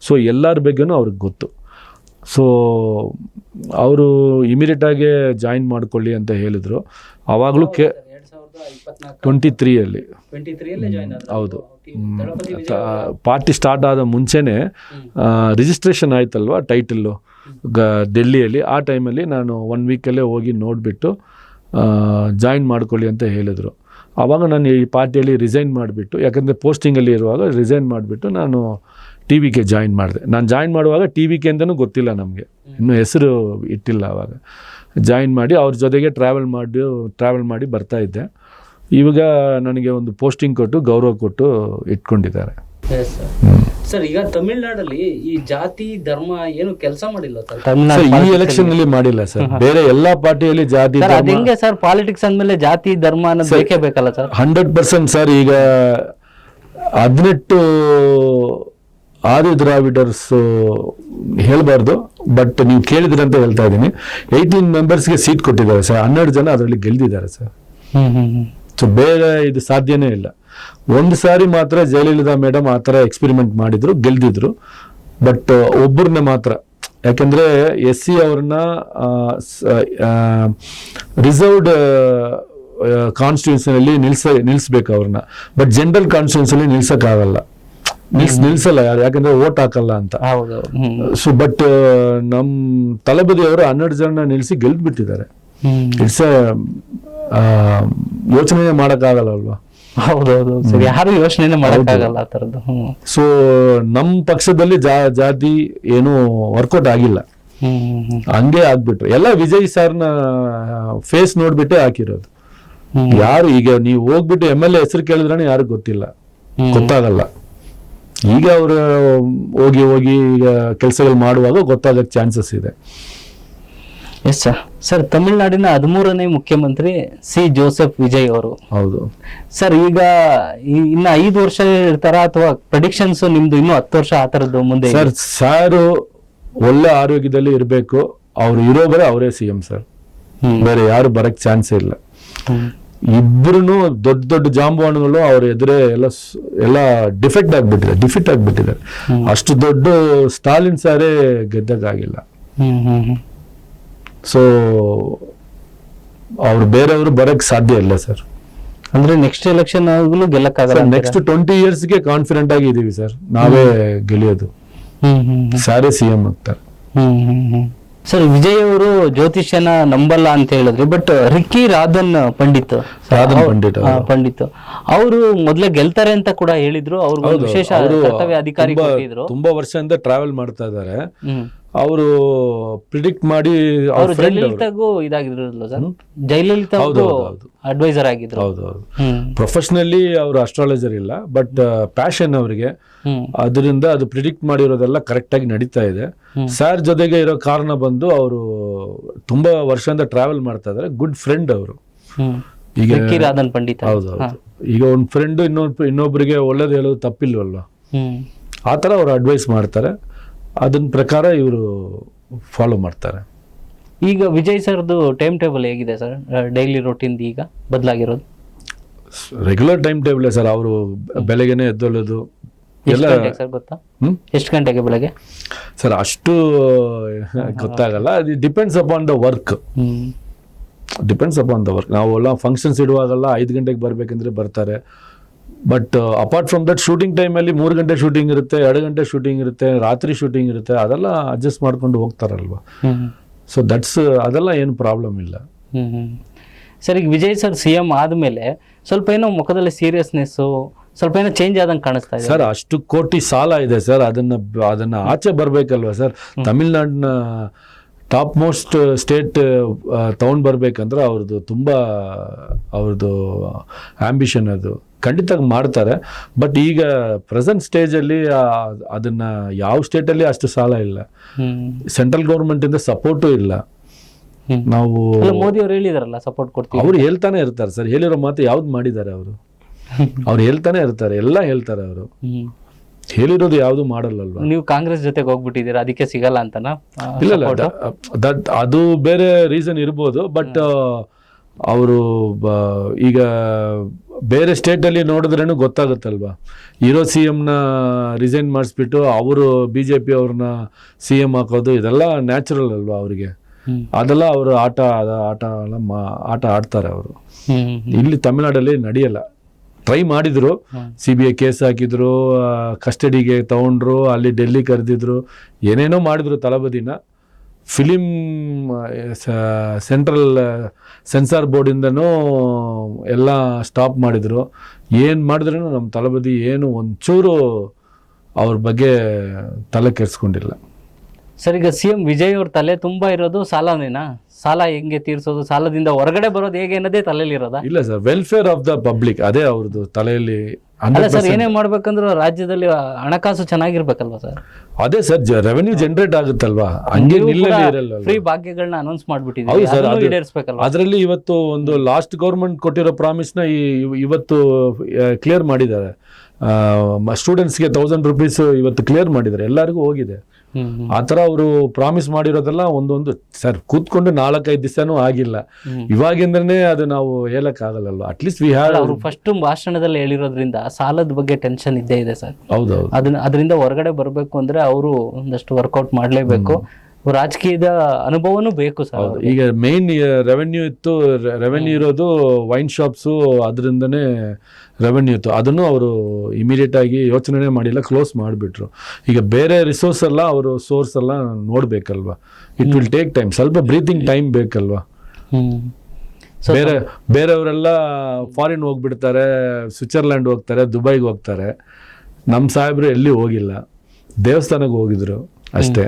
ಸೊ ಎಲ್ಲರ ಬಗ್ಗೆನೂ ಅವ್ರಿಗೆ ಗೊತ್ತು. ಸೊ ಅವರು ಇಮಿಡಿಯೇಟಾಗಿ ಜಾಯಿನ್ ಮಾಡ್ಕೊಳ್ಳಿ ಅಂತ ಹೇಳಿದರು. ಆವಾಗಲೂ 23ಯಲ್ಲಿ ಹೌದು, ಪಾರ್ಟಿ ಸ್ಟಾರ್ಟ್ ಆದ ಮುಂಚೆನೇ ರಿಜಿಸ್ಟ್ರೇಷನ್ ಆಯ್ತಲ್ವ ಟೈಟಲ್ಲು ಡೆಲ್ಲಿಯಲ್ಲಿ. ಆ ಟೈಮಲ್ಲಿ ನಾನು 1 ವೀಕಲ್ಲೇ ಹೋಗಿ ನೋಡಿಬಿಟ್ಟು ಜಾಯಿನ್ ಮಾಡ್ಕೊಳ್ಳಿ ಅಂತ ಹೇಳಿದರು. ಆವಾಗ ನಾನು ಈ ಪಾರ್ಟಿಯಲ್ಲಿ ರಿಸೈನ್ ಮಾಡಿಬಿಟ್ಟು, ಯಾಕಂದರೆ ಪೋಸ್ಟಿಂಗಲ್ಲಿ ಇರುವಾಗ ರಿಸೈನ್ ಮಾಡಿಬಿಟ್ಟು ನಾನು TVK ಜಾಯಿನ್ ಮಾಡಿದೆ. ನಾನು ಜಾಯಿನ್ ಮಾಡುವಾಗ TVK ಅಂತಲೂ ಗೊತ್ತಿಲ್ಲ ನಮಗೆ, ಇನ್ನೂ ಹೆಸರು ಇಟ್ಟಿಲ್ಲ. ಆವಾಗ ಜಾಯಿನ್ ಮಾಡಿ ಅವ್ರ ಜೊತೆಗೆ ಟ್ರಾವೆಲ್ ಮಾಡಿ ಬರ್ತಾಯಿದ್ದೆ. ಇವಾಗ ನನಗೆ ಒಂದು ಪೋಸ್ಟಿಂಗ್ ಕೊಟ್ಟು ಗೌರವ ಕೊಟ್ಟು ಇಟ್ಕೊಂಡಿದ್ದಾರೆ. ಸರ್ ಈಗ ತಮಿಳ್ನಾಡಲ್ಲಿ ಈ ಜಾತಿ ಧರ್ಮ ಏನು ಕೆಲಸ ಮಾಡಿಲ್ಲ ಈ ಎಲೆಕ್ಷನ್ ಅಲ್ಲಿ ಮಾಡಿಲ್ಲ ಸರ್. ಬೇರೆ ಎಲ್ಲಾ ಪಾರ್ಟಿಯಲ್ಲಿ ಜಾತಿ ಹೆಂಗೆ ಸರ್? ಪಾಲಿಟಿಕ್ಸ್ ಅಂದ್ಮೇಲೆ ಜಾತಿ ಧರ್ಮ ಅನ್ನೋದು ಬೇಕೇ ಬೇಕಲ್ಲ ಸರ್? 100% ಸರ್. ಈಗ 18 ಆದಿ ದ್ರಾವಿಡರ್ಸ್ ಹೇಳ್ಬಾರ್ದು, ಬಟ್ ನೀವು ಕೇಳಿದ್ರಿ ಅಂತ ಹೇಳ್ತಾ ಇದ್ದೀನಿ. 18 ಮೆಂಬರ್ಸ್ಗೆ ಸೀಟ್ ಕೊಟ್ಟಿದ್ದಾರೆ ಸರ್, 12 ಜನ ಅದರಲ್ಲಿ ಗೆಲ್ದಿದ್ದಾರೆ ಸರ್. ಸೊ ಬೇರೆ ಇದು ಸಾಧ್ಯನೇ ಇಲ್ಲ. ಒಂದು ಸಾರಿ ಮಾತ್ರ ಜಯಲಲಿತಾ ಮೇಡಮ್ ಆ ಥರ ಎಕ್ಸ್ಪೆರಿಮೆಂಟ್ ಮಾಡಿದ್ರು, ಗೆಲ್ದಿದ್ರು. ಬಟ್ ಒಬ್ಬರನ್ನ ಮಾತ್ರ, ಯಾಕಂದ್ರೆ SC ಅವ್ರನ್ನ ರಿಸರ್ವ್ಡ್ ಕಾನ್ಸ್ಟಿಟ್ಯೂನ್ಸಿನಲ್ಲಿ ನಿಲ್ಸ್ಬೇಕು ಅವ್ರನ್ನ. ಬಟ್ ಜನರಲ್ ಕಾನ್ಸ್ಟಿಟ್ಯೂನ್ಸಿಯಲ್ಲಿ ನಿಲ್ಸಕ್ಕಾಗಲ್ಲ, ನಿಲ್ಸಲ್ಲ ಯಾರು, ಯಾಕಂದ್ರೆ ವೋಟ್ ಹಾಕಲ್ಲ ಅಂತ. ಸೊ ಬಟ್ ನಮ್ ತಳಬದಿ ಅವರು 12 ಜನ ನಿಲ್ಸಿ ಗೆಲ್ಬಿಟ್ಟಿದ್ದಾರೆ. ಇಟ್ಸ್ ಯೋಚನೆ ಮಾಡಕ್ಕಾಗಲ್ಲ ಅಲ್ವಾ? ಹೌದೌದು ಸರಿ, ಯಾರು ಯೋಚನೆ ಮಾಡಕ್ಕಾಗಲ್ಲ ಆ ಥರದ್ದು. ಸೊ ನಮ್ ಪಕ್ಷದಲ್ಲಿ ಜಾತಿ ಏನು ವರ್ಕೌಟ್ ಆಗಿಲ್ಲ, ಹಂಗೆ ಆಗ್ಬಿಟ್ರು. ಎಲ್ಲ ವಿಜಯ್ ಸರ್ನ ಫೇಸ್ ನೋಡ್ಬಿಟ್ಟೆ ಹಾಕಿರೋದು. ಯಾರು ಈಗ ನೀವು ಹೋಗ್ಬಿಟ್ಟು MLA ಹೆಸರು ಕೇಳಿದ್ರೆ ಯಾರು ಗೊತ್ತಿಲ್ಲ, ಗೊತ್ತಾಗಲ್ಲ. ಈಗ ಅವರು ಹೋಗಿ ಈಗ ಕೆಲಸಗಳು ಮಾಡುವಾಗ ಗೊತ್ತಾಗಕ್ಕೆ ಚಾನ್ಸಸ್ ಇದೆ. S sir. ಸರ್, ತಮಿಳುನಾಡಿನ 13ನೇ ಮುಖ್ಯಮಂತ್ರಿ ಸಿ ಜೋಸೆಫ್ ವಿಜಯ್ ಅವರು. ಹೌದು ಸರ್. ಈಗ ಇನ್ನು 5 ವರ್ಷ ಇರ್ತಾರ ಅಥವಾ ಪ್ರೆಡಿಕ್ಷನ್ಸ್ ನಿಮ್ದು ಇನ್ನು 10 ವರ್ಷ ಆ ತರದ್ದು ಮುಂದೆ? ಸರ್, ಸಾರು ಒಳ್ಳೆ ಆರೋಗ್ಯದಲ್ಲಿ ಇರಬೇಕು. ಅವ್ರು ಇರೋಬರೇ ಅವರೇ CM ಸರ್, ಬೇರೆ ಯಾರು ಬರಕ್ ಚಾನ್ಸ್ ಇಲ್ಲ. ಇಬ್ರು ದೊಡ್ಡ ಜಾಂಬವಾನುಗಳು ಅವ್ರ ಎದುರೇ ಎಲ್ಲ ಡಿಫೆಕ್ಟ್ ಆಗ್ಬಿಟ್ಟಿದ್ದಾರೆ. ಅಷ್ಟು ದೊಡ್ಡ ಸ್ಟಾಲಿನ್ ಸಾರೇ ಗೆದ್ದಕ್ಕಾಗಿಲ್ಲ. ಸೊ ಅವ್ರು ಬೇರೆಯವರು ಬರಕ್ ಸಾಧ್ಯ ಇಲ್ಲ ಸರ್. ಅಂದ್ರೆ ನೆಕ್ಸ್ಟ್ ಎಲೆಕ್ಷನ್ ಆಗಲೂ ಗೆಲ್ಲಕ್ಕಾಗಲ್ಲ. ನೆಕ್ಸ್ಟ್ 20 yearsಗೆ ಕಾನ್ಫಿಡೆಂಟ್ ಆಗಿ ಇದೀವಿ ಸರ್, ನಾವೇ ಗೆಲ್ಲಿಯೋದು. ಸಾರೇ CM ಆಗ್ತಾರೆ. ಸರ್, ವಿಜಯ್ ಅವರು ಜ್ಯೋತಿಷ್ಯನ ನಂಬಲ್ಲ ಅಂತ ಹೇಳಿದ್ರಿ, ಬಟ್ ರಿಕ್ಕಿ ರಾಧನ್ ಪಂಡಿತ್ ಅವರು ಮೊದ್ಲೇ ಗೆಲ್ತಾರೆ ಅಂತ ಕೂಡ ಹೇಳಿದ್ರು. ಅವ್ರಿಗೆ ವಿಶೇಷ ಕರ್ತವ್ಯ ಅಧಿಕಾರಿ ಕೊಟ್ಟಿದ್ರು. ತುಂಬಾ ವರ್ಷದಿಂದ ಟ್ರಾವೆಲ್ ಮಾಡ್ತಾ ಇದಾರೆ. ಅವರು ಪ್ರಿಡಿಕ್ಟ್ ಮಾಡಿ ಅವರು ಜಯಲಲಿತಾಗೂ ಇದಾಗಿದ್ರಲ್ಲ ಸರ್, ಜಯಲಲಿತಾಗೂ ಅಡ್ವೈಸರ್ ಆಗಿದ್ರು. ಹೌದೌದು. ಪ್ರೊಫೆಷನಲಿ ಅವರು ಅಸ್ಟ್ರಾಲಜರ್ ಇಲ್ಲ, ಬಟ್ ಪ್ಯಾಷನ್ ಅವರಿಗೆ. ಅದರಿಂದ ಅದು ಪ್ರಿಡಿಕ್ಟ್ ಮಾಡಿರೋದೆಲ್ಲ ಕರೆಕ್ಟ್ ಆಗಿ ನಡೀತಾ ಇದೆ. ಸರ್ ಜೊತೆಗೆ ಇರೋ ಕಾರಣ ಬಂದು ಅವರು ತುಂಬಾ ವರ್ಷದಿಂದ ಟ್ರಾವೆಲ್ ಮಾಡ್ತಾ ಇದಾರೆ. ಗುಡ್ ಫ್ರೆಂಡ್ ಅವರು. ಈಗ ರಾಧನ್ ಪಂಡಿತ್. ಹೌದೌದು. ಈಗ ಒಂದ್ ಫ್ರೆಂಡ್ ಇನ್ನೊಬ್ರಿಗೆ ಒಳ್ಳೇದು ಹೇಳೋದು ತಪ್ಪಿಲ್ವಲ್ವಾ? ಆತರ ಅವ್ರು ಅಡ್ವೈಸ್ ಮಾಡ್ತಾರೆ, ಅದನ್ನ ಪ್ರಕಾರ ಇವರು ಫಾಲೋ ಮಾಡ್ತಾರೆ. ಈಗ ವಿಜಯ್ ಸರ್ದು ಟೈಮ್ ಟೇಬಲ್ ಹೇಗಿದೆ ಸರ್? ಡೈಲಿ ರೋಟೀನ್ ಈಗ ಬದಲಾಗಿರೋದು? Regular time table sir. ಅವರು ಬೆಳಗ್ಗೆನೆ ಎದ್ದೊಳ್ಳೋದು ಎಲ್ಲ ಸರ್ ಗೊತ್ತಾ? ಎಷ್ಟು ಗಂಟೆಗೆ ಬೆಳಗ್ಗೆ ಸರ್? ಅಷ್ಟು ಗೊತ್ತಾಗಲ್ಲ. ಅದು ಡಿಪೆಂಡ್ಸ್ ಅಪಾನ್ ದ ವರ್ಕ್. ನಾವೆಲ್ಲ ಫಂಕ್ಷನ್ಸ್ ಇಡುವಾಗಲ್ಲ 5 ಗಂಟೆಗೆ ಬರ್ಬೇಕಂದ್ರೆ ಬರ್ತಾರೆ. But apart from that shooting ಟೈಮಲ್ಲಿ 3 ಗಂಟೆ ಶೂಟಿಂಗ್ ಇರುತ್ತೆ, 2 ಗಂಟೆ ಶೂಟಿಂಗ್ ಇರುತ್ತೆ, ರಾತ್ರಿ ಶೂಟಿಂಗ್ ಇರುತ್ತೆ. ಅದೆಲ್ಲ ಅಡ್ಜಸ್ಟ್ ಮಾಡ್ಕೊಂಡು ಹೋಗ್ತಾರಲ್ವಾ. ಸೊ ಅದೆಲ್ಲ ಏನು ಪ್ರಾಬ್ಲಮ್ ಇಲ್ಲ. ಸರ್, ಈಗ ವಿಜಯ್ ಸರ್ CM ಆದ್ಮೇಲೆ ಸ್ವಲ್ಪ ಏನೋ ಮುಖದಲ್ಲಿ ಸೀರಿಯಸ್ನೆಸ್ ಸ್ವಲ್ಪ ಏನೋ ಚೇಂಜ್ ಆದಂಗೆ ಕಾಣಿಸ್ತಾ ಇದೆ ಸರ್. ಅಷ್ಟು ಕೋಟಿ ಸಾಲ ಇದೆ ಸರ್, ಅದನ್ನ ಆಚೆ ಬರ್ಬೇಕಲ್ವಾ ಸರ್? ತಮಿಳ್ನಾಡಿನ ಟಾಪ್ ಮೋಸ್ಟ್ ಸ್ಟೇಟ್ ತಗೊಂಡ್ ಬರ್ಬೇಕಂದ್ರೆ ಅವ್ರದ್ದು ಆಂಬಿಷನ್. ಅದು ಖಂಡಿತ ಮಾಡ್ತಾರೆ. ಬಟ್ ಈಗ ಪ್ರೆಸೆಂಟ್ ಸ್ಟೇಜಲ್ಲಿ ಅದನ್ನ ಯಾವ ಸ್ಟೇಟಲ್ಲಿ ಅಷ್ಟು ಸಾಲ ಇಲ್ಲ. ಸೆಂಟ್ರಲ್ ಗೌರ್ಮೆಂಟ್ ಇಂದ ಸಪೋರ್ಟು ಇಲ್ಲ. ನಾವು ಮೋದಿ ಅವರು ಹೇಳಿದಾರಲ್ಲ ಸಪೋರ್ಟ್ ಕೊಡ್ತೀವಿ. ಅವ್ರು ಹೇಳ್ತಾನೆ ಇರ್ತಾರೆ ಸರ್, ಹೇಳಿರೋ ಮಾತು ಯಾವ್ದು ಮಾಡಿದ್ದಾರೆ ಅವರು? ಅವ್ರು ಹೇಳ್ತಾನೆ ಇರ್ತಾರೆ, ಎಲ್ಲ ಹೇಳ್ತಾರೆ. ಅವರು ಹೇಳಿರೋದು ಯಾವ್ದು ಮಾಡಲ್ಲಲ್ವಾ? ನೀವು ಕಾಂಗ್ರೆಸ್ ಜೊತೆಗೆ ಹೋಗ್ಬಿಟ್ಟಿದ್ದೀರಾ, ಅದಕ್ಕೆ ಸಿಗಲ್ಲ ಅಂತನಾ? ಇಲ್ಲ, ಅದು ಬೇರೆ ರೀಸನ್ ಇರ್ಬೋದು. ಬಟ್ ಅವರು ಈಗ ಬೇರೆ ಸ್ಟೇಟಲ್ಲಿ ನೋಡಿದ್ರೇನು ಗೊತ್ತಾಗುತ್ತಲ್ವಾ? ಇರೋ CMನ ರಿಸೈನ್ ಮಾಡಿಸ್ಬಿಟ್ಟು ಅವರು BJP ಅವ್ರನ್ನ CM ಹಾಕೋದು ಇದೆಲ್ಲ ನ್ಯಾಚುರಲ್ ಅಲ್ವಾ ಅವರಿಗೆ? ಅದೆಲ್ಲ ಅವರು ಆಟ ಆಡ್ತಾರೆ ಅವರು. ಇಲ್ಲಿ ತಮಿಳ್ನಾಡಲ್ಲಿ ನಡೆಯಲ್ಲ. ಟ್ರೈ ಮಾಡಿದ್ರು, CBI ಕೇಸ್ ಹಾಕಿದ್ರು, ಕಸ್ಟಡಿಗೆ ತಗೊಂಡ್ರು, ಅಲ್ಲಿ ಡೆಲ್ಲಿ ಕರೆದಿದ್ರು, ಏನೇನೋ ಮಾಡಿದ್ರು. ತಳಬದಿನ ಫಿಲಿಂ ಸೆಂಟ್ರಲ್ ಸೆನ್ಸಾರ್ ಬೋರ್ಡಿಂದನೂ ಎಲ್ಲ ಸ್ಟಾಪ್ ಮಾಡಿದ್ರು. ಏನು ಮಾಡಿದ್ರು ನಮ್ಮ ತಳಬದಿ ಏನು ಒಂಚೂರು ಅವ್ರ ಬಗ್ಗೆ ತಲೆ ಕೆಡಿಸ್ಕೊಂಡಿಲ್ಲ. ಸರ್, ಈಗ CM ವಿಜಯ್ ಅವ್ರ ತಲೆ ತುಂಬಾ ಇರೋದು ಸಾಲನೇನಾ? ಸಾಲ ಹೆಂಗೆ ತೀರ್ಸೋದು, ಸಾಲದಿಂದ ಹೊರಗಡೆ ಬರೋದು ಹೇಗೆ ಅನ್ನೋದೇ ತಲೆಯಲ್ಲಿ ಇರೋದಾ? ಇಲ್ಲ sir, welfare of the public ಅದೇ ಅವ್ರದ್ದು ತಲೆಯಲ್ಲಿ. ಅಲ್ಲ ಸರ್, ಏನೇ ಮಾಡ್ಬೇಕಂದ್ರೆ ರಾಜ್ಯದಲ್ಲಿ ಹಣಕಾಸು ಚೆನ್ನಾಗಿರ್ಬೇಕಲ್ವಾ ಸರ್? ಅದೇ ಸರ್, ರೆವೆನ್ಯೂ ಜನರೇಟ್ ಆಗುತ್ತಲ್ವಾ, ಹಂಗೆ ನಿಲ್ಲಲ್ಲಿ ಇರಲ್ಲ. ಫ್ರೀ ಭಾಗ್ಯಗಳನ್ನ ಅನೌನ್ಸ್ ಮಾಡ್ಬಿಟ್ಟಿದ್ದೀವಿ. ಅದರಲ್ಲಿ ಇವತ್ತು ಒಂದು ಲಾಸ್ಟ್ ಗೌರ್ಮೆಂಟ್ ಕೊಟ್ಟಿರೋ ಪ್ರಾಮಿಸ್ನ ಇವತ್ತು ಕ್ಲಿಯರ್ ಮಾಡಿದ್ದಾರೆ. ಸ್ಟೂಡೆಂಟ್ಸ್ಗೆ 1000 ರೂಪೀಸ್ ಇವತ್ತು ಕ್ಲಿಯರ್ ಮಾಡಿದ್ದಾರೆ, ಎಲ್ಲರಿಗೂ ಹೋಗಿದೆ. ಆ ಥರ ಅವರು ಪ್ರಾಮಿಸ್ ಮಾಡಿರೋದೆಲ್ಲ ಒಂದೊಂದು ಸರ್ ಕೂತ್ಕೊಂಡು 4-5 ದಿವಸನೂ ಆಗಿಲ್ಲ. ಇವಾಗಿಂದನೇ ಅದು ನಾವು ಹೇಳಕ್ಕಾಗಲ್ಲ. ಅಟ್ಲೀಸ್ಟ್ ವಿ ಹ್ಯಾವ್ ಅವರು ಫಸ್ಟ್ ಭಾಷಣದಲ್ಲಿ ಹೇಳಿರೋದ್ರಿಂದ ಸಾಲದ ಬಗ್ಗೆ ಟೆನ್ಷನ್ ಇದ್ದೇ ಇದೆ ಸರ್. ಹೌದೌದು. ಅದರಿಂದ ಹೊರಗಡೆ ಬರಬೇಕು ಅಂದ್ರೆ ಅವರು ಒಂದಷ್ಟು ವರ್ಕೌಟ್ ಮಾಡಲೇಬೇಕು. ರಾಜಕೀಯದ ಅನುಭವನೂ ಬೇಕು ಸರ್. ಈಗ ಮೇನ್ ರೆವೆನ್ಯೂ ಇತ್ತು, ರೆವೆನ್ಯೂ ಇರೋದು ವೈನ್ ಶಾಪ್ಸು, ಅದರಿಂದನೇ ರೆವೆನ್ಯೂ ಇತ್ತು. ಅದನ್ನು ಅವರು ಇಮಿಡಿಯೇಟ್ ಆಗಿ ಯೋಚನೆ ಮಾಡಿಲ್ಲ, ಕ್ಲೋಸ್ ಮಾಡಿಬಿಟ್ರು. ಈಗ ಬೇರೆ ರಿಸೋರ್ಸ್ ಎಲ್ಲ ಅವರು ಸೋರ್ಸ್ ಎಲ್ಲ ನೋಡ್ಬೇಕಲ್ವಾ. ಇಟ್ ವಿಲ್ ಟೇಕ್ ಟೈಮ್, ಸ್ವಲ್ಪ ಬ್ರೀತಿಂಗ್ ಟೈಮ್ ಬೇಕಲ್ವಾ. ಬೇರೆಯವರೆಲ್ಲ ಫಾರಿನ್ ಹೋಗ್ಬಿಡ್ತಾರೆ, ಸ್ವಿಟ್ಜರ್ಲ್ಯಾಂಡ್ ಹೋಗ್ತಾರೆ, ದುಬೈಗೆ ಹೋಗ್ತಾರೆ. ನಮ್ಮ ಸಾಹೇಬ್ರು ಎಲ್ಲಿ ಹೋಗಿಲ್ಲ, ದೇವಸ್ಥಾನಕ್ಕೆ ಹೋಗಿದ್ರು ಅಷ್ಟೇ.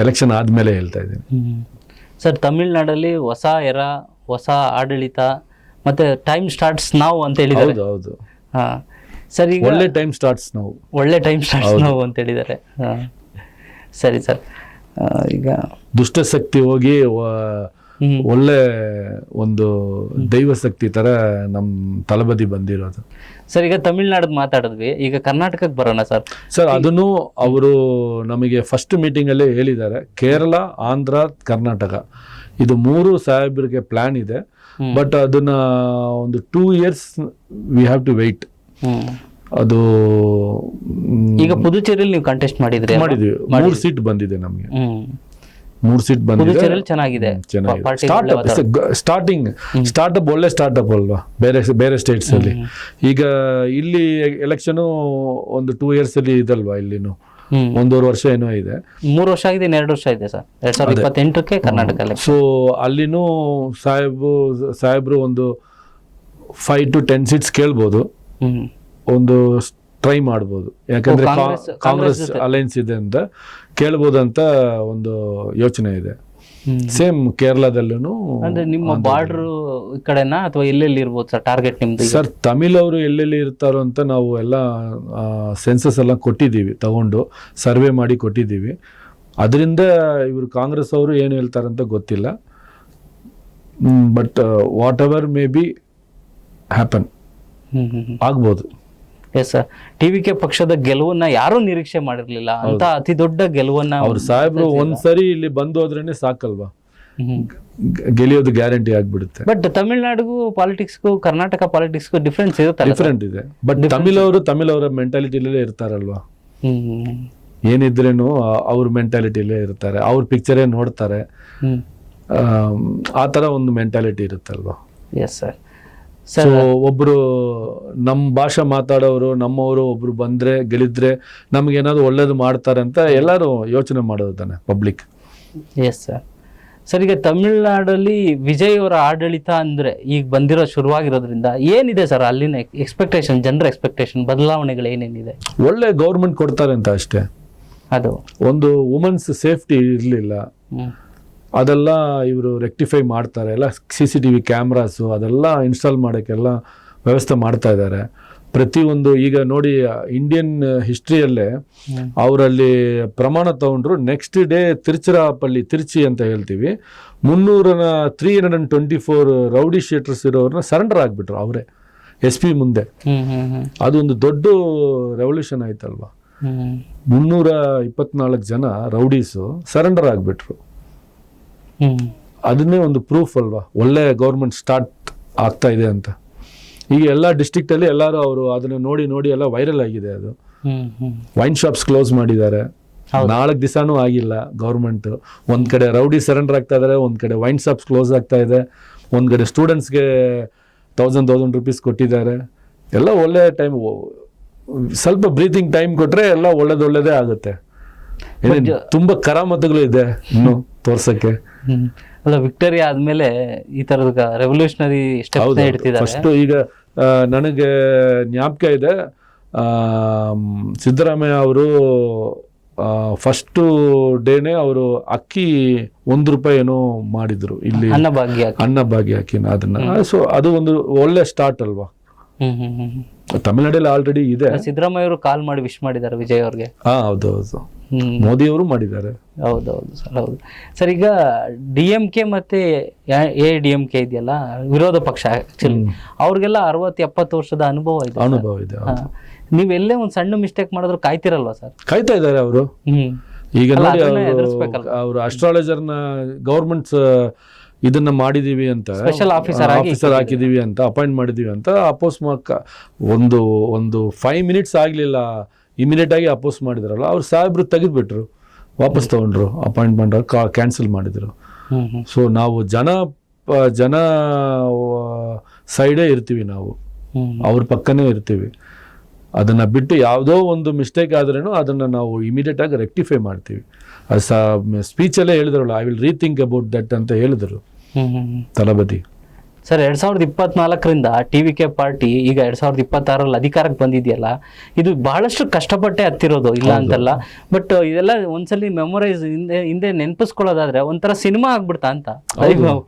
ಎಲೆಕ್ಷನ್ ಆದ್ಮೇಲೆ ಹೇಳ್ತಾ ಇದ್ದೀನಿ ಸರ್. ತಮಿಳ್ನಾಡಲ್ಲಿ ಹೊಸ ಆಡಳಿತ ಮತ್ತೆ ಟೈಮ್ ಸ್ಟಾರ್ಟ್ಸ್ ನಾವು ಅಂತ ಹೇಳಿದ್ದಾರೆ. ಹೌದು ಹಾ ಸರ್, ಈಗ ಒಳ್ಳೆ ಟೈಮ್ ಸ್ಟಾರ್ಟ್ಸ್ ನಾವು ಅಂತ ಹೇಳಿದ್ದಾರೆ. ಸರಿ ಸರ್. ಈಗ ದುಷ್ಟಶಕ್ತಿ ಹೋಗಿ ಒಳ್ಳೆ ಒಂದು ದೈವ ಶಕ್ತಿ ತರ ನಮ್ ತಳಬದಿ ಬಂದಿರೋದು. ಸರ್, ಈಗ ತಮಿಳ್ನಾಡದ್ ಮಾತಾಡಿದ್ವಿ, ಈಗ ಕರ್ನಾಟಕಕ್ಕೆ ಬರೋಣ ಸರ್. ಅದನ್ನು ಅವರು ನಮಗೆ ಫಸ್ಟ್ ಮೀಟಿಂಗ್ ಅಲ್ಲೇ ಹೇಳಿದ್ದಾರೆ. ಕೇರಳ, ಆಂಧ್ರ, ಕರ್ನಾಟಕ ಇದು 3 ಸಾಹೇಬರಿಗೆ ಪ್ಲಾನ್ ಇದೆ. ಬಟ್ ಅದನ್ನ ಒಂದು 2 years we have to wait. ಅದು ಈಗ ಪುದುಚೇರಿಯಲ್ಲಿ ನೀವು ಕಂಟೆಸ್ಟ್ ಮಾಡಿದ್ವಿ, 3 ಸೀಟ್ ಬಂದಿದೆ ನಮಗೆ. 3 ಸೀಟ್ ಬಂದಿದೆ, ಚೆನ್ನಾಗಿದೆ. ಸ್ಟಾರ್ಟ್ಅಪ್ ಒಳ್ಳೆ ಸ್ಟಾರ್ಟ್ಅಪ್ ಅಲ್ವಾ ಬೇರೆ ಸ್ಟೇಟ್ಸ್ ಅಲ್ಲಿ. ಈಗ ಇಲ್ಲಿ ಎಲೆಕ್ಷನ್ ಒಂದು 2 years ಅಲ್ಲಿ ಇದಲ್ವಾ, ಇಲ್ಲಿನು 1.5 ವರ್ಷ ಏನೋ ಇದೆ. 3 ವರ್ಷ ಆಗಿದೆ, 2 ವರ್ಷ ಇದೆ ಸರ್. 2028ಕ್ಕೆ ಕರ್ನಾಟಕ. ಸೊ ಅಲ್ಲಿನೂ ಸಾಹೇಬ್ರು ಒಂದು 5 to 10 ಸೀಟ್ಸ್ ಕೇಳ್ಬೋದು, ಒಂದು ಟ್ರೈ ಮಾಡ್ಬೋದು. ಯಾಕಂದ್ರೆ ಕಾಂಗ್ರೆಸ್ ಅಲೈನ್ಸ್ ಇದೆ ಅಂತ ಕೇಳ್ಬೋದು ಅಂತ ಒಂದು ಯೋಚನೆ ಇದೆ. ಸೇಮ್ ಕೇರಳದಲ್ಲೂ. ಅಂದ್ರೆ ನಿಮ್ಮ ಬಾರ್ಡರ್ ಈ ಕಡೆನಾ ಅಥವಾ ಎಲ್ಲೆಲ್ಲಿ ಇರ್ಬೋದು ಸರ್ ಟಾರ್ಗೆಟ್ ನಿಮ್ದು? ಸರ್, ತಮಿಳ್ ಅವರು ಎಲ್ಲೆಲ್ಲಿ ಇರ್ತಾರೋ ಅಂತ ನಾವು ಎಲ್ಲ ಸೆನ್ಸಸ್ ಎಲ್ಲ ಕೊಟ್ಟಿದ್ದೀವಿ, ತಗೊಂಡು ಸರ್ವೆ ಮಾಡಿ ಕೊಟ್ಟಿದ್ದೀವಿ. ಅದರಿಂದ ಇವರು ಕಾಂಗ್ರೆಸ್ ಅವರು ಏನು ಹೇಳ್ತಾರಂತ ಗೊತ್ತಿಲ್ಲ. But whatever may be happen, ಆಗ್ಬೋದು. Yes sir. ಟಿವಿಕೆ ಪಕ್ಷದ ಗೆಲುವನ್ನ ಯಾರು ನಿರೀಕ್ಷೆ ಮಾಡಿರ್ಲಿಲ್ಲ ಅಂತ ಅತಿ ದೊಡ್ಡ ಗೆಲುವನ್ನ ಅವ್ರ ಸಾಹೇಬ್ರು ಒಂದ್ಸರಿ ಇಲ್ಲಿ ಬಂದು ಹೋದ್ರೇನೆ ಸಾಕಲ್ವಾ, ಗೆಲಿಯೋದು ಗ್ಯಾರಂಟಿ ಆಗ್ಬಿಡುತ್ತೆ. ಬಟ್ ತಮಿಳ್ನಾಡಿಗೂ ಪಾಲಿಟಿಕ್ಸ್ಗೂ ಕರ್ನಾಟಕ ಪಾಲಿಟಿಕ್ಸ್ಗೂ ಡಿಫ್ರೆನ್ಸ್ ಡಿಫ್ರೆಂಟ್ ಇದೆ. ಬಟ್ ತಮಿಳವರ ಮೆಂಟಾಲಿಟಿಲೇ ಇರ್ತಾರಲ್ವಾ, ಏನಿದ್ರೇನು ಅವ್ರ ಮೆಂಟಾಲಿಟಿಲೇ ಇರ್ತಾರೆ, ಅವ್ರ ಪಿಕ್ಚರೇ ನೋಡ್ತಾರೆ. ಆ ತರ ಒಂದು ಮೆಂಟಾಲಿಟಿ ಇರುತ್ತಲ್ವಾ. Yes sir. ಸೊ ಒಬ್ರು ನಮ್ಮ ಭಾಷೆ ಮಾತಾಡೋರು ನಮ್ಮವರು ಒಬ್ರು ಬಂದ್ರೆ ಗೆಲ್ಲಿದ್ರೆ ನಮ್ಗೆ ಏನಾದ್ರು ಒಳ್ಳೇದು ಮಾಡ್ತಾರೆ ಅಂತ ಎಲ್ಲರೂ ಯೋಚನೆ ಮಾಡೋದು ತಾನೆ ಪಬ್ಲಿಕ್. S sir. ಸರ್, ಈಗ ತಮಿಳ್ನಾಡಲ್ಲಿ ವಿಜಯ್ ಅವರ ಆಡಳಿತ ಅಂದ್ರೆ ಈಗ ಬಂದಿರೋ ಶುರುವಾಗಿರೋದ್ರಿಂದ ಏನಿದೆ ಸರ್ ಅಲ್ಲಿನ ಎಕ್ಸ್ಪೆಕ್ಟೇಷನ್, ಜನರ ಎಕ್ಸ್ಪೆಕ್ಟೇಷನ್, ಬದಲಾವಣೆಗಳು ಏನೇನಿದೆ? ಒಳ್ಳೆ ಗೌರ್ಮೆಂಟ್ ಕೊಡ್ತಾರೆ ಅಂತ ಅಷ್ಟೇ. ಅದು ಒಂದು ವುಮೆನ್ಸ್ ಸೇಫ್ಟಿ ಇರಲಿಲ್ಲ, ಅದೆಲ್ಲ ಇವರು ರೆಕ್ಟಿಫೈ ಮಾಡ್ತಾರೆ. ಎಲ್ಲ CCTV ಕ್ಯಾಮ್ರಾಸು ಅದೆಲ್ಲ ಇನ್ಸ್ಟಾಲ್ ಮಾಡೋಕ್ಕೆಲ್ಲ ವ್ಯವಸ್ಥೆ ಮಾಡ್ತಾ ಇದ್ದಾರೆ. ಪ್ರತಿಯೊಂದು ಈಗ ನೋಡಿ ಇಂಡಿಯನ್ ಹಿಸ್ಟ್ರಿಯಲ್ಲೇ ಅವರಲ್ಲಿ ಪ್ರಮಾಣ ತಗೊಂಡ್ರು. ನೆಕ್ಸ್ಟ್ ಡೇ ತಿರುಚಿ ಅಂತ ಹೇಳ್ತೀವಿ, 324 ರೌಡಿ ಶೀಟರ್ಸ್ ಇರೋರನ್ನ ಸರೆಂಡರ್ ಆಗ್ಬಿಟ್ರು ಅವರೇ SP ಮುಂದೆ. ಅದೊಂದು ದೊಡ್ಡ ರೆವಲ್ಯೂಷನ್ ಆಯ್ತಲ್ವಾ. 324 ಜನ ರೌಡೀಸು ಸರೆಂಡರ್ ಆಗ್ಬಿಟ್ರು. ಅದನ್ನೇ ಒಂದು ಪ್ರೂಫ್ ಅಲ್ವಾ, ಒಳ್ಳೆ ಗೌರ್ಮೆಂಟ್ ಸ್ಟಾರ್ಟ್ ಆಗ್ತಾ ಇದೆ ಅಂತ. ಈಗ ಎಲ್ಲ ಡಿಸ್ಟ್ರಿಕ್ಟ್ ಅಲ್ಲಿ ಎಲ್ಲರೂ ಅವರು ಅದನ್ನ ನೋಡಿ ಎಲ್ಲ ವೈರಲ್ ಆಗಿದೆ. ಅದು ವೈನ್ ಶಾಪ್ಸ್ ಕ್ಲೋಸ್ ಮಾಡಿದ್ದಾರೆ, 4 ದಿವಸನೂ ಆಗಿಲ್ಲ ಗೌರ್ಮೆಂಟ್. ಒಂದ್ ಕಡೆ ರೌಡಿ ಸರೆಂಡರ್ ಆಗ್ತಾ ಇದಾರೆ, ಒಂದ್ ಕಡೆ ವೈನ್ ಶಾಪ್ಸ್ ಕ್ಲೋಸ್ ಆಗ್ತಾ ಇದೆ, ಒಂದ್ ಕಡೆ ಸ್ಟೂಡೆಂಟ್ಸ್ಗೆ 1000 ರೂಪೀಸ್ ಕೊಟ್ಟಿದ್ದಾರೆ. ಎಲ್ಲ ಒಳ್ಳೆ ಟೈಮ್, ಸ್ವಲ್ಪ ಬ್ರೀತಿಂಗ್ ಟೈಮ್ ಕೊಟ್ರೆ ಎಲ್ಲ ಒಳ್ಳೇದೇ ಆಗುತ್ತೆ. ತುಂಬಾ ಕರಾಮತುಗಳು ಇದೆ ಇನ್ನು ತೋರ್ಸಕ್ಕೆ. ಅಲ್ಲ, ವಿಕ್ಟರಿ ಆದ್ಮೇಲೆ ಈ ತರದ ರೆವಲ್ಯೂಷನರಿ ಸ್ಟೆಪ್ ಇಡ್ತಿದ್ದಾರೆ. ಫಸ್ಟ್ ಈಗ ನನಗೆ ಜ್ಞಾಪಕ ಇದೆ, ಸಿದ್ದರಾಮಯ್ಯ ಅವರು ಫಸ್ಟ್ ಡೇನೆ ಅವರು ಅಕ್ಕಿ ₹1 ಏನೋ ಮಾಡಿದ್ರು ಇಲ್ಲಿ, ಅನ್ನಭಾಗ್ಯ ಅಕ್ಕಿನ. ಅದನ್ನ ಸೊ ಅದು ಒಂದು ಒಳ್ಳೆ ಸ್ಟಾರ್ಟ್ ಅಲ್ವಾ. ತಮಿಳ್ನಾಡಲ್ಲಿ ಆಲ್ರೆಡಿ ಇದೆ. ಸಿದ್ದರಾಮಯ್ಯ ಅವರು ಕಾಲ್ ಮಾಡಿ ವಿಶ್ ಮಾಡಿದ್ದಾರೆ ವಿಜಯ್ ಅವ್ರಿಗೆ. ಹೌದು, ಮೋದಿ ಅವರು ಮಾಡಿದ್ದಾರೆ. ಹೌದೌದು ಸರ್, ಹೌದು ಸರ್. ಈಗ DMK ಮತ್ತೆ ADMK ಇದೆಯಲ್ಲ, ವಿರೋಧ ಪಕ್ಷ ಆಕ್ಚುಲಿ, ಅವ್ರಿಗೆಲ್ಲ 60-70 ವರ್ಷದ ಅನುಭವ ಇದೆ. ನೀವೆಲ್ಲೇ ಒಂದು ಸಣ್ಣ ಮಿಸ್ಟೇಕ್ ಮಾಡಿದ್ರು ಕಾಯ್ತಿರಲ್ವಾ ಸರ್? ಕಾಯ್ತಾ ಇದ್ದಾರೆ ಅವರು. ಈಗ ಅಲ್ಲ, ನೋಡಿ ಅದನ್ನೇ ಎದುರಿಸ್ಬೇಕಲ್ಲ. ಅವರು ಅಸ್ಟ್ರಾಲಜರ್ನ ಗೌರ್ಮೆಂಟ್ಸ್ ಇದನ್ನ ಮಾಡಿದೀವಿ ಅಂತ, ಸ್ಪೆಷಲ್ ಆಫೀಸರ್ ಹಾಕಿದೀವಿ ಅಂತ, ಅಪಾಯಿಂಟ್ ಮಾಡಿದೀವಿ ಅಂತ ಅಪೋಸ್ ಒಂದು 5 minutes ಆಗ್ಲಿಲ್ಲ, ಇಮಿಡಿಯೇಟ್ ಆಗಿ ಅಪೋಸ್ ಮಾಡಿದ್ರಲ್ಲ, ಅವ್ರು ಸಾಹೇಬ್ರು ತೆಗೆದ್ಬಿಟ್ರು, ವಾಪಸ್ ತಗೊಂಡ್ರು, ಅಪಾಯಿಂಟ್ಮೆಂಟ್ ಕ್ಯಾನ್ಸಲ್ ಮಾಡಿದ್ರು. ಸೊ ನಾವು ಜನ ಸೈಡೇ ಇರ್ತೀವಿ, ನಾವು ಅವ್ರ ಪಕ್ಕನೇ ಇರ್ತೀವಿ. ಅದನ್ನ ಬಿಟ್ಟು ಯಾವುದೋ ಒಂದು ಮಿಸ್ಟೇಕ್ ಆದ್ರೂ ಅದನ್ನ ನಾವು ಇಮಿಡಿಯೇಟ್ ಆಗಿ ರೆಕ್ಟಿಫೈ ಮಾಡ್ತೀವಿ. ಅದು ಸ್ಪೀಚಲ್ಲೇ ಹೇಳಿದ್ರಲ್ಲ, I will rethink about that ಅಂತ ಹೇಳಿದ್ರು ತಳಪತಿ. ಸರ್, 2024ರಿಂದ TVK ಪಾರ್ಟಿ ಈಗ 2026ರಲ್ಲಿ ಅಧಿಕಾರಕ್ಕೆ ಬಂದಿದೆಯಲ್ಲ, ಇದು ಬಹಳಷ್ಟು ಕಷ್ಟಪಟ್ಟೆ ಹತ್ತಿರೋದು, ಇಲ್ಲ ಅಂತಲ್ಲ. ಬಟ್ ಇದೆಲ್ಲ ಒಂದ್ಸಲಿ ಮೆಮೊರೈಸ್ ಹಿಂದೆ ನೆನಪಿಸ್ಕೊಳ್ಳೋದಾದ್ರೆ ಒಂಥರ ಸಿನಿಮಾ ಆಗ್ಬಿಡ್ತಾ ಅಂತ.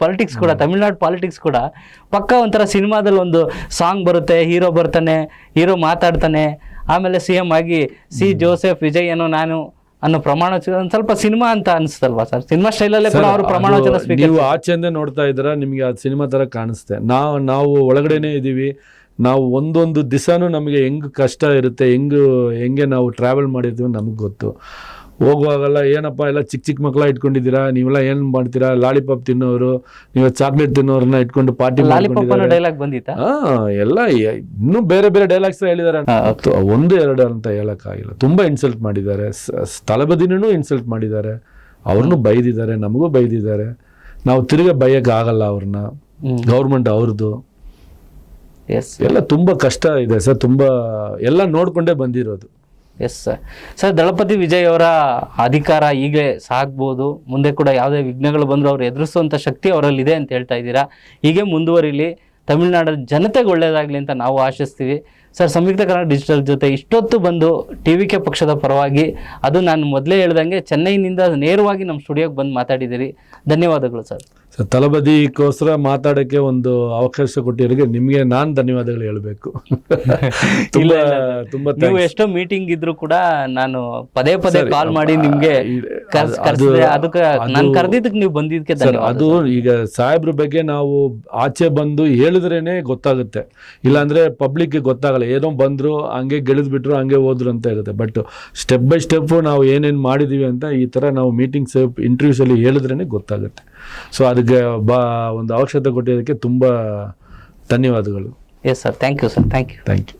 ಪಾಲಿಟಿಕ್ಸ್ ಕೂಡ, ತಮಿಳ್ನಾಡು ಪಾಲಿಟಿಕ್ಸ್ ಕೂಡ ಪಕ್ಕ ಒಂಥರ ಸಿನಿಮಾದಲ್ಲಿ ಒಂದು ಸಾಂಗ್ ಬರುತ್ತೆ, ಹೀರೋ ಬರ್ತಾನೆ, ಹೀರೋ ಮಾತಾಡ್ತಾನೆ, ಆಮೇಲೆ CM ಆಗಿ ಸಿ ಜೋಸೆಫ್ ವಿಜಯ್ ಏನೋ ನಾನು ಅನ್ನೋ ಪ್ರಮಾಣ ಒಂದ್ ಸ್ವಲ್ಪ ಸಿನಿಮಾ ಅಂತ ಅನ್ಸ್ತಲ್ವಾ ಸರ್? ಸಿನಿಮಾ ಸ್ಟೈಲಲ್ಲೇ ಕೂಡ ಅವರು ಪ್ರಮಾಣ ವಚನ ಸ್ವೀಕಾರ. ನೀವು ಆಚೆಂದೇ ನೋಡ್ತಾ ಇದ್ದೀರಾ, ನಿಮ್ಗೆ ಅದು ಸಿನಿಮಾ ತರ ಕಾಣಿಸುತ್ತೆ. ನಾವು ಒಳಗಡೆನೆ ಇದೀವಿ. ನಾವು ಒಂದೊಂದು ದಿವಸನೂ ನಮಗೆ ಹೆಂಗ್ ಕಷ್ಟ ಇರುತ್ತೆ, ಹೆಂಗೆ ನಾವು ಟ್ರಾವೆಲ್ ಮಾಡಿರ್ತೀವಿ ನಮಗೆ ಗೊತ್ತು. ಹೋಗುವಾಗಲ್ಲ ಏನಪ್ಪ ಎಲ್ಲ ಚಿಕ್ಕ ಮಕ್ಕಳ ಇಟ್ಕೊಂಡಿದ್ದೀರಾ, ನೀವೆಲ್ಲ ಏನ್ ಮಾಡ್ತೀರಾ, ಲಾಲಿಪಾಪ್ ತಿನ್ನೋರು, ನೀವು ಚಾಕ್ಲೇಟ್ ತಿನ್ನೋರನ್ನ ಇಟ್ಕೊಂಡು ಪಾರ್ಟಿ ಡೈಲಾಗ್ ಬಂದಿತ್ತಾ? ಎಲ್ಲ ಇನ್ನೂ ಬೇರೆ ಡೈಲಾಗ್ಸ್ ಹೇಳಿದಾರೆ. 1-2 ಅಂತ ಹೇಳಕ್ಕಾಗಿಲ್ಲ. ತುಂಬಾ ಇನ್ಸಲ್ಟ್ ಮಾಡಿದ್ದಾರೆ. ತಳಪತಿನೂ ಇನ್ಸಲ್ಟ್ ಮಾಡಿದ್ದಾರೆ, ಅವ್ರನ್ನೂ ಬೈದಿದ್ದಾರೆ, ನಮಗೂ ಬೈದಿದ್ದಾರೆ. ನಾವು ತಿರ್ಗಾ ಬೈಯಕ್ ಆಗಲ್ಲ ಅವ್ರನ್ನ. ಗೌರ್ಮೆಂಟ್ ಅವ್ರದ್ದು ಎಲ್ಲ ತುಂಬಾ ಕಷ್ಟ ಇದೆ ಸರ್. ತುಂಬಾ ಎಲ್ಲ ನೋಡ್ಕೊಂಡೇ ಬಂದಿರೋದು. ಎಸ್ ಸರ್, ದಳಪತಿ ವಿಜಯ್ ಅವರ ಅಧಿಕಾರ ಹೀಗೆ ಸಾಗ್ಬೋದು, ಮುಂದೆ ಕೂಡ ಯಾವುದೇ ವಿಘ್ನಗಳು ಬಂದರೂ ಅವ್ರು ಎದುರಿಸುವಂಥ ಶಕ್ತಿ ಅವರಲ್ಲಿದೆ ಅಂತ ಹೇಳ್ತಾ ಇದ್ದೀರಾ. ಹೀಗೆ ಮುಂದುವರಿಲಿ, ತಮಿಳುನಾಡಿನ ಜನತೆಗೆ ಒಳ್ಳೆಯದಾಗಲಿ ಅಂತ ನಾವು ಆಶಿಸ್ತೀವಿ. ಸರ್, ಸಂಯುಕ್ತ ಕನ್ನಡ ಡಿಜಿಟಲ್ ಜೊತೆ ಇಷ್ಟೊತ್ತು ಬಂದು TVK ಪಕ್ಷದ ಪರವಾಗಿ, ಅದು ನಾನು ಮೊದಲೇ ಹೇಳ್ದಂಗೆ ಚೆನ್ನೈನಿಂದ ನೇರವಾಗಿ ನಮ್ಮ ಸ್ಟುಡಿಯೋಗೆ ಬಂದು ಮಾತಾಡಿದ್ದೀರಿ. ಧನ್ಯವಾದಗಳು ಸರ್. ತಳಪತಿಗೋಸ್ಕರ ಮಾತಾಡೋಕ್ಕೆ ಒಂದು ಅವಕಾಶ ಕೊಟ್ಟಿರೋರಿಗೆ ನಿಮಗೆ ನಾನು ಧನ್ಯವಾದಗಳು ಹೇಳಬೇಕು. ತುಂಬಾ ನೀವು ಎಷ್ಟೋ ಮೀಟಿಂಗ್ ಇದ್ರು ಕೂಡ ನಾನು ಪದೇ ಕಾಲ್ ಮಾಡಿ ನಿಮ್ಗೆ ಅದಕ್ಕೆ ನಾನು ಕರೆದಿದ್ದಕ್ಕೆ ನೀವು ಬಂದಿದ್ದಕ್ಕೆ ಧನ್ಯವಾದ. ಅದು ಈಗ ಸಾಹೇಬ್ರ ಬಗ್ಗೆ ನಾವು ಆಚೆ ಬಂದು ಹೇಳಿದ್ರೇನೆ ಗೊತ್ತಾಗುತ್ತೆ, ಇಲ್ಲಾಂದ್ರೆ ಪಬ್ಲಿಕ್ ಗೊತ್ತಾಗಲ್ಲ. ಏನೋ ಬಂದ್ರು ಹಂಗೆ ಗೆಳೆದ್ಬಿಟ್ರು, ಹಂಗೆ ಹೋದ್ರು ಅಂತ ಇರುತ್ತೆ. ಬಟ್ ಸ್ಟೆಪ್ ಬೈ ಸ್ಟೆಪ್ ನಾವು ಏನೇನ್ ಮಾಡಿದೀವಿ ಅಂತ ಈ ತರ ನಾವು ಮೀಟಿಂಗ್ಸ್, ಇಂಟರ್ವ್ಯೂಸ್ ಅಲ್ಲಿ ಹೇಳಿದ್ರೇನೆ ಗೊತ್ತಾಗುತ್ತೆ. ಸೊ ಅದಕ್ಕೆ ಒಂದು ಅವಶ್ಯಕತೆ ಕೊಟ್ಟಿದ್ದಕ್ಕೆ ತುಂಬಾ ಧನ್ಯವಾದಗಳು. Yes sir, thank you sir, thank you.